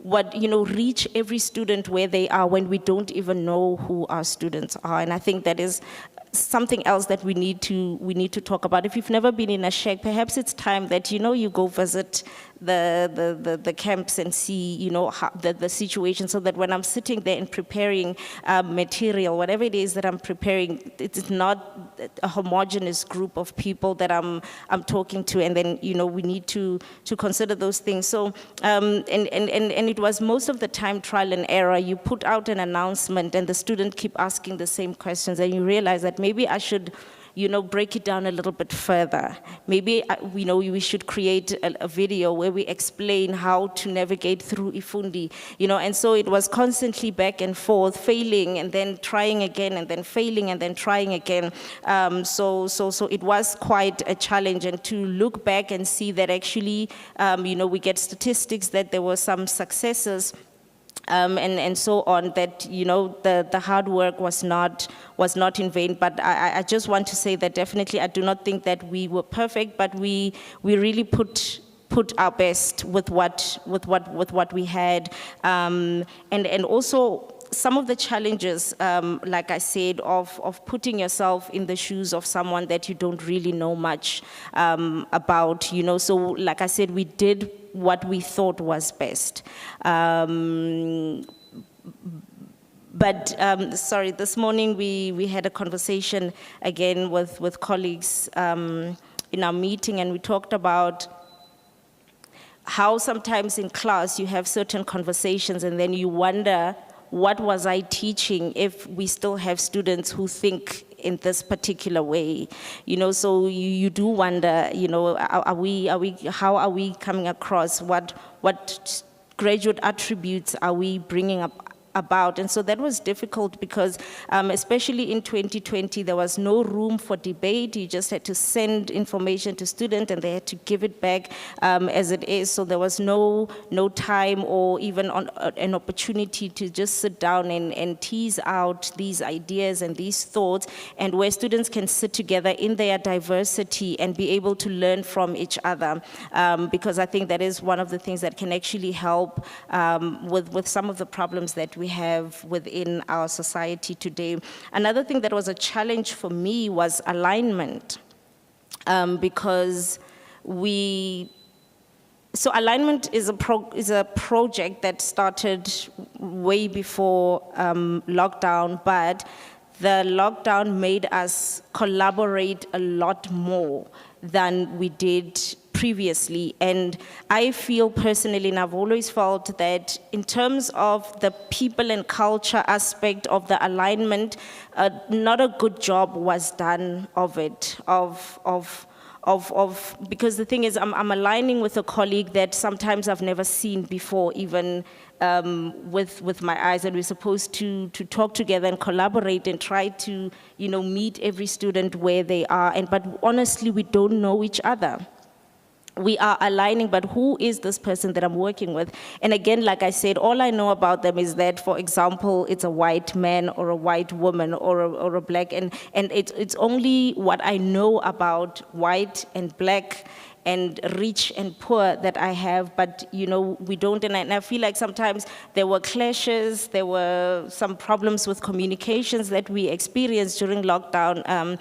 M: reach every student where they are when we don't even know who our students are. And I think that is something else that we need to talk about. If you've never been in a shack, perhaps it's time that you go visit the camps and see how the situation, so that when I'm sitting there and preparing material, whatever it is that I'm preparing, it's not a homogeneous group of people that I'm talking to, and then we need to consider those things. So and it was most of the time trial and error. You put out an announcement and the student keep asking the same questions, and you realize that maybe I should break it down a little bit further. Maybe, we should create a video where we explain how to navigate through Ifundi, and so it was constantly back and forth, failing and then trying again, and then failing and then trying again. So it was quite a challenge, and to look back and see that actually, we get statistics that there were some successes, and so on, that the hard work was not in vain. But I just want to say that definitely I do not think that we were perfect, but we really put our best with what we had, and also some of the challenges, like I said, of putting yourself in the shoes of someone that you don't really know much about, So like I said, we did what we thought was best. But sorry, this morning we had a conversation again with colleagues in our meeting, and we talked about how sometimes in class you have certain conversations and then you wonder, what was I teaching if we still have students who think in this particular way? So you do wonder, how are we coming across? What graduate attributes are we bringing about? And so that was difficult because, especially in 2020, there was no room for debate. You just had to send information to students and they had to give it back as it is. So there was no time or even an opportunity to just sit down and tease out these ideas and these thoughts, and where students can sit together in their diversity and be able to learn from each other. Because I think that is one of the things that can actually help with some of the problems that we have within our society today. Another thing that was a challenge for me was alignment, because so alignment is a project that started way before lockdown, but the lockdown made us collaborate a lot more than we did previously. And I feel personally, and I've always felt that in terms of the people and culture aspect of the alignment, not a good job was done of it, because the thing is, I'm aligning with a colleague that sometimes I've never seen before, even with my eyes, and we're supposed to talk together and collaborate and try to, meet every student where they are. But honestly, we don't know each other. we are aligning, but who is this person that I'm working with? And again, like I said, all I know about them is that, for example, it's a white man or a white woman or a black, and it's only what I know about white and black and rich and poor that I have, but we don't, and I feel like sometimes there were clashes, there were some problems with communications that we experienced during lockdown.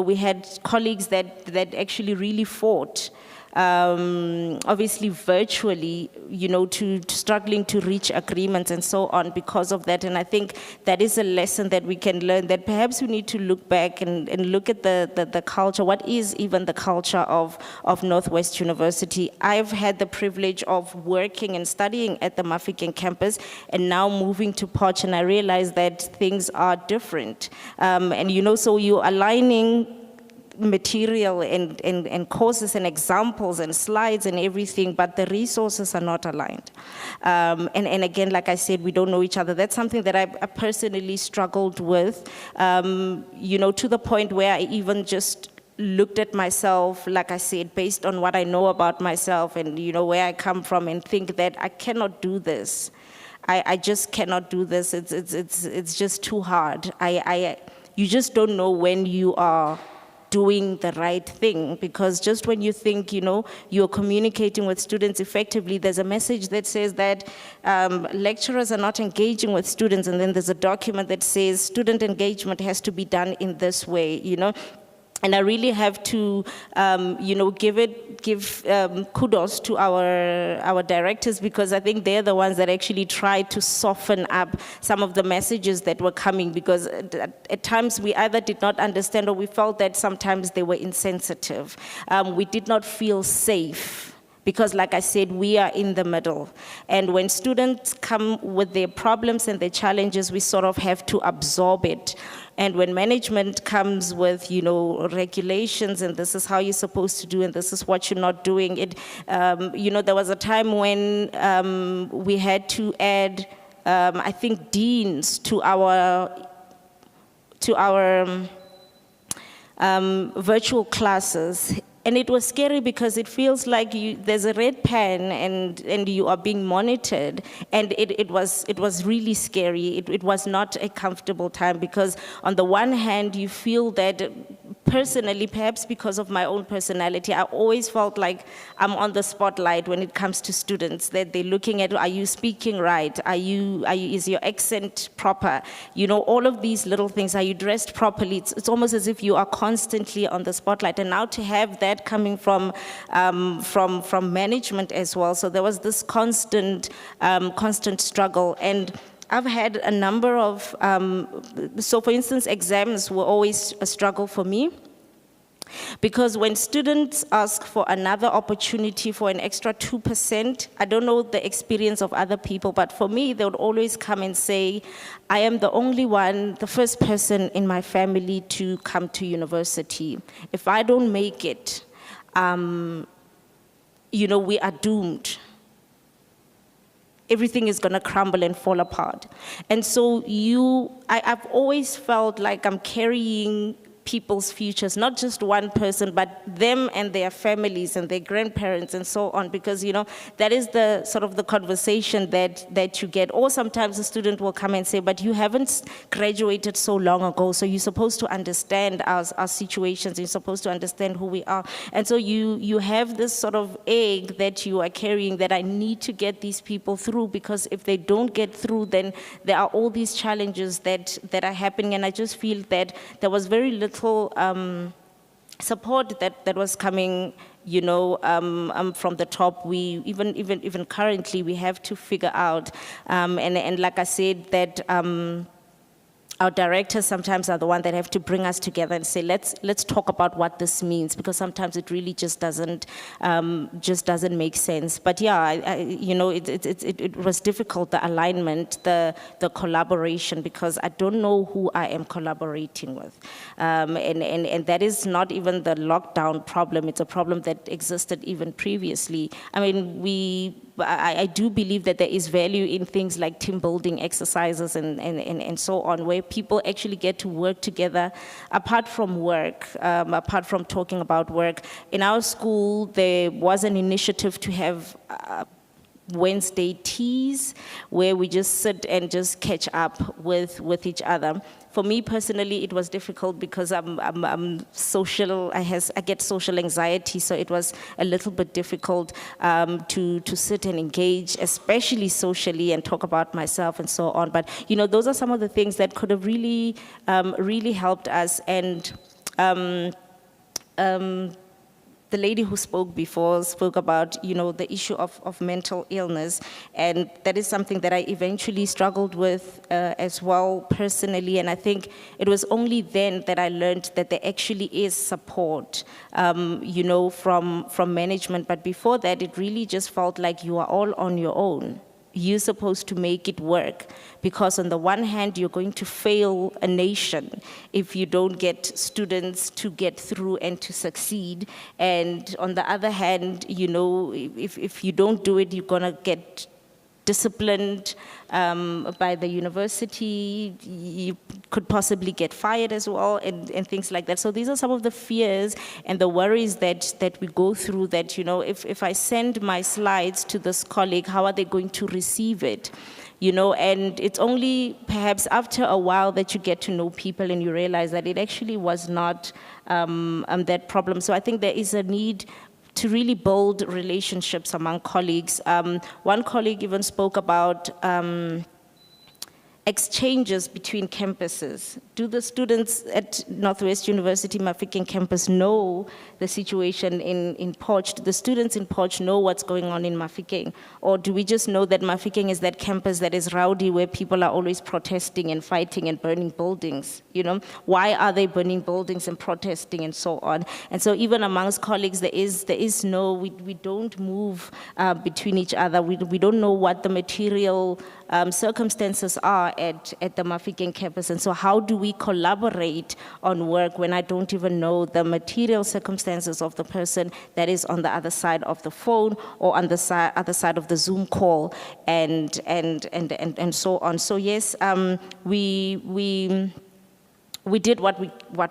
M: We had colleagues that actually really fought, obviously virtually, to struggling to reach agreements and so on because of that. And I think that is a lesson that we can learn, that perhaps we need to look back and look at the culture. What is even the culture of Northwest University? I've had the privilege of working and studying at the Mafikeng campus and now moving to Potch, and I realized that things are different. So you're aligning material and courses and examples and slides and everything, but the resources are not aligned. And again, like I said, we don't know each other. That's something that I personally struggled with, to the point where I even just looked at myself, like I said, based on what I know about myself and where I come from, and think that I cannot do this. I just cannot do this. It's just too hard. You just don't know when you are doing the right thing, because just when you think you're communicating with students effectively, there's a message that says that lecturers are not engaging with students, and then there's a document that says student engagement has to be done in this way, And I really have to, give kudos to our directors, because I think they're the ones that actually tried to soften up some of the messages that were coming, because at times we either did not understand, or we felt that sometimes they were insensitive. We did not feel safe, because like I said, we are in the middle. And when students come with their problems and their challenges, we sort of have to absorb it. And when management comes with, regulations, and this is how you're supposed to do, and this is what you're not doing, there was a time when we had to add, I think, deans to our virtual classes. And it was scary, because it feels like there's a red pen and you are being monitored. And it was really scary. It was not a comfortable time, because on the one hand, you feel that personally, perhaps because of my own personality, I always felt like I'm on the spotlight when it comes to students, that they're looking at, are you speaking right? Is your accent proper? All of these little things, are you dressed properly? It's almost as if you are constantly on the spotlight. And now to have that coming from management as well. So there was this constant struggle. And I've had a number of, so for instance, exams were always a struggle for me. Because when students ask for another opportunity for an extra 2%, I don't know the experience of other people, but for me, they would always come and say, I am the only one, the first person in my family to come to university. If I don't make it, we are doomed. Everything is going to crumble and fall apart. And so I've always felt like I'm carrying people's futures, not just one person, but them and their families and their grandparents and so on, because that is the sort of the conversation that you get. Or sometimes a student will come and say, but you haven't graduated so long ago, so you're supposed to understand our situations, you're supposed to understand who we are. And so you have this sort of egg that you are carrying, that I need to get these people through, because if they don't get through, then there are all these challenges that are happening. And I just feel that there was very little support that was coming, from the top. We even currently we have to figure out, and like I said, that our directors sometimes are the ones that have to bring us together and say, let's talk about what this means, because sometimes it really just doesn't make sense. But yeah, it was difficult, the alignment, the collaboration, because I don't know who I am collaborating with, and that is not even the lockdown problem. It's a problem that existed even previously. I mean, I do believe that there is value in things like team building exercises and so on, where people actually get to work together apart from work, apart from talking about work. In our school, there was an initiative to have Wednesday teas where we just sit and just catch up with each other. For me personally, it was difficult because I'm social. I get social anxiety, so it was a little bit difficult to sit and engage, especially socially, and talk about myself and so on. But those are some of the things that could have really really helped us. And the lady who spoke before spoke about, the issue of mental illness, and that is something that I eventually struggled with as well personally. And I think it was only then that I learned that there actually is support, from management. But before that, it really just felt like you are all on your own. You're supposed to make it work, because on the one hand, you're going to fail a nation if you don't get students to get through and to succeed. And on the other hand, if you don't do it, you're gonna get disciplined by the university. You could possibly get fired as well, and things like that. So these are some of the fears and the worries that we go through, that, if I send my slides to this colleague, how are they going to receive it? And it's only perhaps after a while that you get to know people and you realize that it actually was not that problem. So I think there is a need to really build relationships among colleagues. One colleague even spoke about exchanges between campuses. Do the students at Northwest University Mafikeng campus know the situation in Potch? Do the students in Potch know what's going on in Mafikeng? Or do we just know that Mafikeng is that campus that is rowdy, where people are always protesting and fighting and burning buildings? Why are they burning buildings and protesting and so on? And so even amongst colleagues, there is no, we don't move between each other. We don't know what the material circumstances are at the Mafikeng campus. And so how do we collaborate on work when I don't even know the material circumstances of the person that is on the other side of the phone or on the other side of the Zoom call, and so on. So yes, we did what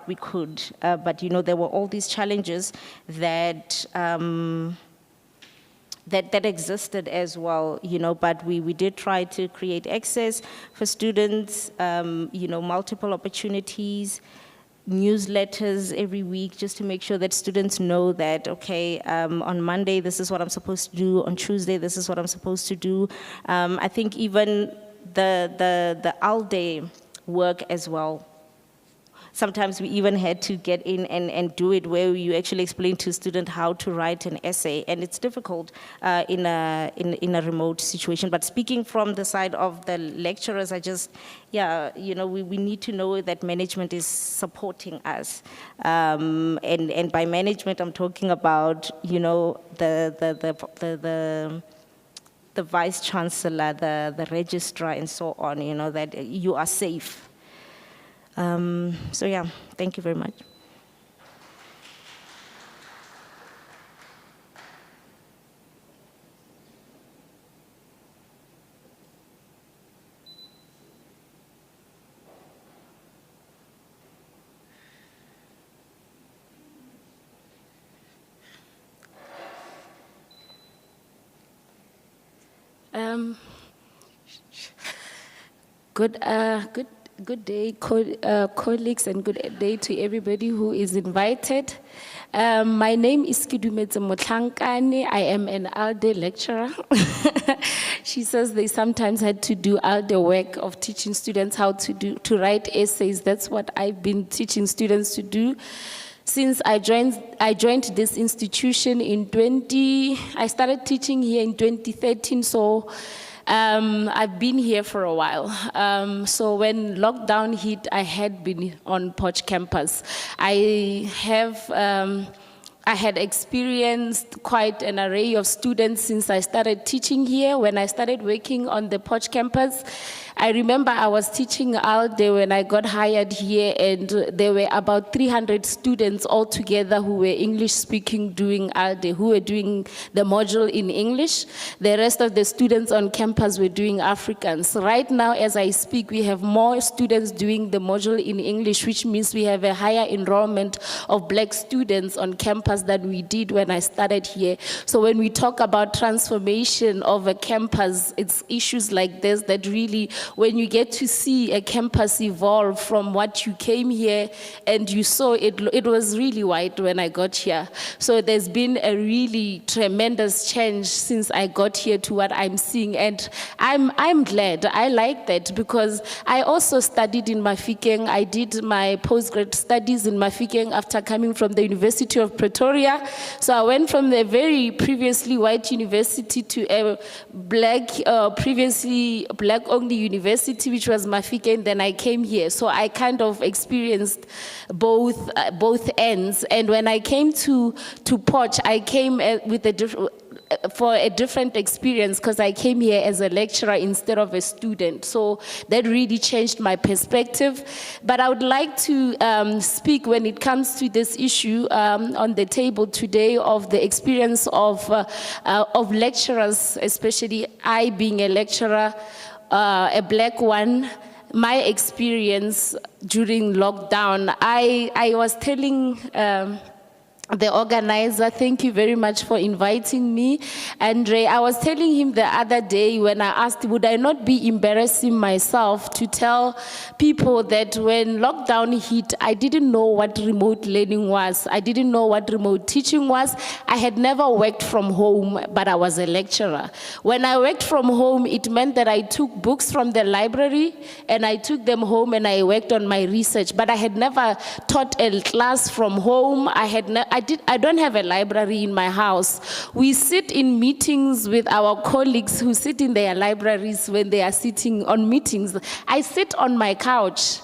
M: we could, but there were all these challenges that that existed as well, but we did try to create access for students, multiple opportunities, newsletters every week, just to make sure that students know that, okay, on Monday, this is what I'm supposed to do, on Tuesday, this is what I'm supposed to do. I think even the all-day work as well. Sometimes we even had to get in and do it, where you actually explain to a student how to write an essay, and it's difficult in a remote situation. But speaking from the side of the lecturers, we need to know that management is supporting us, and by management I'm talking about the vice chancellor, the registrar, and so on. That you are safe. So yeah, thank you very much.
N: Good day, colleagues, and good day to everybody who is invited. My name is Kidumetse Motlankane. I am an ALDE lecturer. She says they sometimes had to do ALDE work of teaching students how to write essays. That's what I've been teaching students to do. Since I joined this institution I started teaching here in 2013, so I've been here for a while. So when lockdown hit, I had been on Potch campus. I have I had experienced quite an array of students since I started teaching here. When I started working on the Poch campus, I remember I was teaching out there when I got hired here, and there were about 300 students altogether who were English speaking doing ALDE, who were doing the module in English. The rest of the students on campus were doing Africans. Right now, as I speak, we have more students doing the module in English, which means we have a higher enrollment of black students on campus than we did when I started here. So when we talk about transformation of a campus, it's issues like this that really, when you get to see a campus evolve from what you came here and you saw it was really white when I got here. So there's been a really tremendous change since I got here to what I'm seeing, and I'm glad. I like that because I also studied in Mafikeng. I did my postgrad studies in Mafikeng after coming from the University of Pretoria. So I went from a very previously white university to a black, previously black-only university, which was Mafikeng, then I came here. So I kind of experienced both ends. And when I came to Poch, I came with for a different experience because I came here as a lecturer instead of a student. So that really changed my perspective. But I would like to speak when it comes to this issue on the table today of the experience of lecturers, especially I being a lecturer, a black one. My experience during lockdown, I was telling the organizer, thank you very much for inviting me, Andre. I was telling him the other day when I asked, would I not be embarrassing myself to tell people that when lockdown hit, I didn't know what remote learning was. I didn't know what remote teaching was. I had never worked from home, but I was a lecturer. When I worked from home, it meant that I took books from the library and I took them home and I worked on my research, but I had never taught a class from home. I don't have a library in my house. We sit in meetings with our colleagues who sit in their libraries when they are sitting on meetings. I sit on my couch.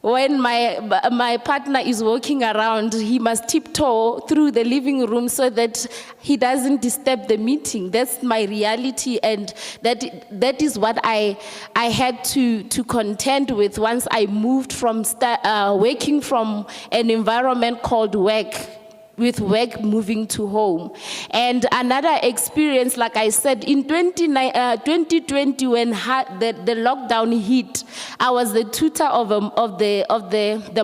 N: When my partner is walking around, he must tiptoe through the living room so that he doesn't disturb the meeting. That's my reality, and that is what I had to contend with once I moved from working from an environment called work, with work moving to home. And another experience, like I said, in 2020 when the lockdown hit, I was the tutor of the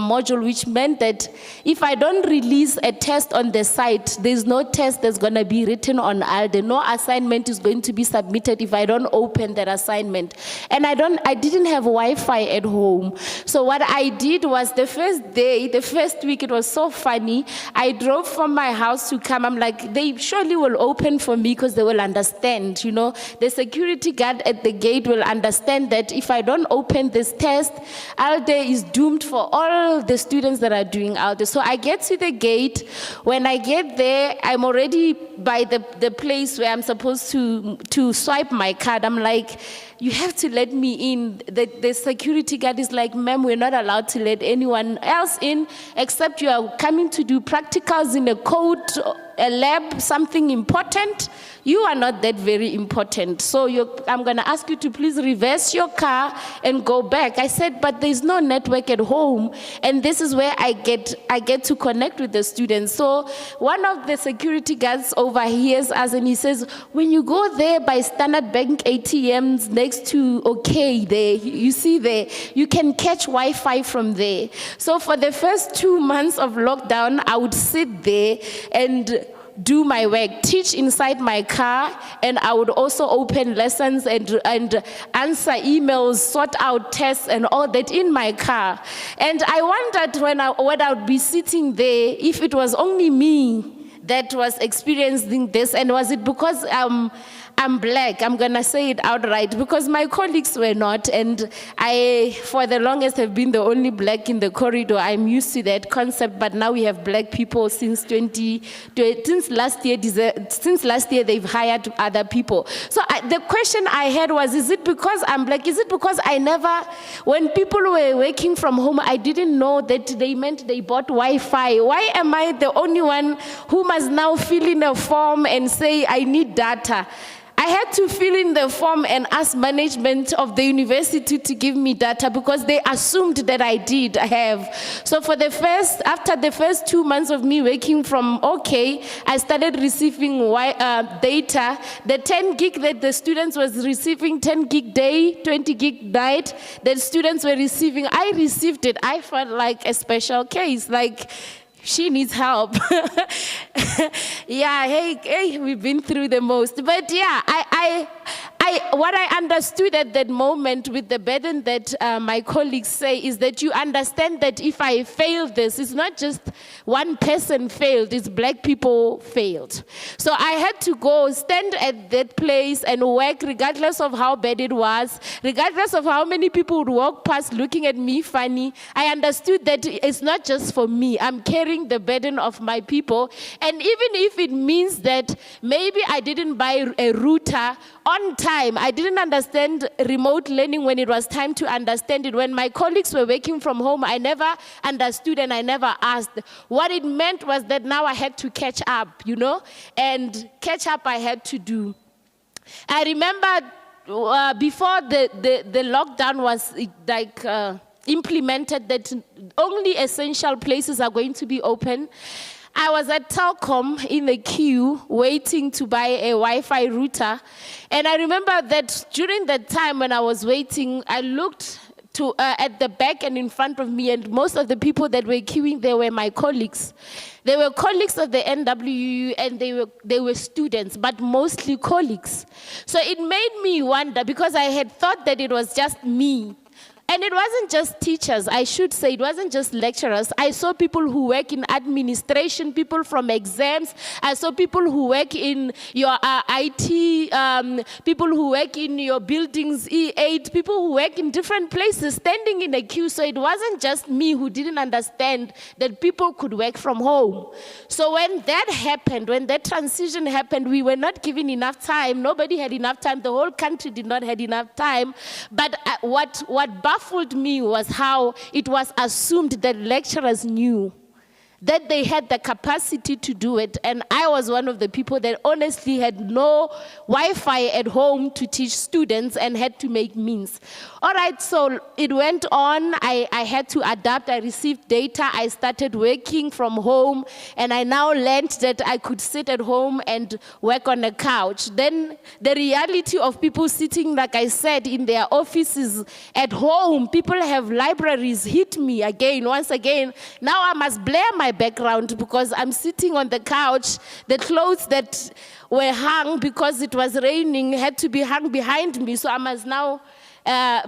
N: module, which meant that if I don't release a test on the site, there's no test that's going to be written on ALDE. No assignment is going to be submitted if I don't open that assignment. And I didn't have Wi-Fi at home. So what I did was the first week, it was so funny. I drove from my house to come. I'm like, they surely will open for me because they will understand, you know. The security guard at the gate will understand that if I don't open this test, ALDE is doomed for all the students that are doing ALDE. So I get to the gate. When I get there, I'm already by the place where I'm supposed to swipe my card. I'm like, you have to let me in. The security guard is like, ma'am, we're not allowed to let anyone else in except you are coming to do practicals in a code, a lab, something important. You are not that very important. So I'm going to ask you to please reverse your car and go back. I said, but there's no network at home. And this is where I get to connect with the students. So one of the security guards overhears us and he says, when you go there by Standard Bank ATMs next to OK there, you see there, you can catch Wi-Fi from there. So for the first 2 months of lockdown, I would sit there and do my work, teach inside my car, and I would also open lessons and answer emails, sort out tests and all that in my car. And I wondered when I would be sitting there, if it was only me that was experiencing this, and was it because I'm black. I'm gonna say it outright because my colleagues were not, and I, for the longest, have been the only black in the corridor. I'm used to that concept, but now we have black people since last year they've hired other people. So the question I had was, is it because I'm black? Is it because I never, when people were working from home, I didn't know that they meant they bought Wi-Fi? Why am I the only one who must now fill in a form and say I need data? I had to fill in the form and ask management of the university to give me data because they assumed that I did have. So after the first 2 months of me working from OK, I started receiving data. The 10 gig that the students was receiving, 10 gig day, 20 gig night, that students were receiving, I received it. I felt like a special case, like, she needs help. Yeah, hey, we've been through the most. But yeah, what I understood at that moment with the burden that my colleagues say is that you understand that if I fail this, it's not just one person failed, it's black people failed. So I had to go stand at that place and work regardless of how bad it was, regardless of how many people would walk past looking at me funny. I understood that it's not just for me. I'm carrying the burden of my people. And even if it means that maybe I didn't buy a router on time, I didn't understand remote learning when it was time to understand it. When my colleagues were working from home, I never understood and I never asked. What it meant was that now I had to catch up, you know, and catch up I had to do. I remember before the lockdown was implemented that only essential places are going to be open. I was at Telkom in the queue waiting to buy a Wi-Fi router. And I remember that during that time when I was waiting, I looked at the back and in front of me, and most of the people that were queuing there were my colleagues. They were colleagues of the NWU, and they were students, but mostly colleagues. So it made me wonder, because I had thought that it was just me. And it wasn't just teachers, I should say, it wasn't just lecturers. I saw people who work in administration, people from exams. I saw people who work in your IT, people who work in your buildings, E8, people who work in different places, standing in a queue. So it wasn't just me who didn't understand that people could work from home. So when that happened, when that transition happened, we were not given enough time. Nobody had enough time. The whole country did not have enough time. But what baffled me was how it was assumed that lecturers knew that they had the capacity to do it. And I was one of the people that honestly had no Wi-Fi at home to teach students and had to make means. All right, so it went on. I had to adapt. I received data. I started working from home. And I now learned that I could sit at home and work on a couch. Then the reality of people sitting, like I said, in their offices at home, people have libraries, hit me again, once again. Now I must blare my background because I'm sitting on the couch. The clothes that were hung because it was raining had to be hung behind me, so I must now,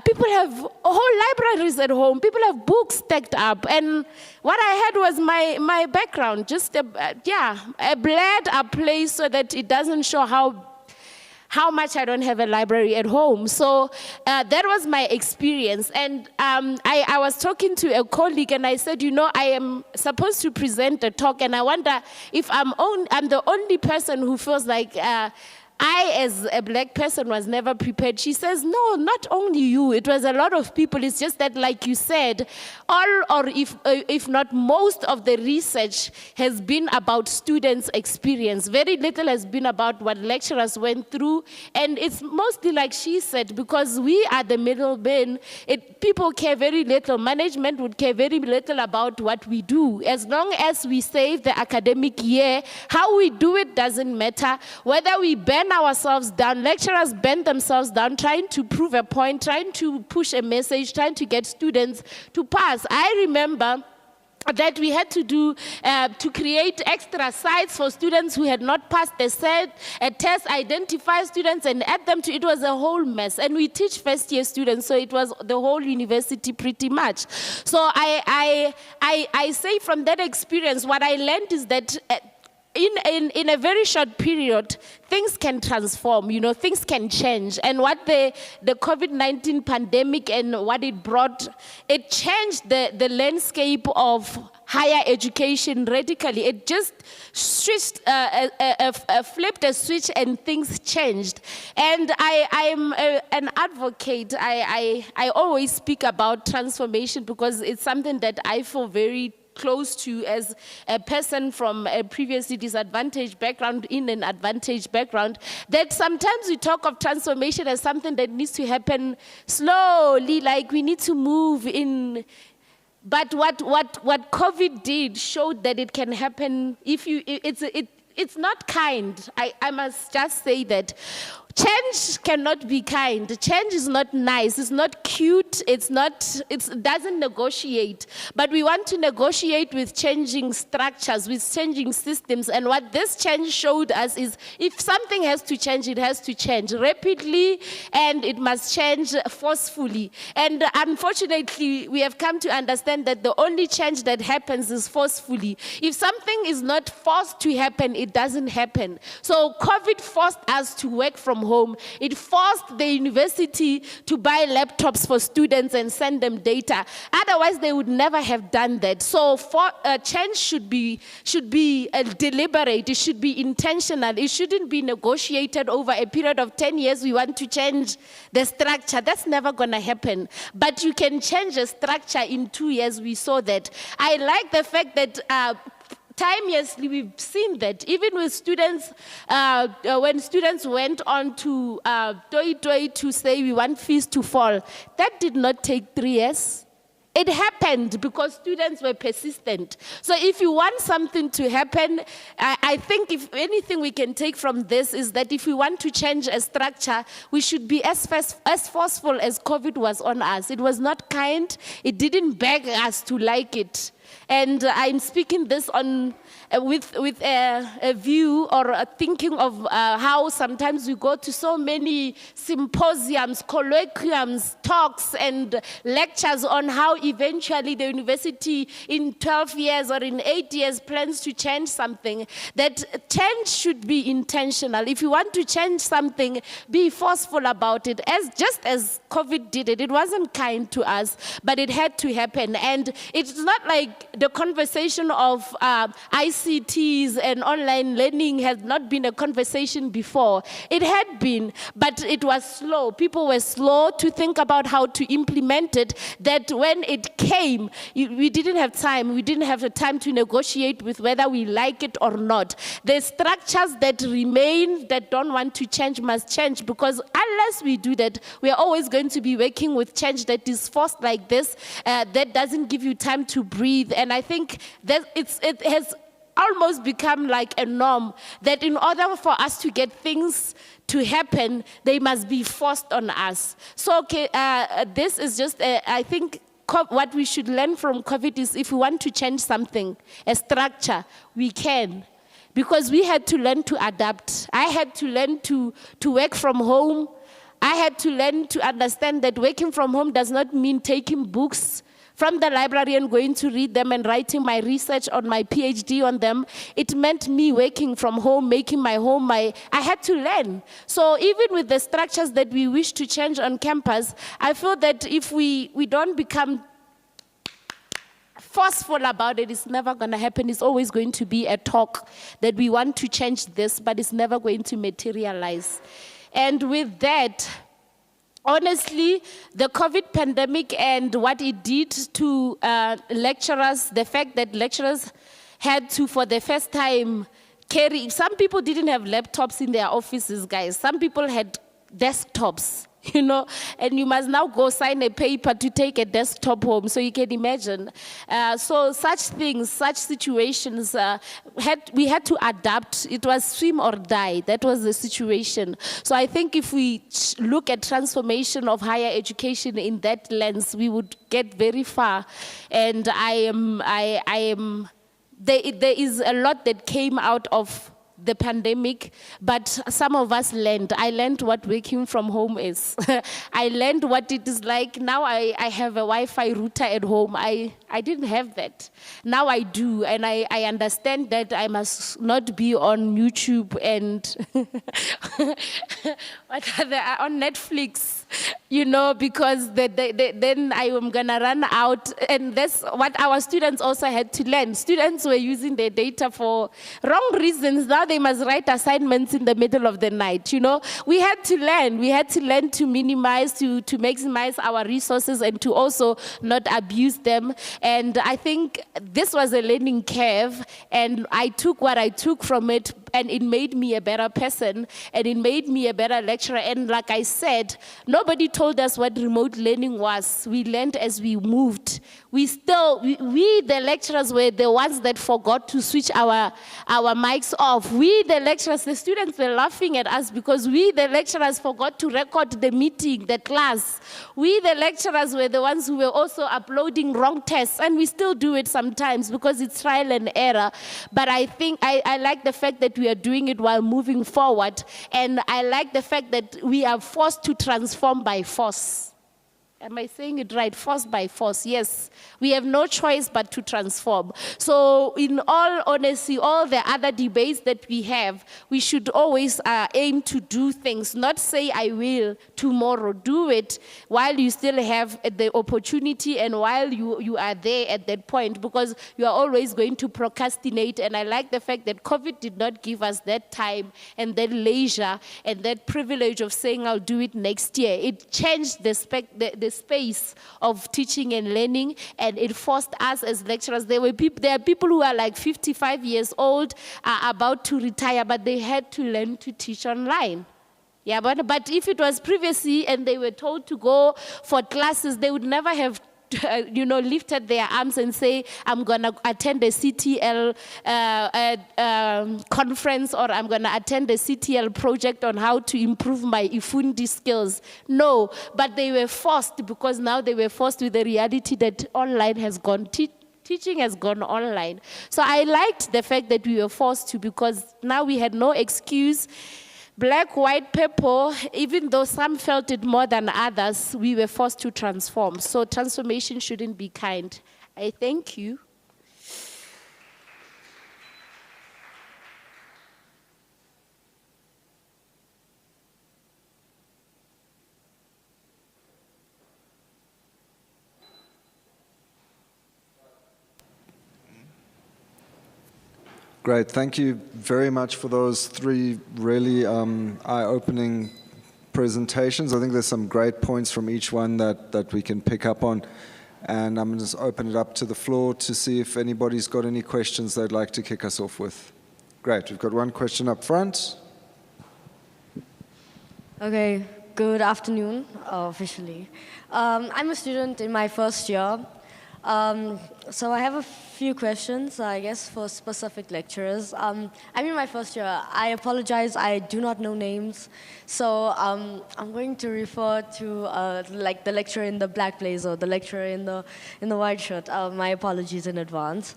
N: people have whole libraries at home, people have books stacked up, and what I had was my background, just a blurred up place so that it doesn't show how much I don't have a library at home. So that was my experience. And I was talking to a colleague and I said, you know, I am supposed to present a talk and I wonder if I'm the only person who feels like I, as a black person, was never prepared. She says, no, not only you. It was a lot of people. It's just that, like you said, all or if not most of the research has been about students' experience. Very little has been about what lecturers went through. And it's mostly like she said, because we are the middlemen, people care very little. Management would care very little about what we do. As long as we save the academic year, how we do it doesn't matter. Whether we ban ourselves down, lecturers bend themselves down, trying to prove a point, trying to push a message, trying to get students to pass. I remember that we had to do, to create extra sites for students who had not passed a test, identify students and add them to, it was a whole mess. And we teach first year students, so it was the whole university pretty much. So I say from that experience, what I learned is that in a very short period, things can transform, things can change. And what the COVID-19 pandemic and what it brought, it changed the landscape of higher education radically. It just switched, flipped a switch and things changed. And I'm an advocate. I always speak about transformation because it's something that I feel very close to as a person from a previously disadvantaged background in an advantaged background, that sometimes we talk of transformation as something that needs to happen slowly, like we need to move in. But what COVID did showed that it can happen if you, it's not kind. I must just say that. Change cannot be kind. Change is not nice. It's not cute. It doesn't negotiate. But we want to negotiate with changing structures, with changing systems. And what this change showed us is if something has to change, it has to change rapidly, and it must change forcefully. And unfortunately, we have come to understand that the only change that happens is forcefully. If something is not forced to happen, it doesn't happen. So COVID forced us to work from home. It forced the university to buy laptops for students and send them data. Otherwise, they would never have done that. So change should be deliberate. It should be intentional. It shouldn't be negotiated over a period of 10 years. We want to change the structure. That's never going to happen. But you can change a structure in 2 years. We saw that. I like the fact that timelessly, we've seen that even with students, when students went on to Toi to say we want fees to fall, that did not take 3 years. It happened because students were persistent. So if you want something to happen, I think if anything we can take from this is that if we want to change a structure, we should be as forceful as COVID was on us. It was not kind. It didn't beg us to like it. And I'm speaking this on with a view or a thinking of how sometimes we go to so many symposiums, colloquiums, talks, and lectures on how eventually the university in 12 years or in 8 years plans to change something. That change should be intentional. If you want to change something, be forceful about it. Just as COVID did it, it wasn't kind to us, but it had to happen. And it's not like the conversation of ICTs and online learning has not been a conversation before. It had been, but it was slow. People were slow to think about how to implement it, that when it came, we didn't have time. We didn't have the time to negotiate with whether we like it or not. The structures that remain, that don't want to change, must change, because unless we do that, we are always going to be working with change that is forced like this, that doesn't give you time to breathe. And I think that it has almost become like a norm that in order for us to get things to happen, they must be forced on us. So this is just, I think, what we should learn from COVID is if we want to change something, a structure, we can. Because we had to learn to adapt. I had to learn to work from home. I had to learn to understand that working from home does not mean taking books from the library and going to read them and writing my research on my PhD on them. It meant me working from home, making my home I had to learn. So even with the structures that we wish to change on campus, I feel that if we don't become forceful about it, it's never going to happen. It's always going to be a talk that we want to change this, but it's never going to materialize. And with that, honestly, the COVID pandemic and what it did to lecturers, the fact that lecturers had to, for the first time, carry, some people didn't have laptops in their offices, guys. Some people had desktops, and you must now go sign a paper to take a desktop home, so you can imagine. So such things, such situations, we had to adapt. It was swim or die. That was the situation. So I think if we look at transformation of higher education in that lens, we would get very far. And there is a lot that came out of the pandemic, but some of us learned. I learned what working from home is. I learned what it is like. Now I have a Wi-Fi router at home. I didn't have that. Now I do, and I understand that I must not be on YouTube and on Netflix, because then I am gonna run out, and that's what our students also had to learn. Students were using their data for wrong reasons. Now they must write assignments in the middle of the night. We had to learn. We had to learn to minimize, to maximize our resources, and to also not abuse them. And I think this was a learning curve, and I took what I took from it, and it made me a better person, and it made me a better lecturer. And like I said, nobody told us what remote learning was. We learned as we moved. We, the lecturers, were the ones that forgot to switch our mics off. We, the lecturers, the students were laughing at us because we, the lecturers, forgot to record the meeting, the class. We, the lecturers, were the ones who were also uploading wrong tests, and we still do it sometimes because it's trial and error. But I think I like the fact that we are doing it while moving forward, and I like the fact that we are forced to transform by force. Am I saying it right? Force by force, yes. We have no choice but to transform. So in all honesty, all the other debates that we have, we should always aim to do things, not say I will tomorrow. Do it while you still have the opportunity and while you are there at that point, because you are always going to procrastinate. And I like the fact that COVID did not give us that time and that leisure and that privilege of saying I'll do it next year. It changed the space of teaching and learning, and it forced us as lecturers. There are people who are like 55 years old, about to retire, but they had to learn to teach online. Yeah, but if it was previously and they were told to go for classes, they would never have lifted their arms and say, I'm going to attend a CTL conference, or I'm going to attend a CTL project on how to improve my Ifundi skills. No, but they were forced, because now they were forced with the reality that online has gone, teaching has gone online. So I liked the fact that we were forced to, because now we had no excuse. Black, white, purple, even though some felt it more than others, we were forced to transform. So transformation shouldn't be kind. I thank you.
B: Great, thank you very much for those three really eye-opening presentations. I think there's some great points from each one that we can pick up on. And I'm going to just open it up to the floor to see if anybody's got any questions they'd like to kick us off with. Great, we've got one question up front.
O: Okay, good afternoon, officially. I'm a student in my first year. So I have a few questions, I guess, for specific lecturers. I'm in my first year. I apologize, I do not know names. So I'm going to refer to like the lecturer in the black blazer, the lecturer in the white shirt. My apologies in advance.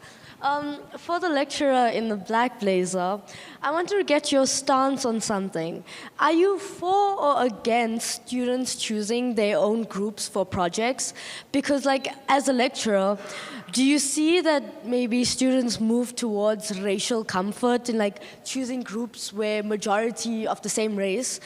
O: For the lecturer in the black blazer, I want to get your stance on something. Are you for or against students choosing their own groups for projects? Because like as a lecturer, do you see that maybe students move towards racial comfort in like choosing groups where majority of the same race?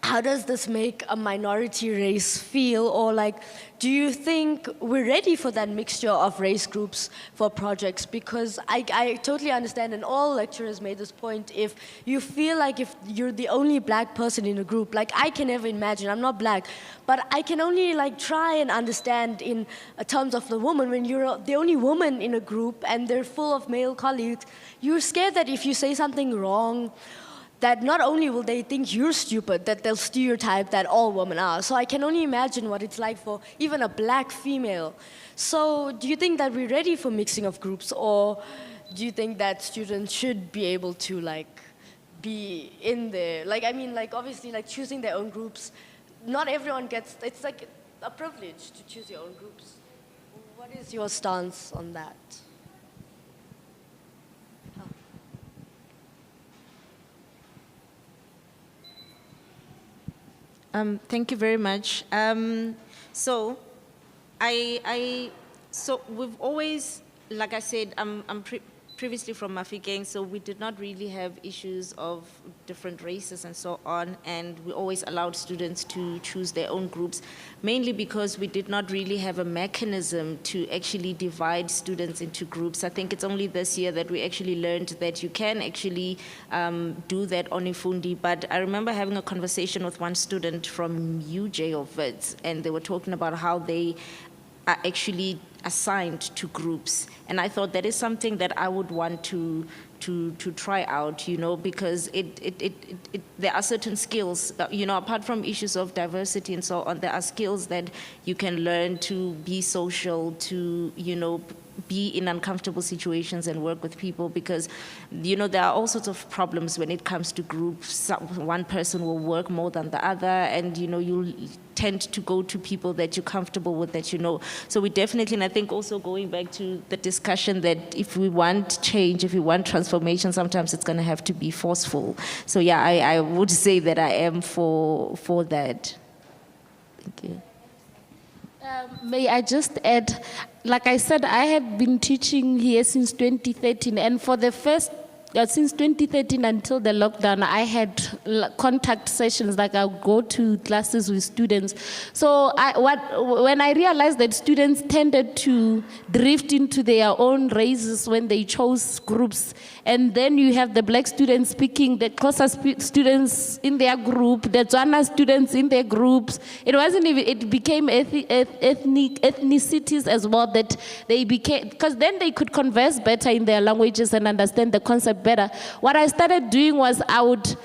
O: How does this make a minority race feel? Or like, do you think we're ready for that mixture of race groups for projects? Because I totally understand, and all lecturers made this point, if you feel like if you're the only black person in a group, like I can never imagine, I'm not black, but I can only like try and understand in terms of the woman, when you're the only woman in a group and they're full of male colleagues, you're scared that if you say something wrong, that not only will they think you're stupid, that they'll stereotype that all women are. So I can only imagine what it's like for even a black female. So do you think that we're ready for mixing of groups, or do you think that students should be able to like be in there? Like, I mean, like obviously like choosing their own groups, not everyone gets, it's like a privilege to choose your own groups. What is your stance on that?
M: Thank you very much. So we've always, like I said, I'm previously from Mafeking, so we did not really have issues of different races and so on, and we always allowed students to choose their own groups, mainly because we did not really have a mechanism to actually divide students into groups. I think it's only this year that we actually learned that you can actually do that on Ifundi, but I remember having a conversation with one student from UJ or Wits, and they were talking about how they are actually assigned to groups. And I thought that is something that I would want to try out, you know, because there are certain skills, you know, apart from issues of diversity and so on, there are skills that you can learn to be social, to, you know, be in uncomfortable situations and work with people, because, you know, there are all sorts of problems when it comes to groups. One person will work more than the other, and, you know, you'll tend to go to people that you're comfortable with, that you know. So we definitely, and I think also going back to the discussion that if we want change, if we want transformation, sometimes it's going to have to be forceful. So yeah, I would say that I am for that. Thank you.
N: May I just add, like I said, I have been teaching here since 2013, and for the first, since 2013 until the lockdown, I had contact sessions, like I would go to classes with students. So when I realized that students tended to drift into their own races when they chose groups, and then you have the black students speaking, the Xhosa students in their group, the Tswana students in their groups, it wasn't even, it became ethnicities as well, that they became, because then they could converse better in their languages and understand the concept better. What I started doing was I would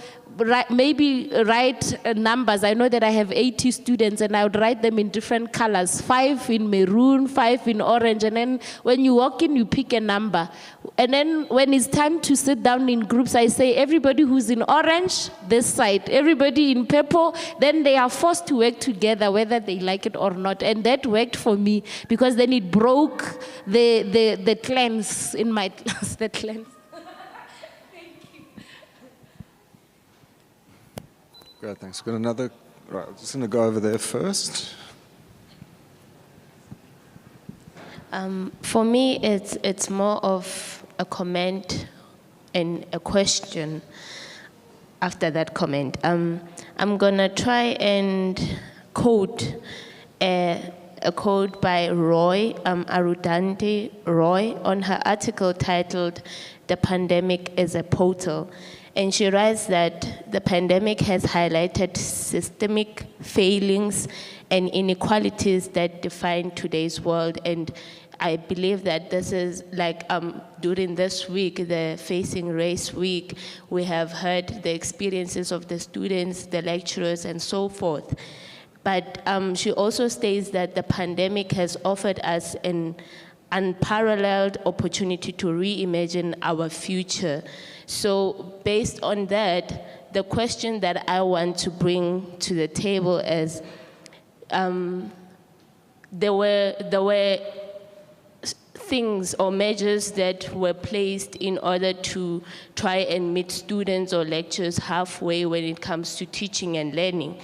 N: maybe write numbers. I know that I have 80 students, and I would write them in different colors, 5 in maroon, 5 in orange, and then when you walk in, you pick a number. And then when it's time to sit down in groups, I say, everybody who's in orange, this side, everybody in purple, then they are forced to work together, whether they like it or not. And that worked for me, because then it broke the clans in my class, the clans.
B: Great, thanks. Got another, right, I'm just going to go over there first.
P: For me, it's more of a comment and a question after that comment. I'm going to try and quote a quote by Roy, Arundhati Roy, on her article titled, "The Pandemic is a Portal." And she writes that the pandemic has highlighted systemic failings and inequalities that define today's world. And I believe that this is like during this week, the Facing Race Week, we have heard the experiences of the students, the lecturers, and so forth. But she also states that the pandemic has offered us an unparalleled opportunity to reimagine our future. So based on that, the question that I want to bring to the table is, there were things or measures that were placed in order to try and meet students or lecturers halfway when it comes to teaching and learning.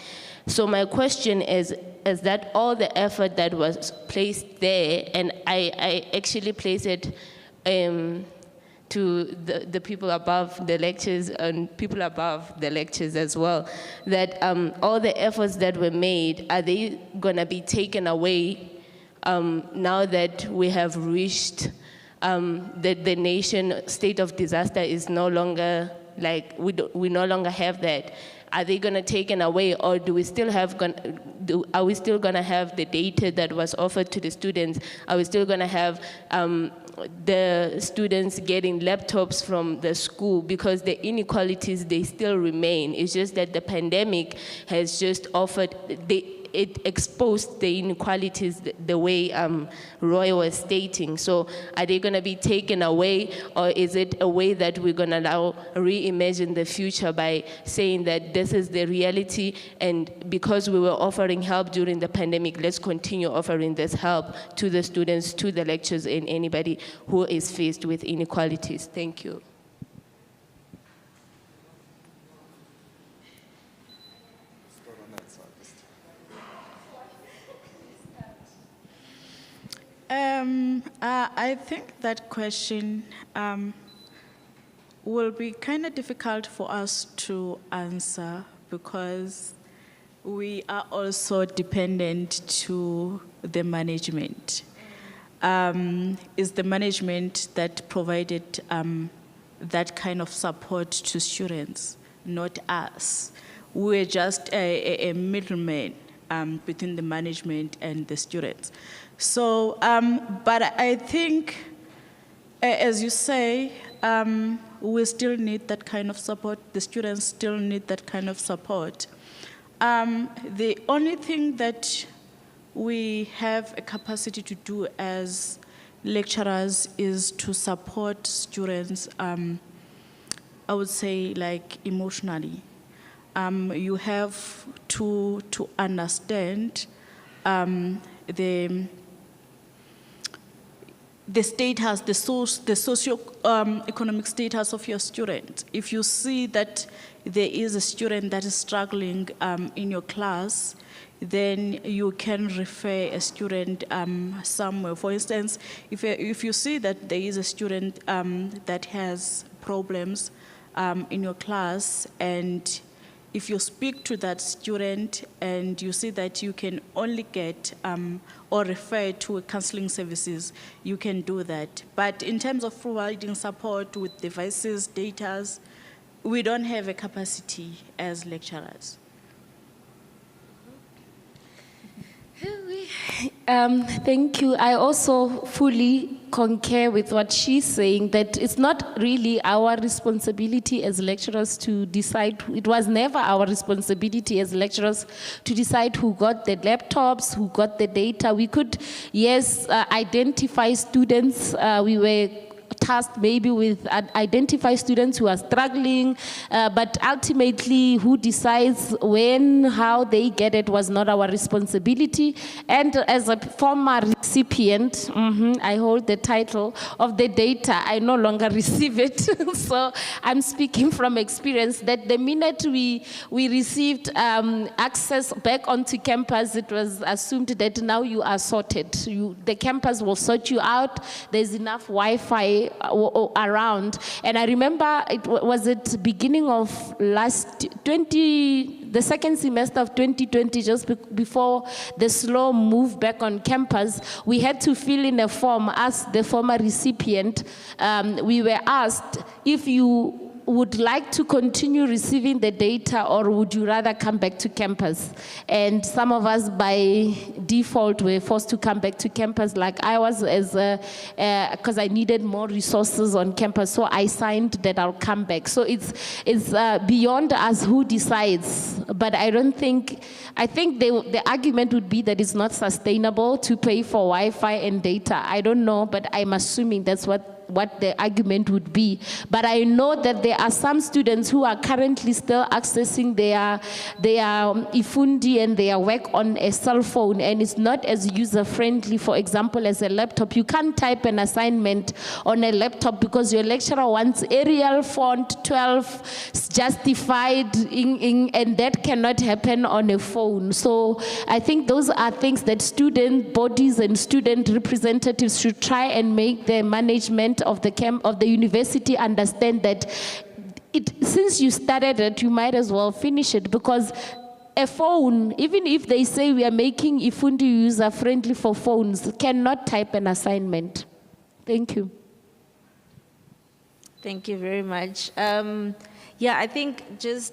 P: So my question is that all the effort that was placed there, and I actually place it to the people above the lectures and people above the lectures as well, that all the efforts that were made, are they gonna be taken away now that we have reached the nation state of disaster is no longer, like, we no longer have that? Are they going to taken away, or do we still have are we still going to have the data that was offered to the students? Are we still going to have the students getting laptops from the school? Because the inequalities, they still remain. It's just that the pandemic has just offered, it exposed the inequalities the way Roy was stating. So are they going to be taken away, or is it a way that we're going to now reimagine the future by saying that this is the reality, and because we were offering help during the pandemic, let's continue offering this help to the students, to the lecturers, and anybody who is faced with inequalities? Thank you.
L: I think that question will be kind of difficult for us to answer because we are also dependent to the management. It's the management that provided that kind of support to students, not us. We're just a middleman between the management and the students. So, but I think, as you say, we still need that kind of support. The students still need that kind of support. The only thing that we have a capacity to do as lecturers is to support students, I would say, like emotionally. You have to understand the status, the socio-economic status of your student. If you see that there is a student that is struggling in your class, then you can refer a student somewhere. For instance, if you see that there is a student that has problems in your class, and if you speak to that student and you see that you can only get or refer to counseling services, you can do that. But in terms of providing support with devices, data, we don't have a capacity as lecturers.
N: Thank you. I also fully concur with what she's saying, that it's not really our responsibility as lecturers to decide. It was never our responsibility as lecturers to decide who got the laptops, who got the data. We could, yes, identify students. We were tasked maybe with identify students who are struggling, but ultimately who decides when, how they get it was not our responsibility. And as a former recipient, I hold the title of the data, I no longer receive it. So I'm speaking from experience that the minute we received access back onto campus, it was assumed that now you are sorted. The campus will sort you out, there's enough Wi-Fi around. And I remember it was at beginning of the second semester of 2020, just before the slow move back on campus, we had to fill in a form as the former recipient. We were asked if you would like to continue receiving the data or would you rather come back to campus? And some of us by default were forced to come back to campus, like I was, because I needed more resources on campus, so I signed that I'll come back. So it's beyond us who decides, but I think the argument would be that it's not sustainable to pay for Wi-Fi and data. I don't know, but I'm assuming that's what the argument would be. But I know that there are some students who are currently still accessing their ifundi and their work on a cell phone, and it's not as user-friendly, for example, as a laptop. You can't type an assignment on a laptop because your lecturer wants Arial font 12 justified, and that cannot happen on a phone. So I think those are things that student bodies and student representatives should try and make the management of the university understand that since you started it, you might as well finish it, because a phone, even if they say we are making ifundi user-friendly for phones, cannot type an assignment. Thank you.
M: Thank you very much. Yeah, I think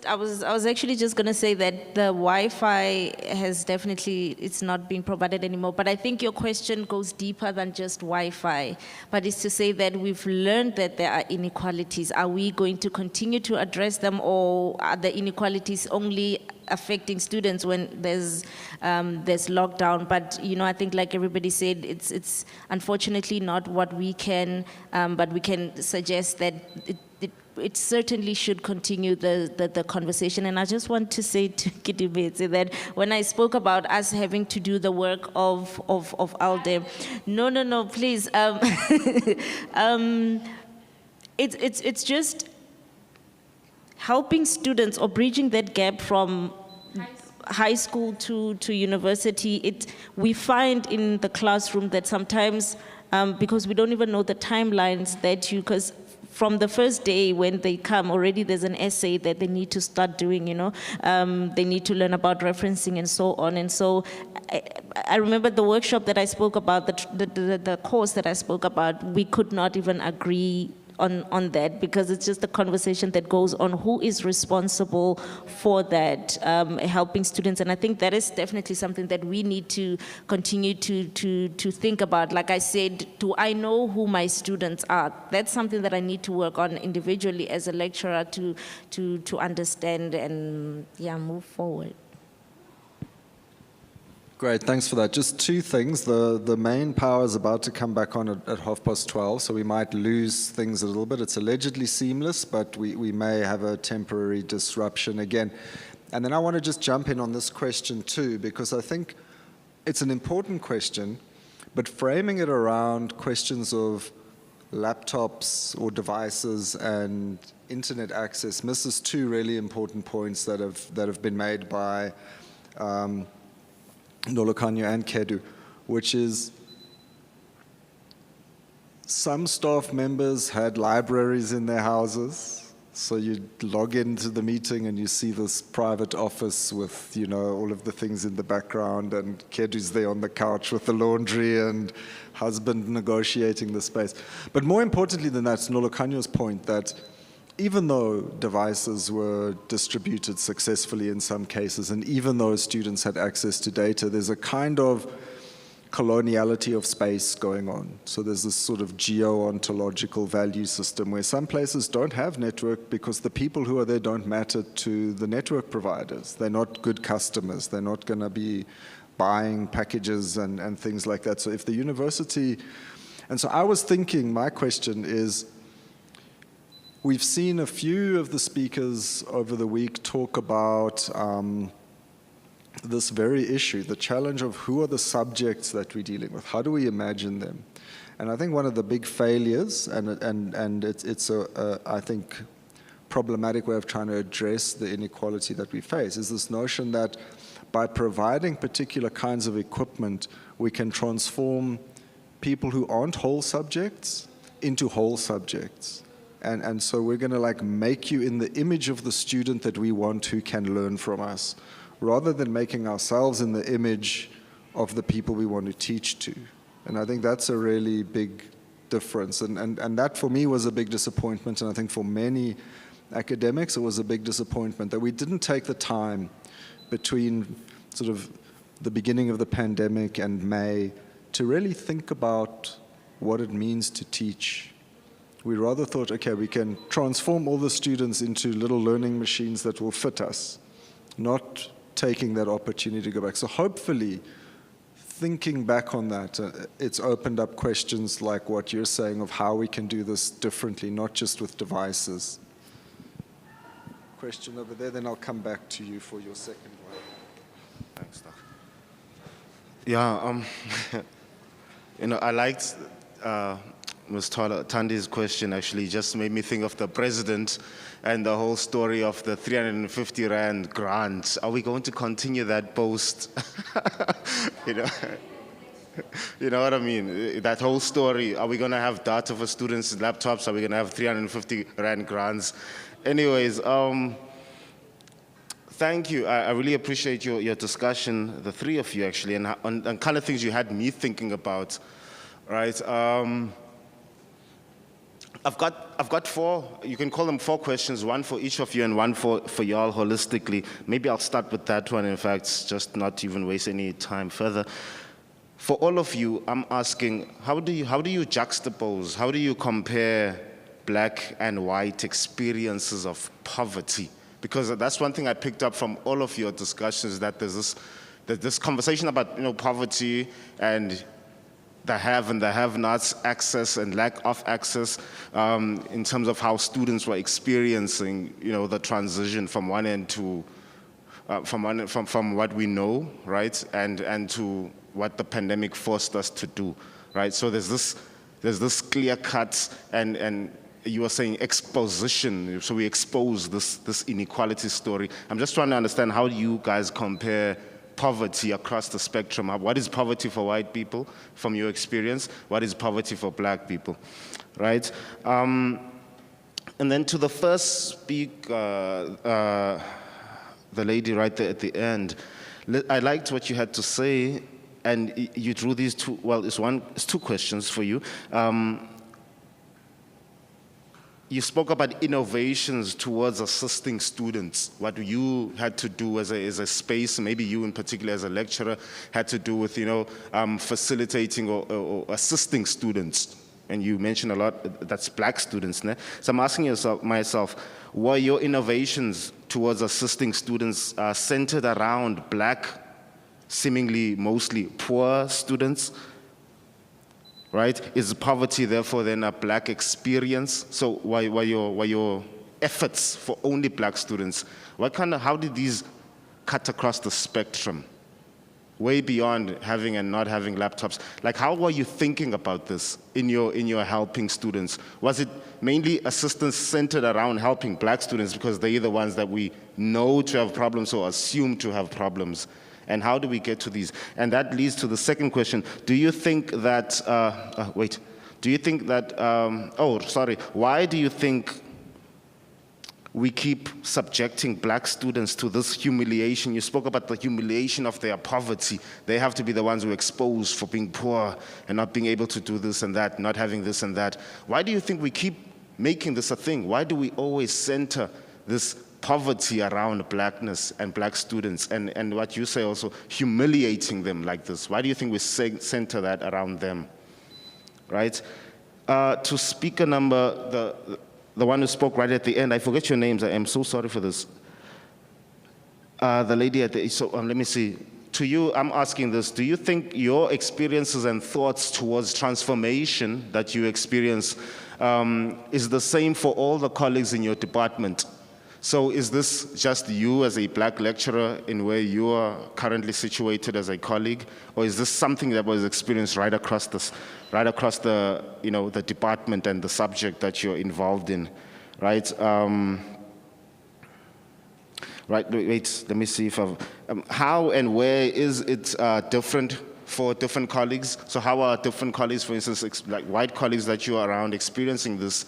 M: I was actually just going to say that the Wi-Fi has definitely, it's not being provided anymore, but I think your question goes deeper than just Wi-Fi, but it's to say that we've learned that there are inequalities. Are we going to continue to address them, or are the inequalities only affecting students when there's lockdown? But I think, like everybody said, it's unfortunately not what we can, but we can suggest that it certainly should continue the conversation. And I just want to say to Kidibetse that when I spoke about us having to do the work of ALDE, no, please. It's just helping students or bridging that gap from
L: high school to university, we find in the classroom that sometimes, because we don't even know the timelines that because from the first day when they come, already there's an essay that they need to start doing, you know. They need to learn about referencing and so on. And so I remember the workshop that I spoke about, the course that I spoke about, we could not even agree on that, because it's just a conversation that goes on who is responsible for that, helping students. And I think that is definitely something that we need to continue to think about. Like I said, do I know who my students are? That's something that I need to work on individually as a lecturer to understand and move forward.
B: Great, thanks for that. Just two things. The main power is about to come back on at 12:30, so we might lose things a little bit. It's allegedly seamless, but we may have a temporary disruption again. And then I want to just jump in on this question too, because I think it's an important question, but framing it around questions of laptops or devices and internet access misses two really important points that have been made by Nolokanyo and Kedu, which is some staff members had libraries in their houses, so you log into the meeting and you see this private office with, you know, all of the things in the background, and Kedu's there on the couch with the laundry and husband negotiating the space. But more importantly than that, Nolokanyo's point that even though devices were distributed successfully in some cases, and even though students had access to data, there's a kind of coloniality of space going on. So there's this sort of geo-ontological value system where some places don't have network because the people who are there don't matter to the network providers. They're not good customers. They're not going to be buying packages and things like that. So if the university, and so I was thinking, my question is, we've seen a few of the speakers over the week talk about this very issue, the challenge of who are the subjects that we're dealing with, how do we imagine them? And I think one of the big failures, and it's a I think, problematic way of trying to address the inequality that we face, is this notion that by providing particular kinds of equipment, we can transform people who aren't whole subjects into whole subjects. And so we're going to like make you in the image of the student that we want who can learn from us, rather than making ourselves in the image of the people we want to teach to. And I think that's a really big difference. And that for me was a big disappointment, and I think for many academics it was a big disappointment that we didn't take the time between sort of the beginning of the pandemic and May to really think about what it means to teach. We rather thought, okay, we can transform all the students into little learning machines that will fit us, not taking that opportunity to go back. So hopefully, thinking back on that, it's opened up questions like what you're saying of how we can do this differently, not just with devices. Question over there, then I'll come back to you for your second one.
Q: Thanks, Doc. Yeah, you know, I liked Ms. Tandi's question. Actually just made me think of the president and the whole story of the 350 Rand grant. Are we going to continue that post? You know what I mean? That whole story. Are we going to have data for students' laptops? Are we going to have 350 Rand grants? Anyways, thank you. I really appreciate your discussion, the three of you actually, and kind of things you had me thinking about, right? I've got four, you can call them four questions, one for each of you and one for y'all holistically. Maybe I'll start with that one, in fact, just not even waste any time further. For all of you, I'm asking, how do you juxtapose, how do you compare black and white experiences of poverty? Because that's one thing I picked up from all of your discussions, that there's this conversation about, you know, poverty and the have and the have-nots, access and lack of access, in terms of how students were experiencing, you know, the transition from one end to, from what we know, right, and to what the pandemic forced us to do, right? So there's this clear cut and you were saying exposition, so we expose this inequality story. I'm just trying to understand how you guys compare poverty across the spectrum. What is poverty for white people, from your experience? What is poverty for black people, right? And then to the first speaker, the lady right there at the end, I liked what you had to say, and you drew these two, well, it's two questions for you. You spoke about innovations towards assisting students, what you had to do as a space, maybe you in particular as a lecturer, had to do with, facilitating or assisting students. And you mentioned a lot, that's black students. Ne? So I'm asking myself, were your innovations towards assisting students centered around black, seemingly mostly poor students? Right? Is poverty therefore then a black experience? So why your efforts for only black students? How did these cut across the spectrum? Way beyond having and not having laptops. Like, how were you thinking about this in your helping students? Was it mainly assistance centered around helping black students because they're the ones that we know to have problems or assume to have problems? And how do we get to these? And that leads to the second question. Do you think that, why do you think we keep subjecting black students to this humiliation? You spoke about the humiliation of their poverty. They have to be the ones who are exposed for being poor and not being able to do this and that, not having this and that. Why do you think we keep making this a thing? Why do we always center this poverty around blackness and black students, and what you say also, humiliating them like this? Why do you think we center that around them, right? To speaker number, the one who spoke right at the end, I forget your names, I am so sorry for this. The lady at the, let me see. To you, I'm asking this, do you think your experiences and thoughts towards transformation that you experience is the same for all the colleagues in your department? So is this just you as a black lecturer in where you are currently situated as a colleague, or is this something that was experienced right across the the department and the subject that you're involved in, right? Right. Wait. Let me see if I've. How and where is it different for different colleagues? So how are different colleagues, for instance, like white colleagues that you are around, experiencing this?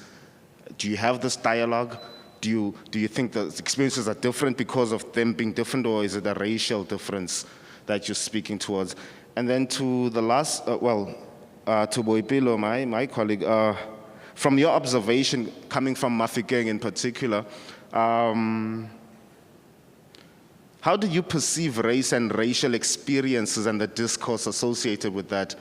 Q: Do you have this dialogue? Do you think the experiences are different because of them being different, or is it a racial difference that you're speaking towards? And then to the last, to Boipelo, my colleague, from your observation, coming from Mafikeng in particular, how do you perceive race and racial experiences and the discourse associated with that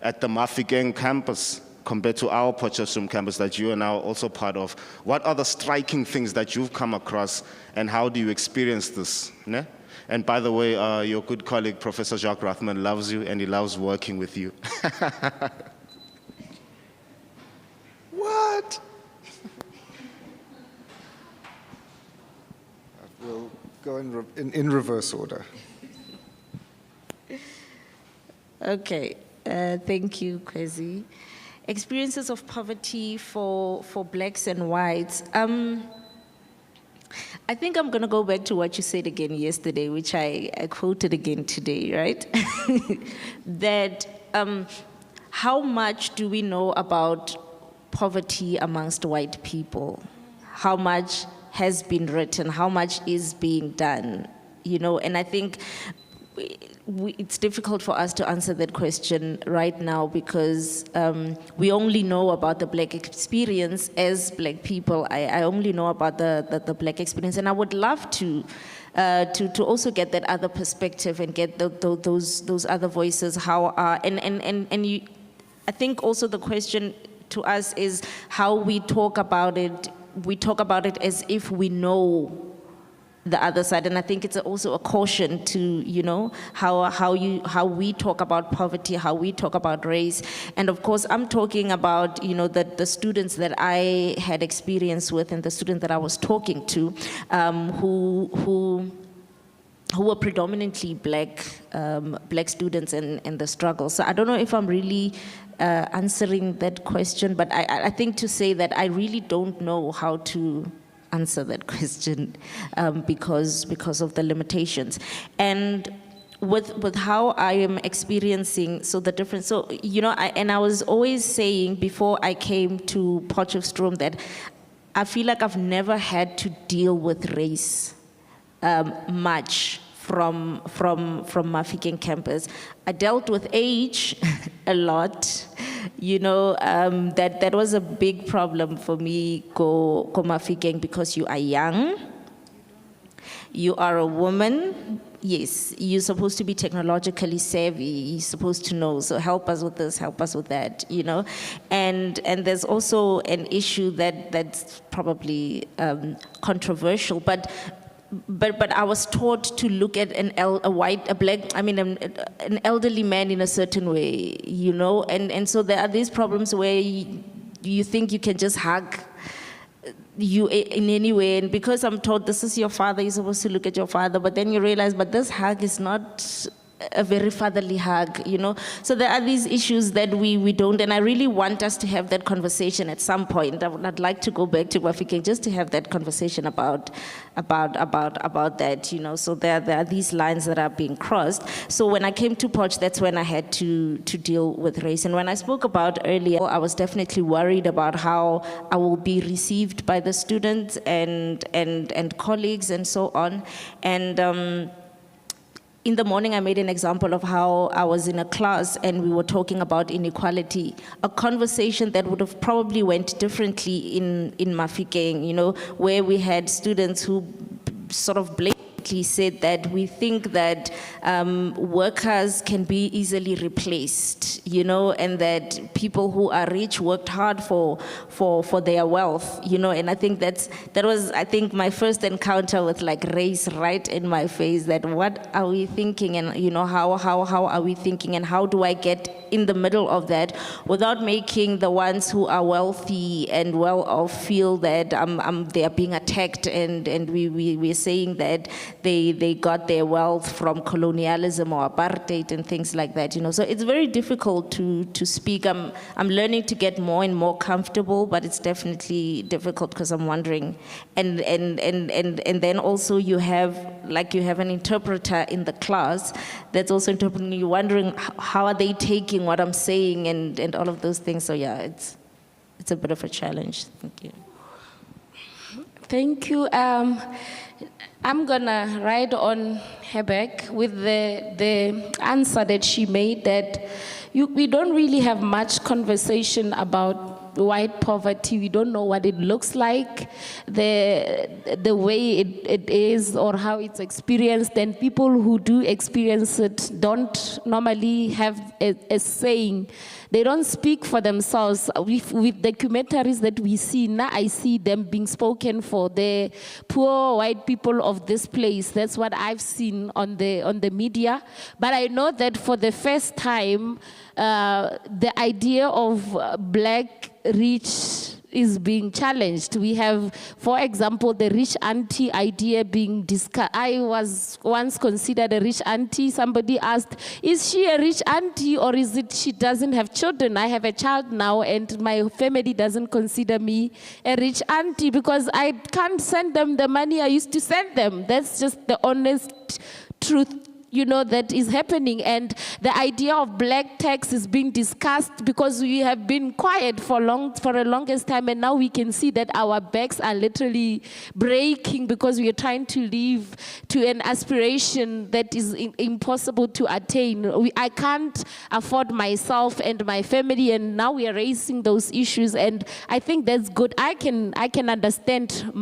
Q: at the Mafikeng campus compared to our Potchefstroom campus that you are now also part of? What are the striking things that you've come across, and how do you experience this? Ne? And by the way, your good colleague, Professor Jacques Rothman, loves you, and he loves working with you.
B: What? We'll go in reverse order.
M: Okay, thank you, Kwezi. Experiences of poverty for blacks and whites. I think I'm going to go back to what you said again yesterday, which I quoted again today, right? That how much do we know about poverty amongst white people? How much has been written? How much is being done? And I think it's difficult for us to answer that question right now because we only know about the black experience as black people. I only know about the black experience, and I would love to also get that other perspective and get those other voices. I think also the question to us is how we talk about it. We talk about it as if we know the other side, and I think it's also a caution to how we talk about poverty, how we talk about race, and of course I'm talking about the students that I had experience with and the students that I was talking to, who were predominantly black students in the struggle. So I don't know if I'm really answering that question, but I think to say that I really don't know how to answer that question because of the limitations. And with how I am experiencing, so the difference, so, you know, I was always saying before I came to Potchefstroom that I feel like I've never had to deal with race much from Mafikeng campus. I dealt with age a lot, you know, that was a big problem for me, go Mafikeng, because you are young, you are a woman. Yes, you're supposed to be technologically savvy, you're supposed to know, so help us with this, help us with that, you know. And there's also an issue that's probably controversial, but I was taught to look at an elderly man in a certain way, you know, and so there are these problems where you think you can just hug you in any way, and because I'm told this is your father, you're supposed to look at your father, but then you realize, but this hug is not a very fatherly hug, you know. So there are these issues that we don't, and I really want us to have that conversation at some point. I'd like to go back to Mafikeng just to have that conversation about that, you know. So there are these lines that are being crossed. So when I came to Potch, that's when I had to deal with race. And when I spoke about earlier, I was definitely worried about how I will be received by the students and colleagues and so on. And in the morning, I made an example of how I was in a class and we were talking about inequality, a conversation that would have probably went differently in Mafikeng, you know, where we had students who sort of blatantly said that we think that workers can be easily replaced, you know, and that people who are rich worked hard for their wealth, you know. And I think that was my first encounter with like race right in my face, that what are we thinking, and you know, how are we thinking, and how do I get in the middle of that without making the ones who are wealthy and well off feel that they are being attacked, and we're saying that they got their wealth from colonialism or apartheid and things like that, you know. So it's very difficult to speak. I'm learning to get more and more comfortable, but it's definitely difficult because I'm wondering, and then also you have an interpreter in the class that's also interpreting. You're wondering how are they taking what I'm saying and all of those things. So yeah, it's a bit of a challenge. Thank you.
N: Thank you. I'm gonna ride on her back with the answer that she made, that we don't really have much conversation about white poverty. We don't know what it looks like, the way it is or how it's experienced, and people who do experience it don't normally have a saying. They don't speak for themselves. With documentaries that we see, now I see them being spoken for, the poor white people of this place. That's what I've seen on the media. But I know that for the first time, the idea of black rich is being challenged. We have, for example, the rich auntie idea being discussed. I was once considered a rich auntie. Somebody asked, is she a rich auntie, or is it she doesn't have children? I have a child now and my family doesn't consider me a rich auntie because I can't send them the money I used to send them. That's just the honest truth, you know, that is happening. And the idea of black tax is being discussed because we have been quiet for the longest time, and now we can see that our backs are literally breaking because we are trying to live to an aspiration that is impossible to attain. I can't afford myself and my family, and now we are raising those issues, and I think that's good. I can understand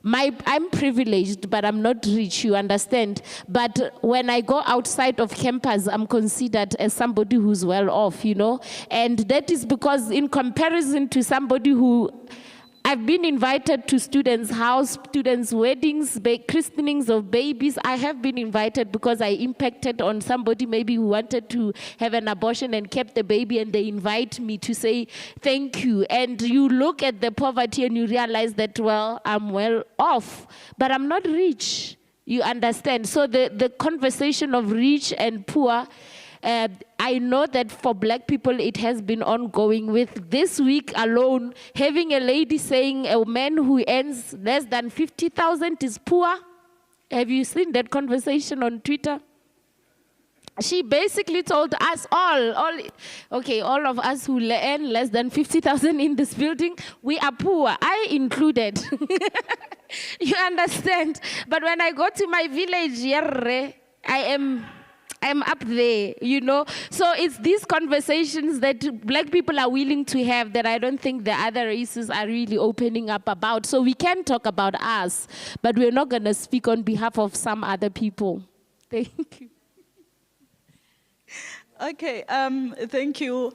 N: I'm privileged, but I'm not rich, you understand? But when I go outside of campus, I'm considered as somebody who's well off, you know? And that is because in comparison to somebody who, I've been invited to students' house, students' weddings, christenings of babies. I have been invited because I impacted on somebody maybe who wanted to have an abortion and kept the baby, and they invite me to say thank you. And you look at the poverty and you realize that, well, I'm well off, but I'm not rich. You understand? So the conversation of rich and poor, I know that for black people, it has been ongoing. With this week alone, having a lady saying a man who earns less than 50,000 is poor. Have you seen that conversation on Twitter? She basically told us all of us who earn less than 50,000 in this building, we are poor, I included. You understand? But when I go to my village, I'm up there, you know? So it's these conversations that black people are willing to have that I don't think the other races are really opening up about. So we can talk about us, but we're not going to speak on behalf of some other people. Thank you.
L: Okay, thank you.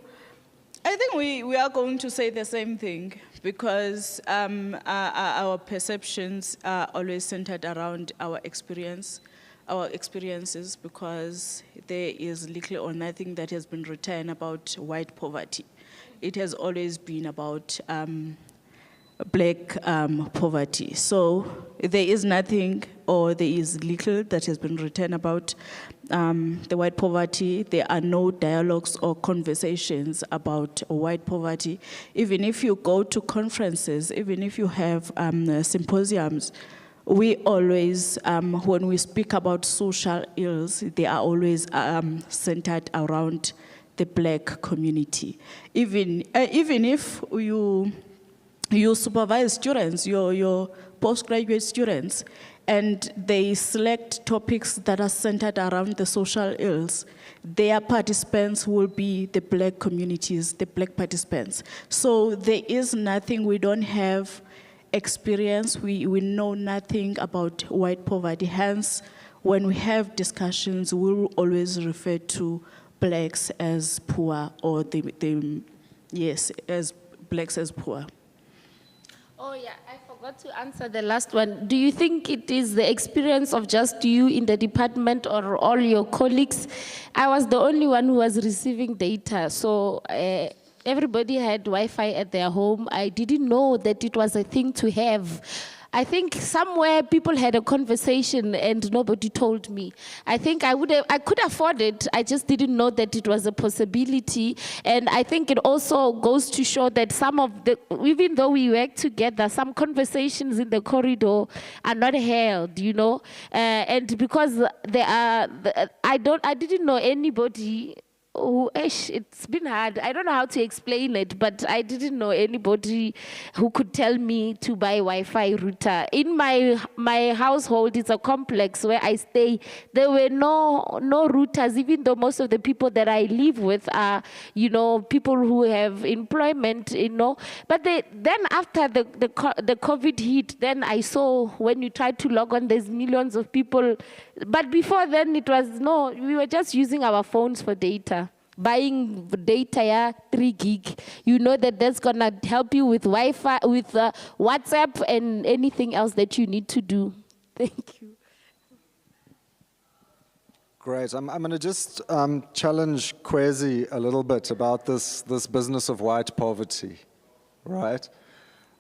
L: I think we are going to say the same thing because our perceptions are always centered around our experiences, because there is little or nothing that has been written about white poverty. It has always been about black poverty. So there is nothing or there is little that has been written about the white poverty. There are no dialogues or conversations about white poverty. Even if you go to conferences, even if you have symposiums, we always, when we speak about social ills, they are always centered around the black community. Even if you supervise students, your postgraduate students, and they select topics that are centered around the social ills, their participants will be the black communities, the black participants. So there is nothing, we don't have experience, we know nothing about white poverty. Hence, when we have discussions, we will always refer to blacks as poor, or as blacks as poor.
N: Oh yeah, I forgot to answer the last one. Do you think it is the experience of just you in the department or all your colleagues? I was the only one who was receiving data, so everybody had Wi-Fi at their home. I didn't know that it was a thing to have. I think somewhere people had a conversation and nobody told me. I think I could afford it. I just didn't know that it was a possibility. And I think it also goes to show that even though we work together, some conversations in the corridor are not held, you know. And because I didn't know anybody it's been hard. I don't know how to explain it, but I didn't know anybody who could tell me to buy Wi-Fi router. In my household, it's a complex where I stay. There were no routers, even though most of the people that I live with are, you know, people who have employment, you know. But then after the COVID hit, then I saw when you try to log on, there's millions of people. But before then, we were just using our phones for data. Buying data, 3 gig. You know that's gonna help you with Wi-Fi, with WhatsApp, and anything else that you need to do. Thank you.
B: Great. I'm going to just challenge Kwezi a little bit about this business of white poverty, right?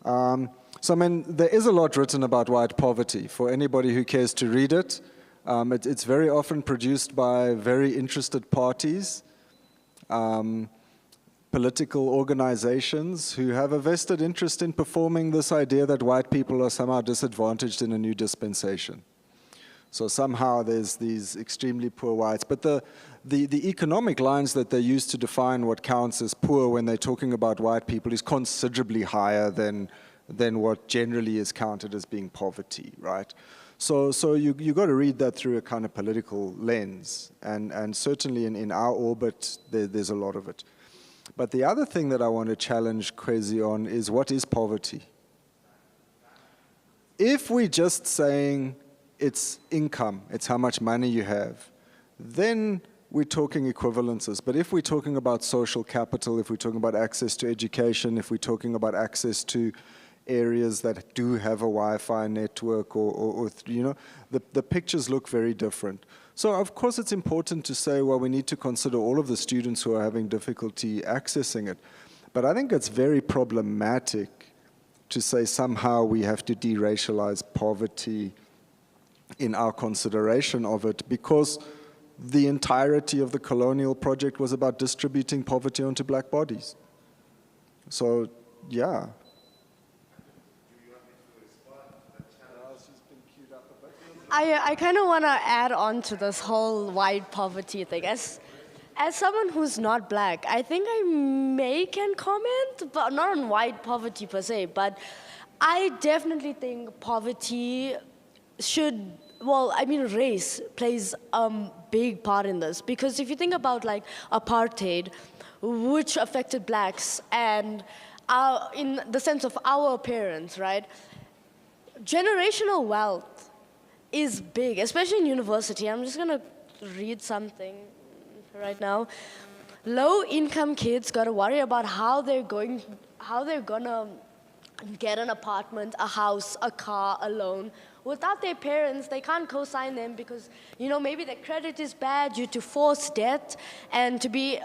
B: So, I mean, there is a lot written about white poverty for anybody who cares to read it. It's very often produced by very interested parties, political organizations who have a vested interest in performing this idea that white people are somehow disadvantaged in a new dispensation. So somehow there's these extremely poor whites. But the economic lines that they use to define what counts as poor when they're talking about white people is considerably higher than what generally is counted as being poverty, right? So you got to read that through a kind of political lens, and certainly in our orbit, there's a lot of it. But the other thing that I want to challenge Kwezi on is, what is poverty? If we're just saying it's income, it's how much money you have, then we're talking equivalences. But if we're talking about social capital, if we're talking about access to education, if we're talking about access to areas that do have a Wi-Fi network, or you know, the pictures look very different. So of course it's important to say, well, we need to consider all of the students who are having difficulty accessing it. But I think it's very problematic to say somehow we have to deracialize poverty in our consideration of it, because the entirety of the colonial project was about distributing poverty onto black bodies. So, yeah.
O: I kind of want to add on to this whole white poverty thing. As someone who's not black, I think I can comment, but not on white poverty per se, but I definitely think poverty should, well, I mean, race plays a big part in this. Because if you think about like apartheid, which affected blacks, and in the sense of our parents, right? Generational wealth is big, especially in university. I'm just gonna read something right now. Low-income kids gotta worry about how they're gonna get an apartment, a house, a car, a loan. Without their parents, they can't co-sign them because, you know, maybe their credit is bad due to forced debt, and to be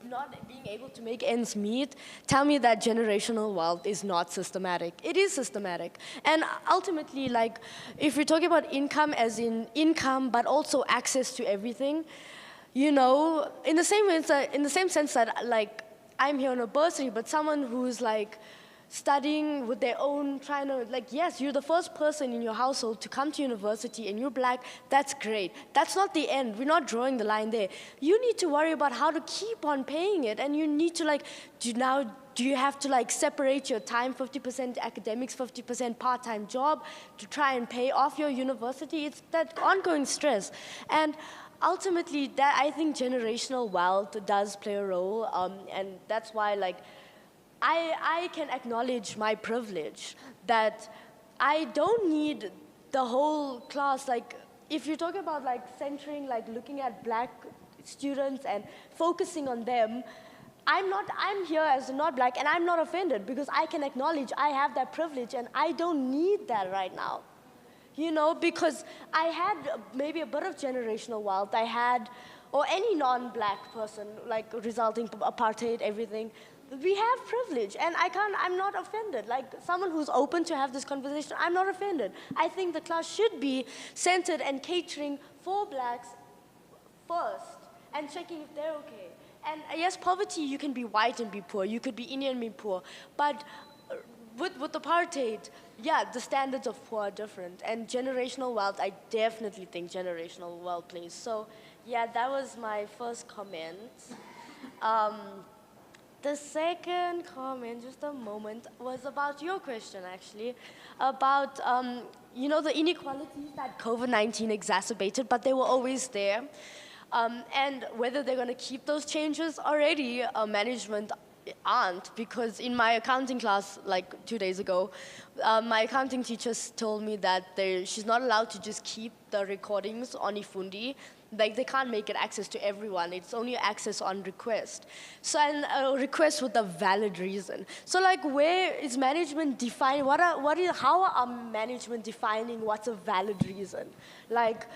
O: not being able to make ends meet. Tell me that generational wealth is not systematic. It is systematic. And ultimately, like, if we're talking about income as in income, but also access to everything, you know, in the same sense that, like, I'm here on a bursary, but someone who's like studying with their own, trying to, like, yes, you're the first person in your household to come to university and you're black, that's great. That's not the end. We're not drawing the line there. You need to worry about how to keep on paying it, and you need to, like, do you have to, like, separate your time, 50% academics, 50% part-time job, to try and pay off your university? It's that ongoing stress. And ultimately, that, I think generational wealth does play a role, and that's why, like, I can acknowledge my privilege that I don't need the whole class. Like, if you talk about, like, centering, like, looking at black students and focusing on them, I'm here as a not black, and I'm not offended because I can acknowledge I have that privilege and I don't need that right now. You know, because I had maybe a bit of generational wealth. I had, or any non-black person, like, resulting from apartheid, everything. We have privilege, and I'm not offended. Like, someone who's open to have this conversation, I'm not offended. I think the class should be centered and catering for blacks first, and checking if they're okay. And yes, poverty, you can be white and be poor, you could be Indian and be poor, but with apartheid, yeah, the standards of poor are different. And generational wealth, I definitely think generational wealth plays. So yeah, that was my first comment. The second comment, just a moment, was about your question, actually, about, you know, the inequalities that COVID-19 exacerbated, but they were always there. And whether they're going to keep those changes, already management aren't, because in my accounting class, like 2 days ago, my accounting teacher told me that she's not allowed to just keep the recordings on Ifundi. Like, they can't make it access to everyone. It's only access on request. So, and a request with a valid reason. So, like, where is management defining, how are management defining what's a valid reason? Like,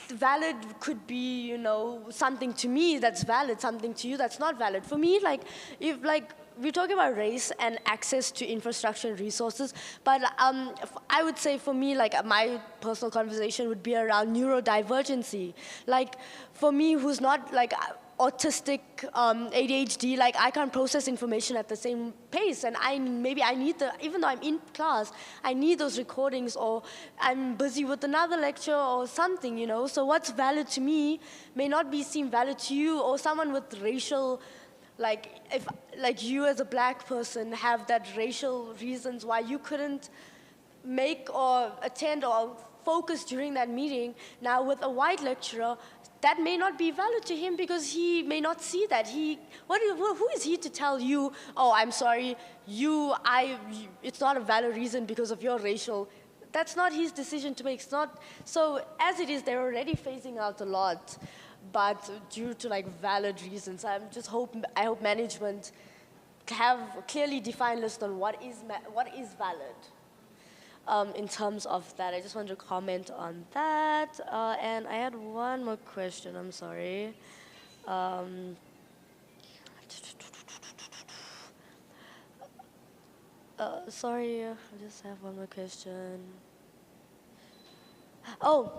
O: valid could be, you know, something to me that's valid, something to you that's not valid. For me, like, if, like, we're talking about race and access to infrastructure and resources, but I would say for me, like, my personal conversation would be around neurodivergency. Like, for me, who's not, like, autistic, ADHD, like, I can't process information at the same pace, and maybe I need even though I'm in class, I need those recordings, or I'm busy with another lecture or something, you know. So what's valid to me may not seem valid to you, or someone with racial, like, if, like, you as a black person have that racial reasons why you couldn't make or attend or focus during that meeting. Now, with a white lecturer, that may not be valid to him because he may not see that. Who is he to tell you, oh, I'm sorry, it's not a valid reason because of your racial. That's not his decision to make. It's not, so as it is, they're already phasing out a lot, but due to, like, valid reasons. I hope management have a clearly defined list on what is valid. In terms of that, I just wanted to comment on that. And I had one more question, I'm sorry. Sorry, I just have one more question. Oh,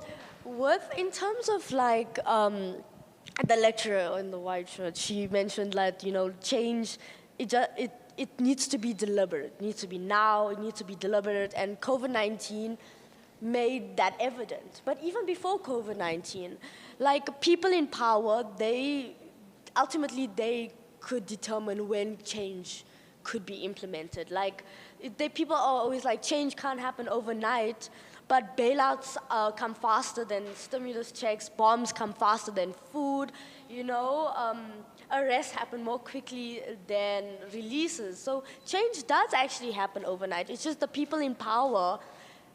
O: in terms of like the lecturer in the white shirt, she mentioned that, change, it needs to be deliberate. It needs to be now, it needs to be deliberate, and COVID-19 made that evident. But even before COVID-19, like people in power, ultimately they could determine when change could be implemented. Like, people are always like, change can't happen overnight, but bailouts come faster than stimulus checks, bombs come faster than food, arrests happen more quickly than releases. So change does actually happen overnight. It's just the people in power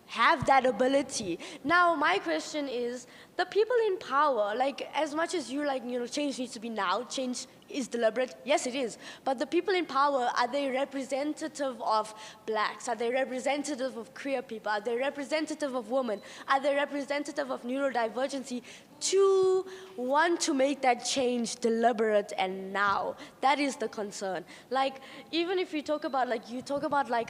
O: have that ability. Now, my question is, the people in power, like, as much as you're like, change needs to be now, change is deliberate, yes, it is. But the people in power, are they representative of blacks? Are they representative of queer people? Are they representative of women? Are they representative of neurodivergency to want to make that change deliberate and now? That is the concern. Like, even if you talk about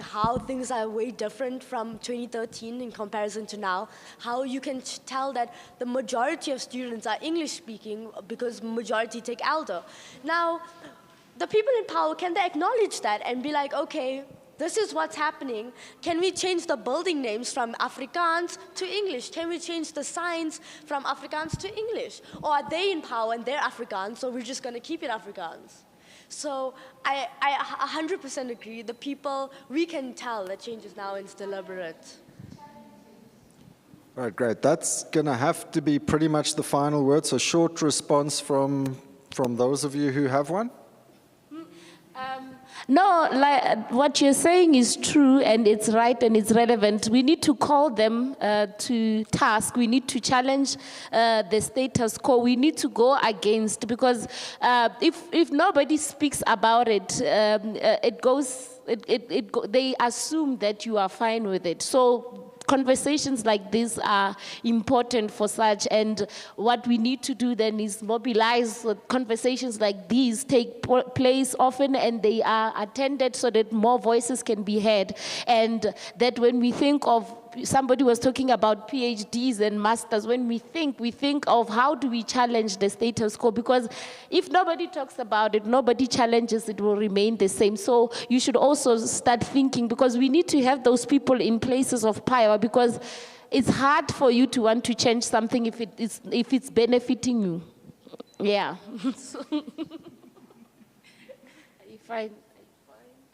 O: how things are way different from 2013 in comparison to now, how you can tell that the majority of students are English speaking because majority take elder. Now, the people in power, can they acknowledge that and be like, okay, this is what's happening. Can we change the building names from Afrikaans to English? Can we change the signs from Afrikaans to English? Or are they in power and they're Afrikaans, so we're just going to keep it Afrikaans? So I 100% agree. The people, we can tell that change is now and it's deliberate.
B: All right, great. That's going to have to be pretty much the final word. So short response from those of you who have one.
N: No, like what you're saying is true and it's right and it's relevant. We need to call them to task. We need to challenge the status quo. We need to go against, because if nobody speaks about it, they assume that you are fine with it. So conversations like this are important for such, and what we need to do then is mobilize. Conversations like these take place often and they are attended so that more voices can be heard, and that when we think of, somebody was talking about PhDs and masters, when we think of how do we challenge the status quo, because if nobody talks about it, nobody challenges, it will remain the same. So you should also start thinking, because we need to have those people in places of power, because it's hard for you to want to change something if it's benefiting you. Yeah.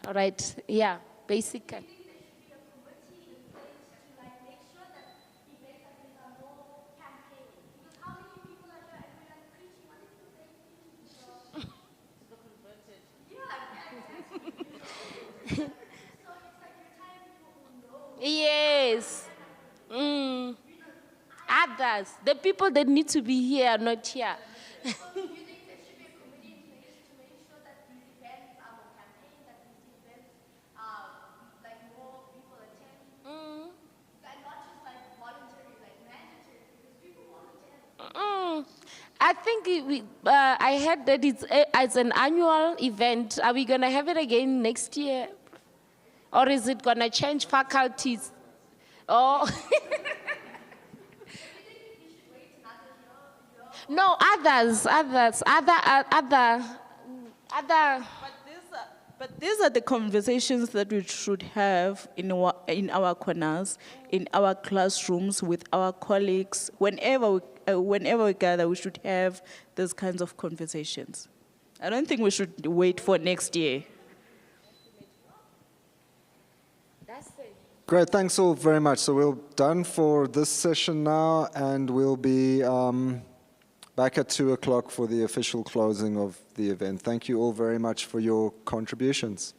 N: All right, yeah, basically. Yes. Others, the people that need to be here are not here. I think I heard that it's an annual event. Are we going to have it again next year? Or is it going to change faculties? Oh. No, others.
L: But these are the conversations that we should have in our corners, in our classrooms, with our colleagues. Whenever we gather, we should have those kinds of conversations. I don't think we should wait for next year.
B: Great, thanks all very much. So we're done for this session now, and we'll be back at 2 o'clock for the official closing of the event. Thank you all very much for your contributions.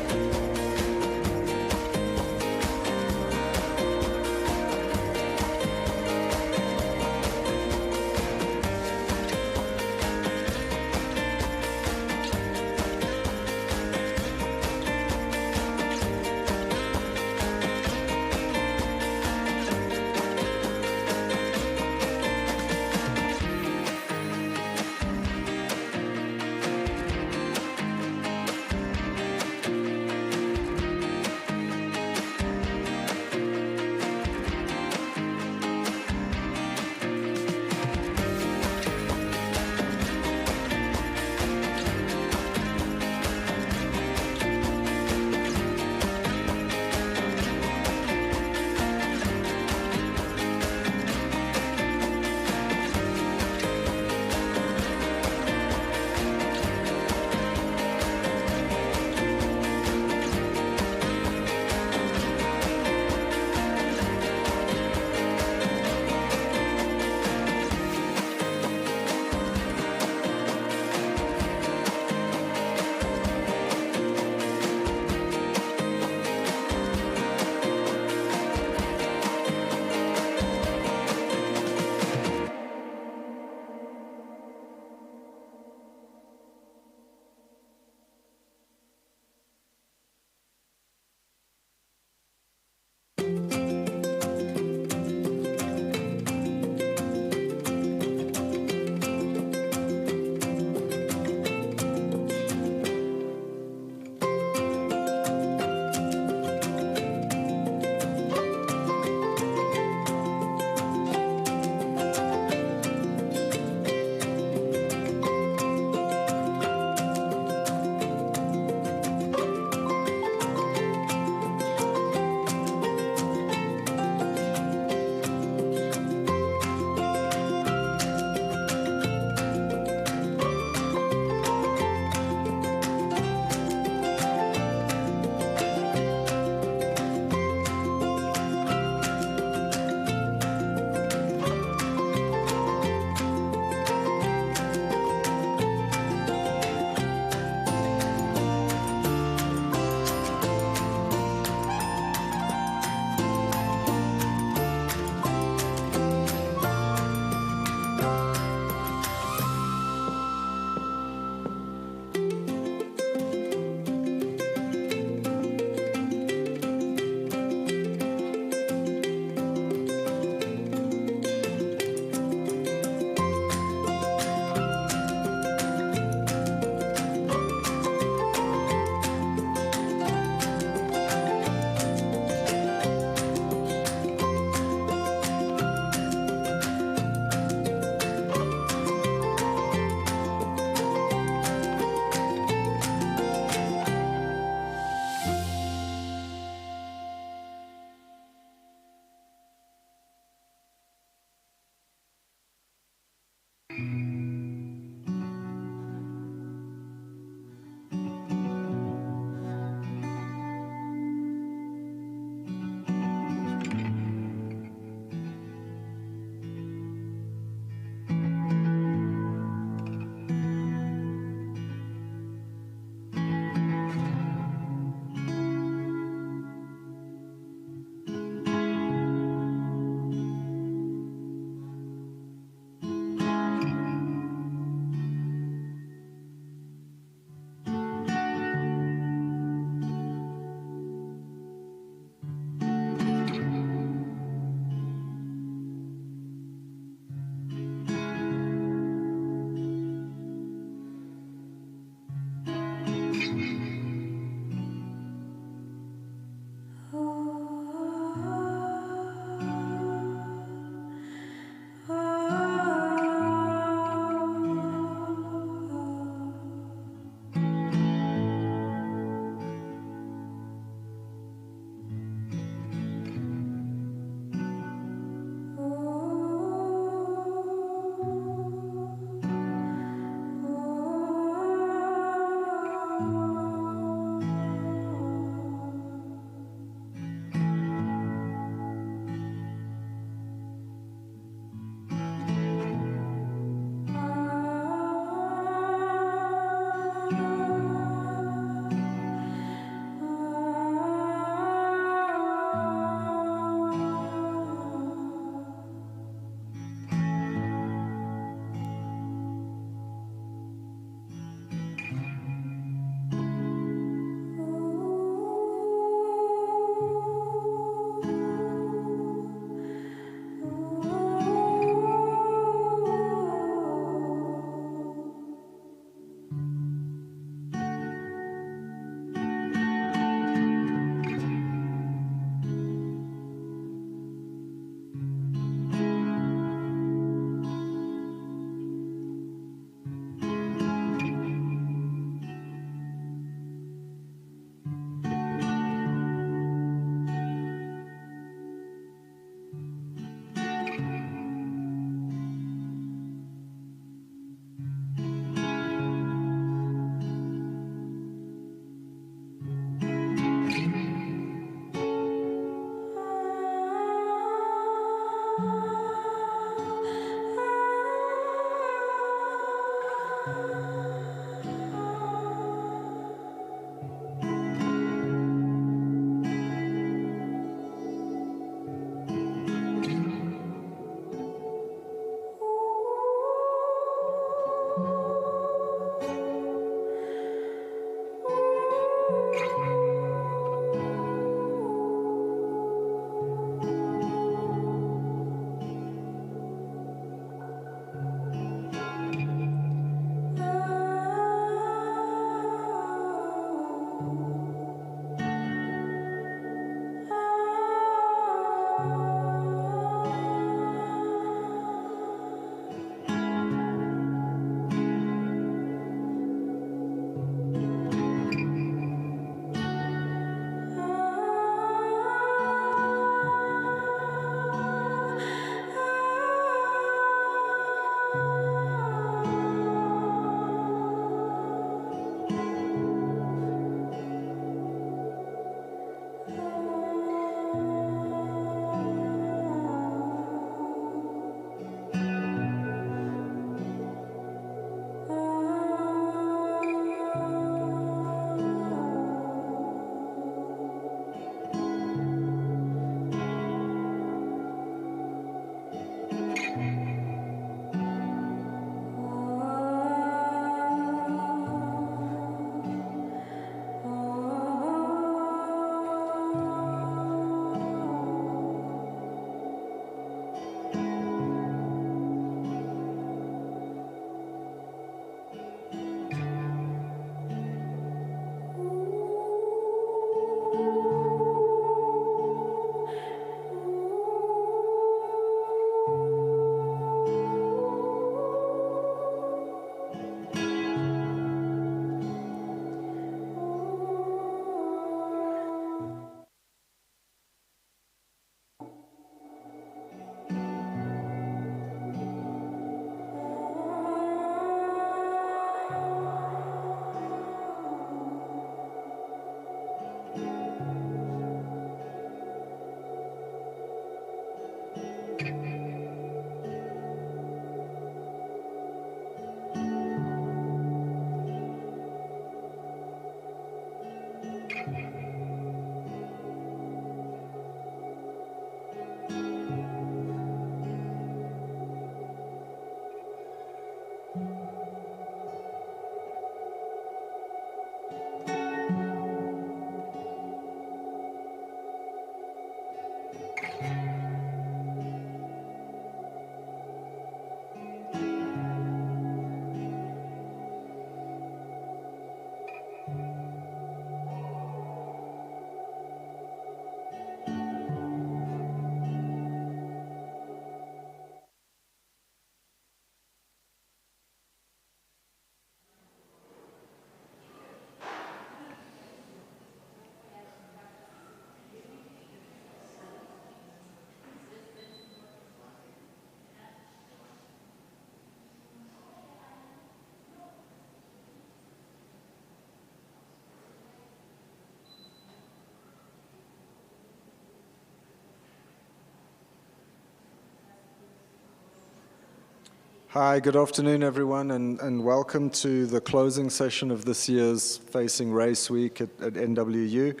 B: Hi, good afternoon, everyone, and welcome to the closing session of this year's Facing Race Week at NWU.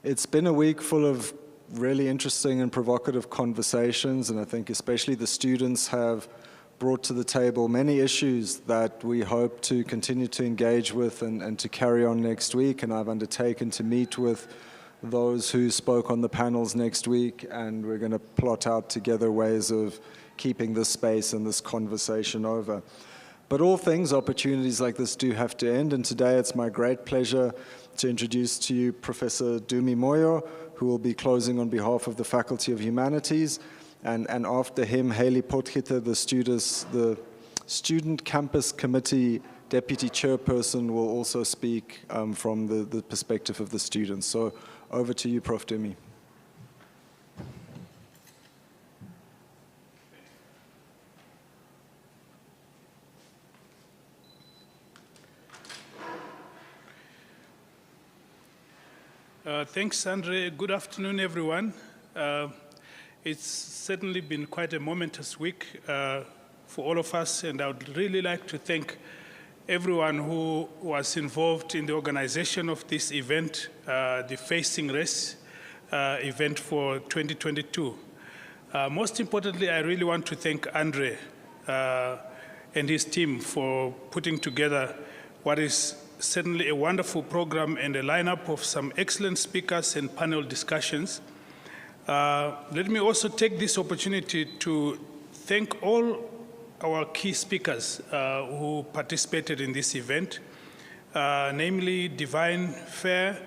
B: It's been a week full of really interesting and provocative conversations, and I think especially the students have brought to the table many issues that we hope to continue to engage with and to carry on next week. And I've undertaken to meet with those who spoke on the panels next week, and we're going to plot out together ways of keeping this space and this conversation over. But all things, opportunities like this do have to end, and today it's my great pleasure to introduce to you Professor Dumi Moyo, who will be closing on behalf of the Faculty of Humanities, and after him, Haley Potgieter, the Student Campus Committee Deputy Chairperson, will also speak from the perspective of the students. So over to you, Prof. Dumi.
R: Thanks, Andre. Good afternoon, everyone. It's certainly been quite a momentous week for all of us, and I would really like to thank everyone who was involved in the organization of this event, the Facing Race event for 2022. Most importantly, I really want to thank Andre and his team for putting together what is certainly a wonderful program and a lineup of some excellent speakers and panel discussions. Let me also take this opportunity to thank all our key speakers who participated in this event, namely Divine Fair,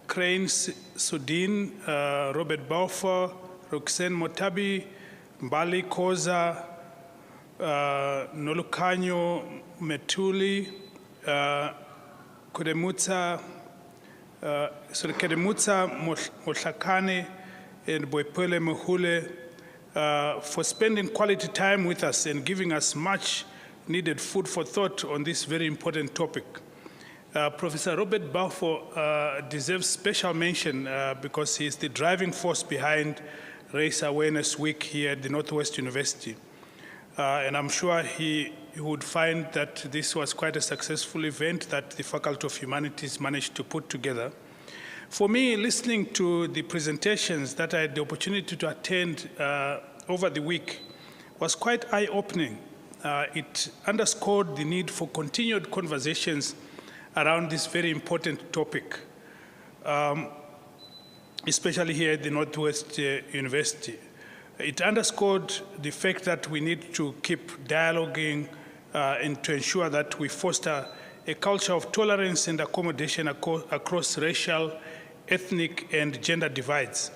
R: Crane Sudin, Robert Balfour, Roxanne Motabi, Mbali Koza, Nolukanyo Metuli, Kedemutsa Mohlakane, and Boipele Mohule for spending quality time with us and giving us much needed food for thought on this very important topic. Professor Robert Balfour deserves special mention because he is the driving force behind Race Awareness Week here at the Northwest University. And I'm sure he would find that this was quite a successful event that the Faculty of Humanities managed to put together. For me, listening to the presentations that I had the opportunity to attend over the week was quite eye-opening. It underscored the need for continued conversations around this very important topic, especially here at the Northwest University. It underscored the fact that we need to keep dialoguing and to ensure that we foster a culture of tolerance and accommodation across racial, ethnic, and gender divides.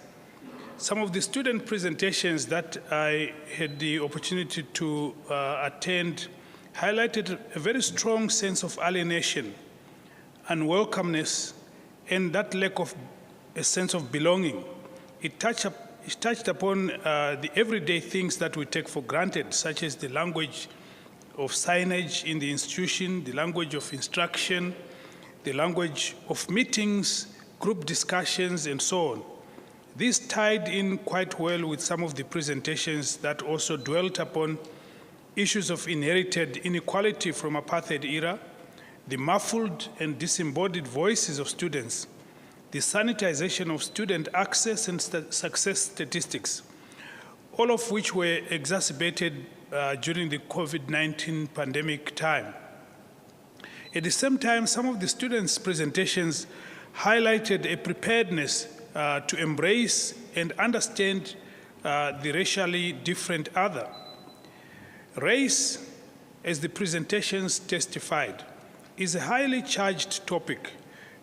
R: Some of the student presentations that I had the opportunity to attend highlighted a very strong sense of alienation, unwelcomeness, and that lack of a sense of belonging. It touched upon the everyday things that we take for granted, such as the language of signage in the institution, the language of instruction, the language of meetings, group discussions, and so on. This tied in quite well with some of the presentations that also dwelt upon issues of inherited inequality from apartheid era, the muffled and disembodied voices of students, the sanitization of student access and success statistics, all of which were exacerbated during the COVID-19 pandemic time. At the same time, some of the students' presentations highlighted a preparedness to embrace and understand the racially different other. Race, as the presentations testified, is a highly charged topic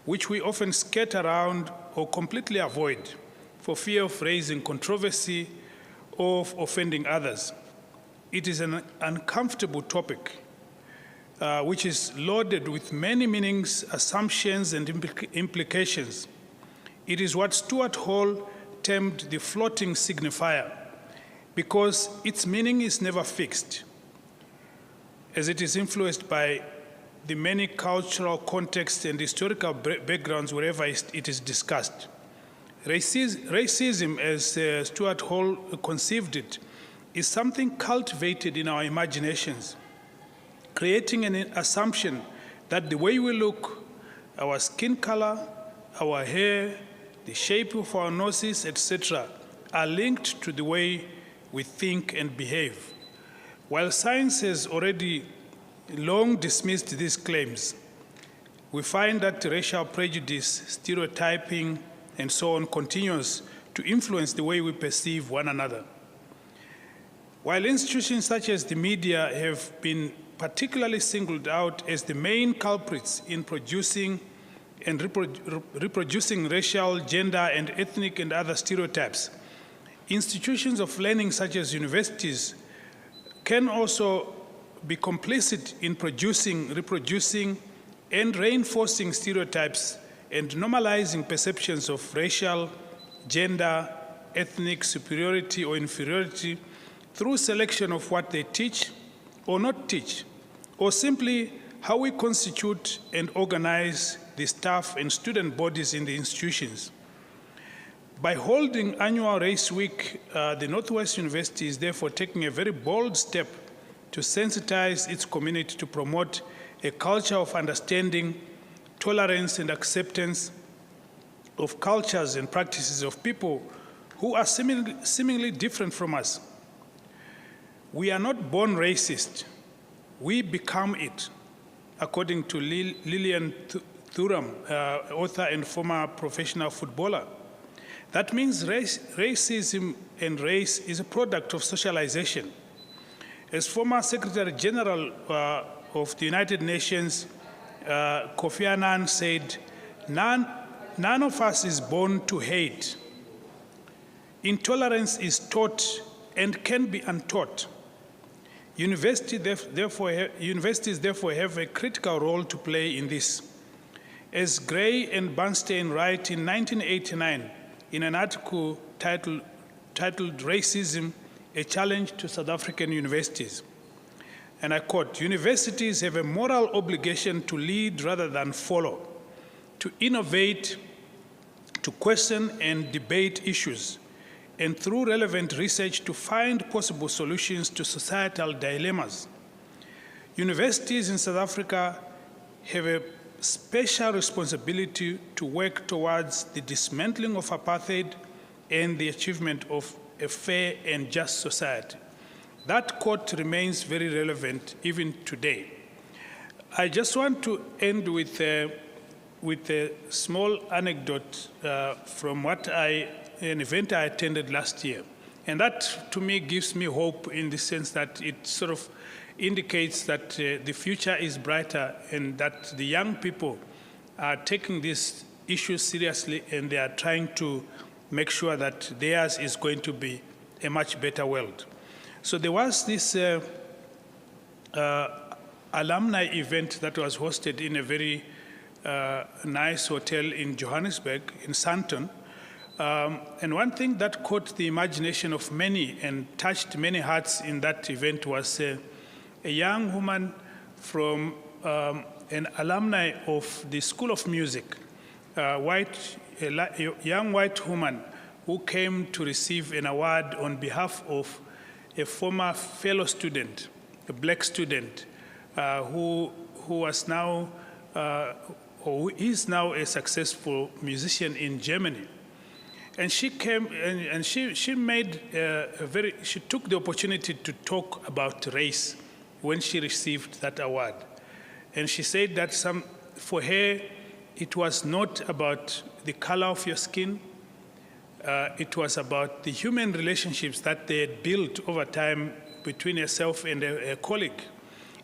R: which we often skirt around or completely avoid for fear of raising controversy or of offending others. It is an uncomfortable topic which is loaded with many meanings, assumptions, and implications. It is what Stuart Hall termed the floating signifier, because its meaning is never fixed, as it is influenced by the many cultural contexts and historical backgrounds wherever it is discussed. Racism, as Stuart Hall conceived it, is something cultivated in our imaginations, creating an assumption that the way we look, our skin color, our hair, the shape of our noses, etc., are linked to the way we think and behave. While science has already long dismissed these claims, we find that racial prejudice, stereotyping, and so on continues to influence the way we perceive one another. While institutions such as the media have been particularly singled out as the main culprits in producing and reproducing racial, gender, and ethnic and other stereotypes, institutions of learning such as universities can also be complicit in producing, reproducing, and reinforcing stereotypes and normalizing perceptions of racial, gender, ethnic superiority or inferiority through selection of what they teach or not teach, or simply how we constitute and organize the staff and student bodies in the institutions. By holding annual Race Week, the Northwest University is therefore taking a very bold step to sensitize its community to promote a culture of understanding, tolerance, and acceptance of cultures and practices of people who are seemingly different from us. We are not born racist, we become it, according to Lillian Thuram, author and former professional footballer. That means racism and race is a product of socialization. As former Secretary General of the United Nations, Kofi Annan said, none of us is born to hate. Intolerance is taught and can be untaught. Universities therefore have a critical role to play in this. As Gray and Bernstein write in 1989 in an article titled Racism, a Challenge to South African Universities, and I quote, "Universities have a moral obligation to lead rather than follow, to innovate, to question and debate issues, and through relevant research to find possible solutions to societal dilemmas. Universities in South Africa have a special responsibility to work towards the dismantling of apartheid and the achievement of a fair and just society." That quote remains very relevant even today. I just want to end with a small anecdote from an event I attended last year. And that, to me, gives me hope in the sense that it sort of indicates that the future is brighter and that the young people are taking these issues seriously and they are trying to make sure that theirs is going to be a much better world. So there was this alumni event that was hosted in a very nice hotel in Johannesburg, in Sandton. And one thing that caught the imagination of many and touched many hearts in that event was a young woman from an alumni of the School of Music, a young white woman who came to receive an award on behalf of a former fellow student, a black student, who was now, or who is now a successful musician in Germany. And she came and she made she took the opportunity to talk about race when she received that award. And she said that for her, it was not about the color of your skin, it was about the human relationships that they had built over time between herself and a colleague.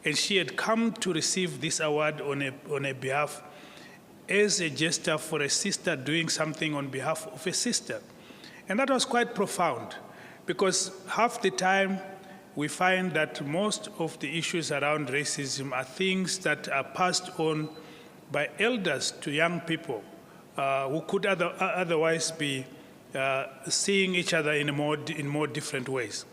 R: And she had come to receive this award on a behalf as a gesture for a sister doing something on behalf of a sister. And that was quite profound, because half the time we find that most of the issues around racism are things that are passed on by elders to young people who could otherwise be seeing each other in more different ways.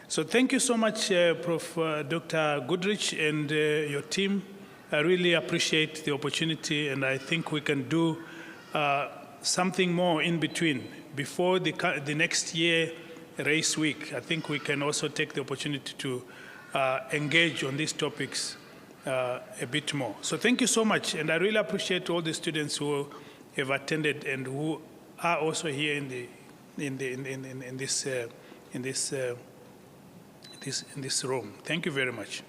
R: So thank you so much, Prof. Dr. Goodrich and your team. I really appreciate the opportunity, and I think we can do something more in between. Before the next year Race Week, I think we can also take the opportunity to engage on these topics a bit more. So thank you so much, and I really appreciate all the students who have attended and who are also here in this room. Thank you very much.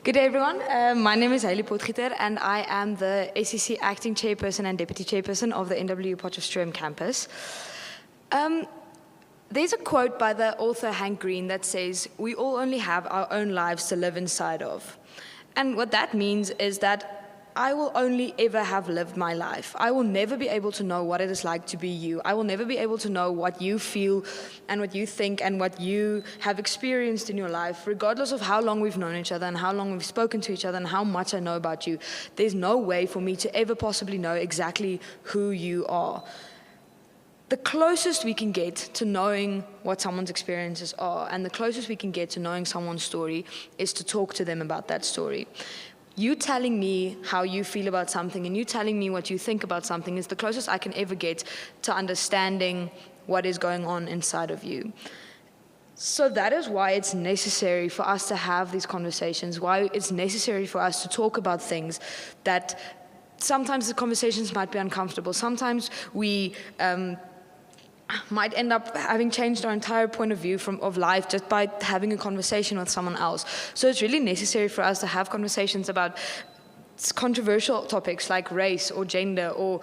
S: Good day, everyone. My name is Hailey Potgieter, and I am the ACC Acting Chairperson and Deputy Chairperson of the NW-Potchefstroom campus. There's a quote by the author Hank Green that says, "We all only have our own lives to live inside of." And what that means is that I will only ever have lived my life. I will never be able to know what it is like to be you. I will never be able to know what you feel and what you think and what you have experienced in your life, regardless of how long we've known each other and how long we've spoken to each other and how much I know about you. There's no way for me to ever possibly know exactly who you are. The closest we can get to knowing what someone's experiences are and the closest we can get to knowing someone's story is to talk to them about that story. You telling me how you feel about something and you telling me what you think about something is the closest I can ever get to understanding what is going on inside of you. So that is why it's necessary for us to have these conversations, why it's necessary for us to talk about things that sometimes the conversations might be uncomfortable. Sometimes we might end up having changed our entire point of view of life just by having a conversation with someone else. So it's really necessary for us to have conversations about controversial topics like race or gender or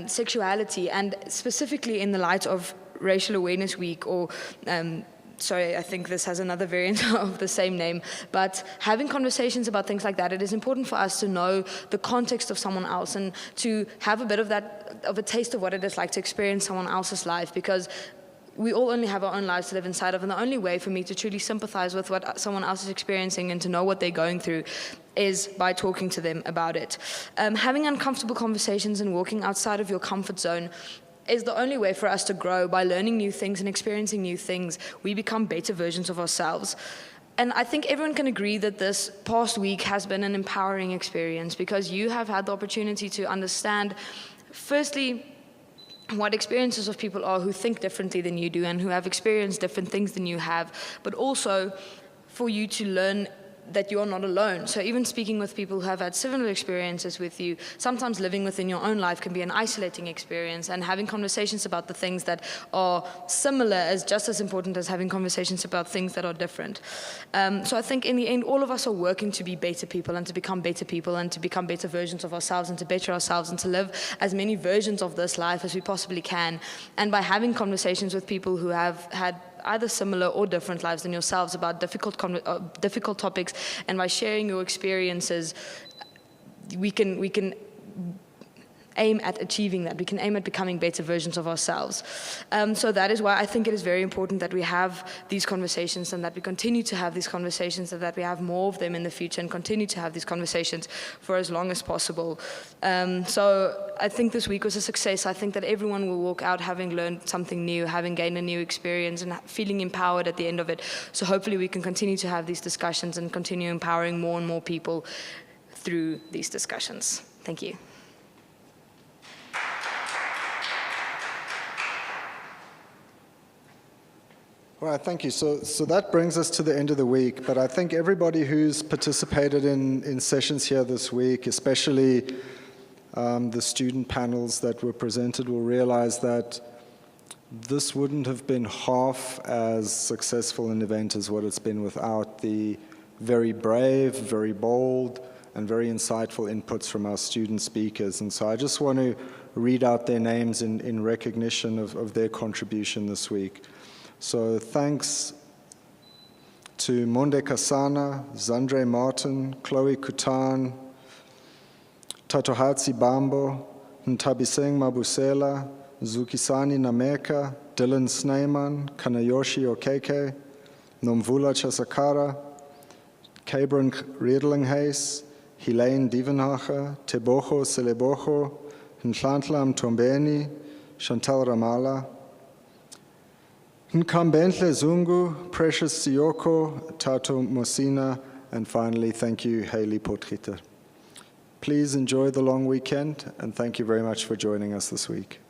S: sexuality, and specifically in the light of Racial Awareness Week or sorry, I think this has another variant of the same name, but having conversations about things like that, it is important for us to know the context of someone else and to have a bit of a taste of what it is like to experience someone else's life, because we all only have our own lives to live inside of, and the only way for me to truly sympathize with what someone else is experiencing and to know what they're going through is by talking to them about it. Having uncomfortable conversations and walking outside of your comfort zone is the only way for us to grow. By learning new things and experiencing new things, we become better versions of ourselves. And I think everyone can agree that this past week has been an empowering experience, because you have had the opportunity to understand, firstly, what experiences of people are who think differently than you do and who have experienced different things than you have, but also for you to learn that you are not alone. So even speaking with people who have had similar experiences with you, sometimes living within your own life can be an isolating experience, and having conversations about the things that are similar is just as important as having conversations about things that are different. So I think in the end, all of us are working to be better people and to become better people and to become better versions of ourselves and to better ourselves and to live as many versions of this life as we possibly can. And by having conversations with people who have had either similar or different lives than yourselves about difficult topics, and by sharing your experiences, we can aim at achieving that. We can aim at becoming better versions of ourselves. So that is why I think it is very important that we have these conversations and that we continue to have these conversations and that we have more of them in the future and continue to have these conversations for as long as possible. So I think this week was a success. I think that everyone will walk out having learned something new, having gained a new experience and feeling empowered at the end of it. So hopefully we can continue to have these discussions and continue empowering more and more people through these discussions. Thank you.
B: All right, thank you. So that brings us to the end of the week, but I think everybody who's participated in sessions here this week, especially the student panels that were presented, will realize that this wouldn't have been half as successful an event as what it's been without the very brave, very bold, and very insightful inputs from our student speakers. And so I just want to read out their names in recognition of their contribution this week. So thanks to Monde Kasana, Zandre Martin, Chloe Kutan, Tatohatsi Bambo, Ntabiseng Mabusela, Zukisani Nameka, Dylan Sneyman, Kanayoshi Okeke, Nomvula Chasakara, Cabron Riedelinghuis, Helene Dievenhager, Tebogo Selebogo, Nhlantla Mtombeni, Chantal Ramala, Nkambentle Zungu, Precious Siyoko, Tato Mosina, and finally, thank you, Haley Potgieter. Please enjoy the long weekend, and thank you very much for joining us this week.